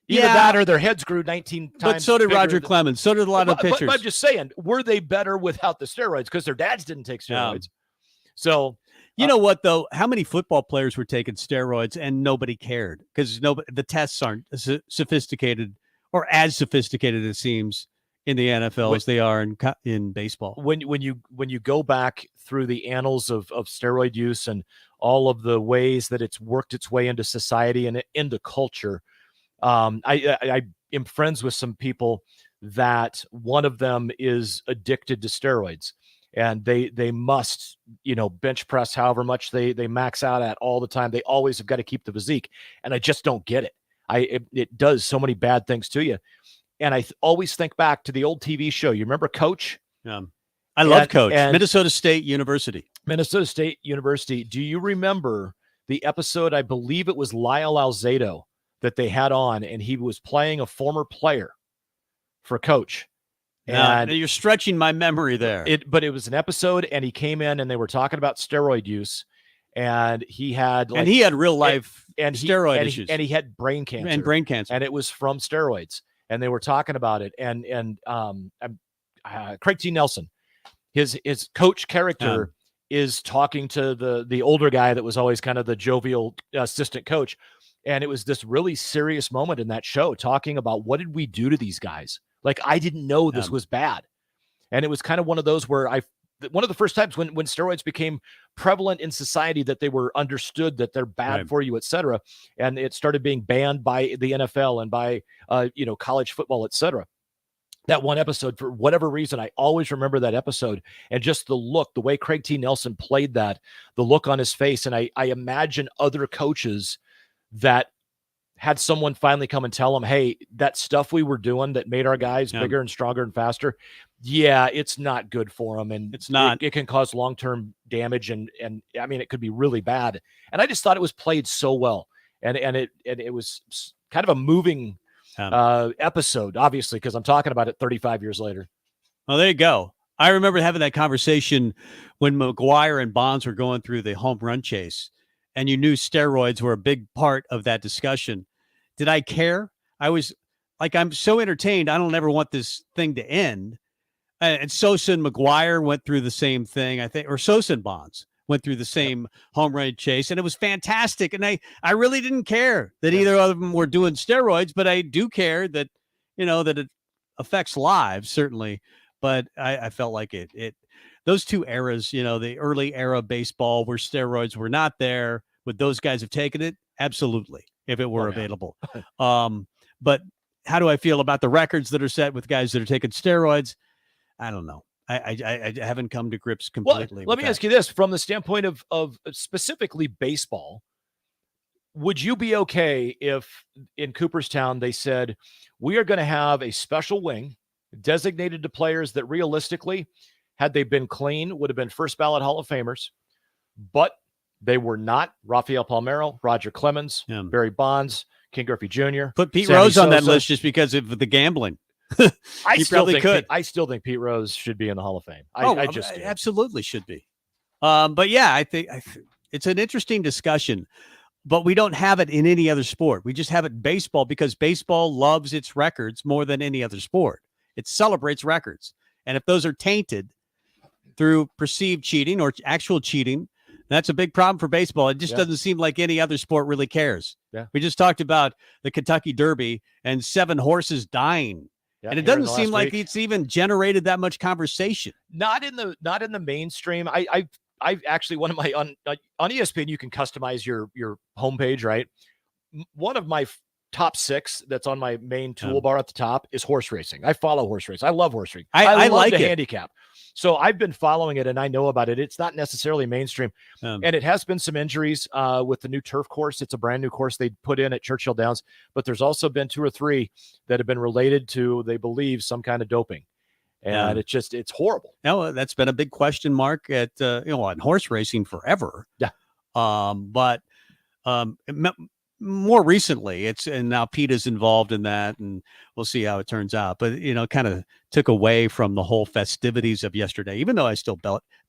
Speaker 2: Either that or their heads grew 19 times.
Speaker 1: But so did
Speaker 2: bigger
Speaker 1: Roger Clemens. So did a lot of pitchers.
Speaker 2: But I'm just saying, were they better without the steroids? Because their dads didn't take steroids. So,
Speaker 1: you know what, though? How many football players were taking steroids and nobody cared? Because the tests aren't sophisticated or as sophisticated, it seems, in the NFL as they are in baseball.
Speaker 2: When you go back through the annals of steroid use and all of the ways that it's worked its way into society and into culture, I am friends with some people that one of them is addicted to steroids, and they must, bench press however much they max out at all the time. They always have got to keep the physique, and I just don't get it. It does so many bad things to you. And I always think back to the old TV show. You remember Coach?
Speaker 1: I love Coach. Minnesota State University.
Speaker 2: Minnesota State University. Do you remember the episode? I believe it was Lyle Alzado that they had on, and he was playing a former player for Coach. And
Speaker 1: you're stretching my memory there.
Speaker 2: But it was an episode, and he came in, and they were talking about steroid use, and he had
Speaker 1: real life steroid issues,
Speaker 2: and he had brain cancer, and it was from steroids, and they were talking about it, and Craig T. Nelson, his coach character is talking to the older guy that was always kind of the jovial assistant coach. And it was this really serious moment in that show talking about what did we do to these guys? Like, I didn't know this was bad. And it was kind of one of those where one of the first times when steroids became prevalent in society that they were understood that they're bad for you, et cetera. And it started being banned by the NFL and by, college football, et cetera. That one episode, for whatever reason, I always remember that episode and just the look, the way Craig T. Nelson played that, the look on his face. And I imagine other coaches that had someone finally come and tell them, hey, that stuff we were doing that made our guys bigger and stronger and faster, it's not good for them. And
Speaker 1: it's not.
Speaker 2: It can cause long-term damage. And I mean, it could be really bad. And I just thought it was played so well. And it was kind of a moving episode, obviously, because I'm talking about it 35 years later.
Speaker 1: Well, there you go. I remember having that conversation when McGuire and Bonds were going through the home run chase. And you knew steroids were a big part of that discussion. Did I care? I was like, I'm so entertained. I don't ever want this thing to end. And Sosa and McGuire went through the same thing, I think, or Sosa and Bonds went through the same home run chase. And it was fantastic. And I really didn't care that either of them were doing steroids, but I do care that, that it affects lives, certainly. But I felt like it those two eras, the early era of baseball where steroids were not there, would those guys have taken it? Absolutely, if it were available. But how do I feel about the records that are set with guys that are taking steroids? I don't know. I haven't come to grips completely.
Speaker 2: Well, let me ask you this, from the standpoint of specifically baseball, would you be okay if in Cooperstown they said, we are going to have a special wing designated to players that realistically, had they been clean, would have been first ballot Hall of Famers, but they were not? Rafael Palmeiro, Roger Clemens, Barry Bonds, Ken Griffey Jr.
Speaker 1: Put Pete
Speaker 2: Sammy
Speaker 1: Rose on that
Speaker 2: Sosa.
Speaker 1: list just because of the gambling.
Speaker 2: I still think Pete Rose should be in the Hall of Fame. I just do.
Speaker 1: Absolutely should be. But yeah, I think it's an interesting discussion. But we don't have it in any other sport. We just have it in baseball because baseball loves its records more than any other sport. It celebrates records. And if those are tainted through perceived cheating or actual cheating, that's a big problem for baseball. It just doesn't seem like any other sport really cares.
Speaker 2: Yeah.
Speaker 1: We just talked about the Kentucky Derby and 7 horses dying.
Speaker 2: Yeah,
Speaker 1: and it
Speaker 2: here in
Speaker 1: doesn't
Speaker 2: the
Speaker 1: seem
Speaker 2: last
Speaker 1: like
Speaker 2: week.
Speaker 1: it's even generated that much conversation.
Speaker 2: Not in the mainstream. I actually, one of my on ESPN, you can customize your homepage, right? One of my top 6 that's on my main toolbar at the top is horse racing. I follow horse racing. I love horse racing. I love
Speaker 1: like
Speaker 2: the
Speaker 1: it.
Speaker 2: handicap. So I've been following it and I know about it. It's not necessarily mainstream. And it has been some injuries with the new turf course. It's a brand new course they put in at Churchill Downs, but there's also been 2 or 3 that have been related to, they believe, some kind of doping. And it's horrible.
Speaker 1: No, that's been a big question mark at on horse racing forever.
Speaker 2: Yeah.
Speaker 1: But more recently, and now PETA's involved in that, and we'll see how it turns out. But kind of took away from the whole festivities of yesterday, even though I still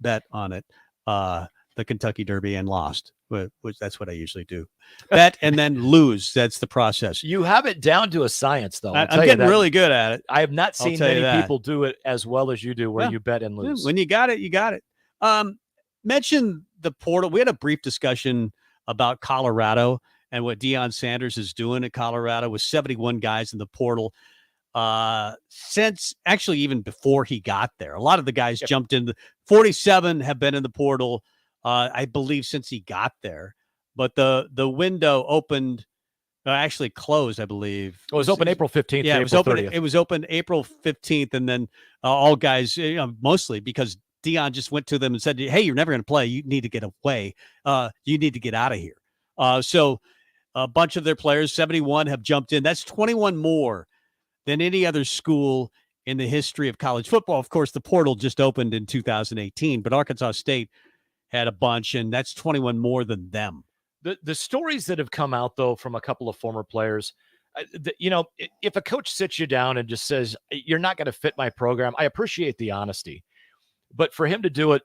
Speaker 1: bet on it, the Kentucky Derby, and lost. Which that's what I usually do. Bet and then lose. That's the process.
Speaker 2: You have it down to a science, though.
Speaker 1: I'm getting really good at it.
Speaker 2: I have not seen many people do it as well as you do, where you bet and lose.
Speaker 1: When you got it, you got it. Mention the portal. We had a brief discussion about Colorado and what Deion Sanders is doing at Colorado with 71 guys in the portal. Since actually even before he got there, a lot of the guys jumped in. 47 have been in the portal. I believe since he got there, but the window opened, actually closed, I believe.
Speaker 2: It was open April 15th.
Speaker 1: Yeah,
Speaker 2: it was open.
Speaker 1: 30th. It was open April 15th, and then all guys, mostly because Deion just went to them and said, "Hey, you're never going to play. You need to get away. You need to get out of here." So a bunch of their players, 71, have jumped in. That's 21 more than any other school in the history of college football. Of course, the portal just opened in 2018, but Arkansas State had a bunch, and that's 21 more than them.
Speaker 2: The stories that have come out, though, from a couple of former players, if a coach sits you down and just says, "You're not going to fit my program," I appreciate the honesty. But for him to do it,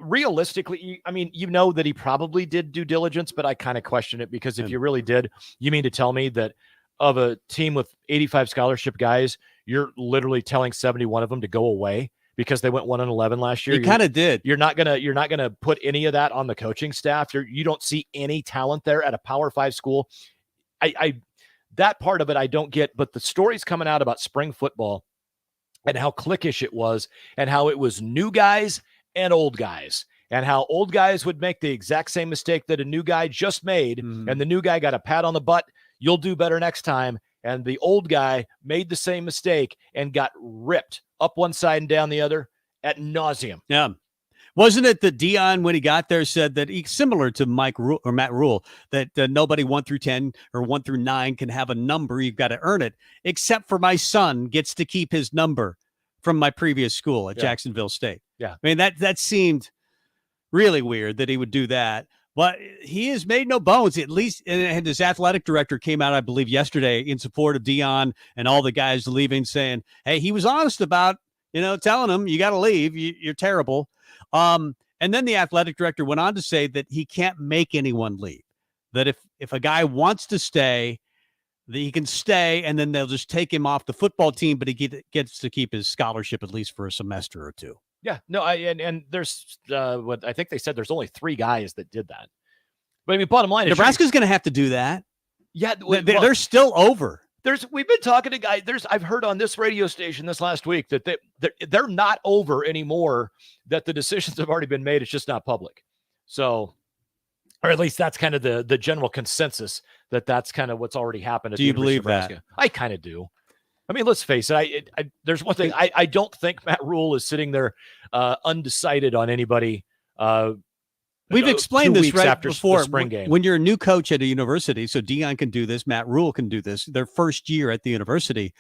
Speaker 2: realistically, I mean, that he probably did due diligence, but I kind of question it, because if you really did, you mean to tell me that of a team with 85 scholarship guys, you're literally telling 71 of them to go away because they went 1-11 last year?
Speaker 1: You kind of did.
Speaker 2: You're not gonna put any of that on the coaching staff. You don't see any talent there at a Power 5 school. I that part of it I don't get, but the stories coming out about spring football and how cliquish it was, and how it was new guys and old guys, and how old guys would make the exact same mistake that a new guy just made, and the new guy got a pat on the butt. You'll do better next time. And the old guy made the same mistake and got ripped up one side and down the other ad nauseum.
Speaker 1: Yeah. Wasn't it that Deion, when he got there, said that similar to Matt Rule, that nobody 1 through 10 or 1 through 9 can have a number. You've got to earn it, except for my son gets to keep his number from my previous school at Jacksonville State.
Speaker 2: Yeah.
Speaker 1: I mean, that seemed really weird that he would do that. But he has made no bones, at least, and his athletic director came out, I believe, yesterday in support of Deion and all the guys leaving, saying, hey, he was honest about, telling him, you got to leave. You're terrible. And then the athletic director went on to say that he can't make anyone leave, that if a guy wants to stay, that he can stay, and then they'll just take him off the football team, but he gets to keep his scholarship at least for a semester or two.
Speaker 2: Yeah, no, and there's what I think they said there's only 3 guys that did that. But I mean, bottom line,
Speaker 1: Nebraska's going to have to do that.
Speaker 2: Yeah,
Speaker 1: they're still over.
Speaker 2: We've been talking to guys. I've heard on this radio station this last week that they're not over anymore. That the decisions have already been made. It's just not public. So, or at least that's kind of the general consensus that's kind of what's already happened. At
Speaker 1: do you believe that?
Speaker 2: I kind of do. I mean, let's face it. There's one thing. I don't think Matt Rule is sitting there undecided on anybody.
Speaker 1: We've explained this right
Speaker 2: after
Speaker 1: before.
Speaker 2: The spring game.
Speaker 1: When you're a new coach at a university, so Deion can do this, Matt Rule can do this. Their first year at the university,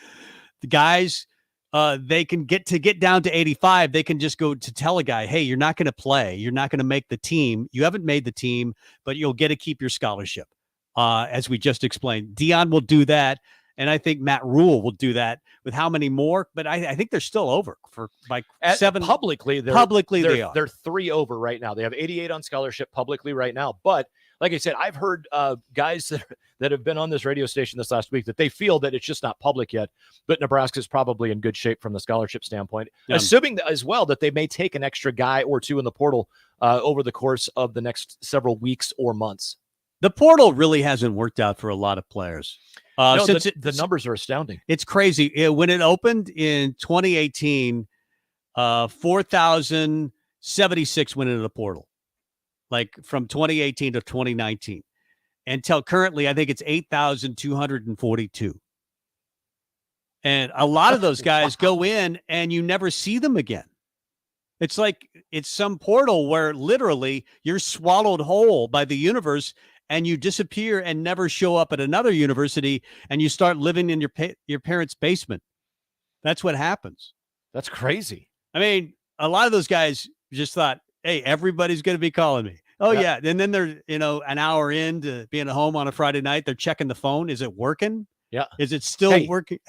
Speaker 1: the guys, they can get down to 85. They can just go to tell a guy, hey, you're not going to play. You're not going to make the team. You haven't made the team, but you'll get to keep your scholarship. As we just explained, Deion will do that. And I think Matt Rule will do that with how many more, but I think they're still over for like seven.
Speaker 2: Publicly,
Speaker 1: they are.
Speaker 2: They're 3 over right now. They have 88 on scholarship publicly right now. But like I said, I've heard guys that have been on this radio station this last week that they feel that it's just not public yet, but Nebraska is probably in good shape from the scholarship standpoint, assuming as well that they may take an extra guy or two in the portal over the course of the next several weeks or months.
Speaker 1: The portal really hasn't worked out for a lot of players.
Speaker 2: Since the numbers are astounding.
Speaker 1: It's crazy. When it opened in 2018, 4,076 went into the portal, like from 2018 to 2019. Until currently, I think it's 8,242. And a lot of those guys go in and you never see them again. It's like it's some portal where literally you're swallowed whole by the universe and you disappear and never show up at another university and you start living in your parents' basement. That's what happens.
Speaker 2: That's crazy.
Speaker 1: I mean, a lot of those guys just thought, hey, everybody's going to be calling me. Oh, yeah. And then they're, an hour into being at home on a Friday night, they're checking the phone. Is it working?
Speaker 2: Yeah.
Speaker 1: Is it still working?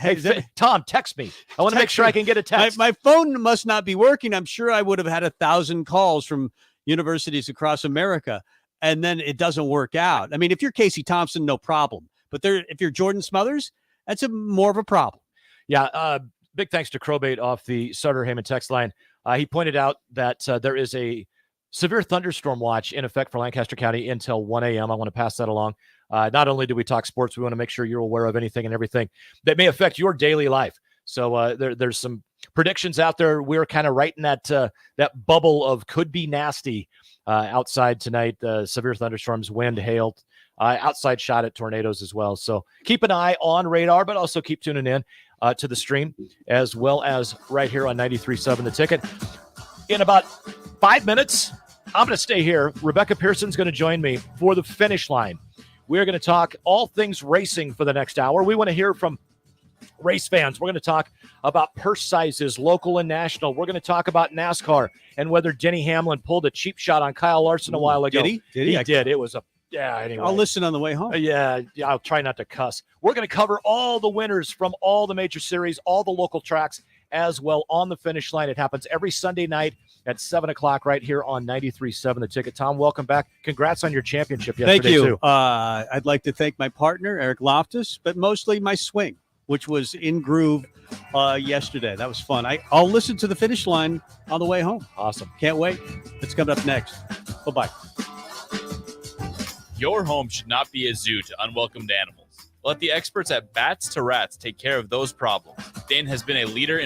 Speaker 2: Tom, text me. I want to make sure I can get a text.
Speaker 1: My phone must not be working. I'm sure I would have had 1,000 calls from universities across America, and then it doesn't work out. I mean, if you're Casey Thompson, no problem. But if you're Jordan Smothers, that's more of a problem.
Speaker 2: Yeah. Big thanks to Crowbait off the Sutter Heyman text line. He pointed out that there is a severe thunderstorm watch in effect for Lancaster County until 1 a.m. I want to pass that along. Not only do we talk sports, we want to make sure you're aware of anything and everything that may affect your daily life. So there's some predictions out there. We're kind of right in that bubble of could be nasty outside tonight. Severe thunderstorms, wind, hail, outside shot at tornadoes as well. So keep an eye on radar, but also keep tuning in to the stream as well as right here on 93.7 The Ticket. In about 5 minutes, I'm going to stay here. Rebecca Pearson's going to join me for the finish line. We're going to talk all things racing for the next hour. We want to hear from race fans. We're going to talk about purse sizes, local and national. We're going to talk about NASCAR and whether Denny Hamlin pulled a cheap shot on Kyle Larson a while ago.
Speaker 1: Did he?
Speaker 2: He did. It was anyway.
Speaker 1: I'll listen on the way home.
Speaker 2: Yeah, I'll try not to cuss. We're going to cover all the winners from all the major series, all the local tracks as well on the finish line. It happens every Sunday night at 7 o'clock right here on 93.7 The Ticket. Tom, welcome back. Congrats on your championship yesterday,
Speaker 1: Thank you.
Speaker 2: too.
Speaker 1: I'd like to thank my partner, Eric Loftus, but mostly my swing, which was in groove yesterday. That was fun. I'll listen to the finish line on the way home.
Speaker 2: Awesome.
Speaker 1: Can't wait. It's coming up next. Bye-bye.
Speaker 3: Your home should not be a zoo to unwelcomed animals. Let the experts at Bats to Rats take care of those problems. Dan has been a leader in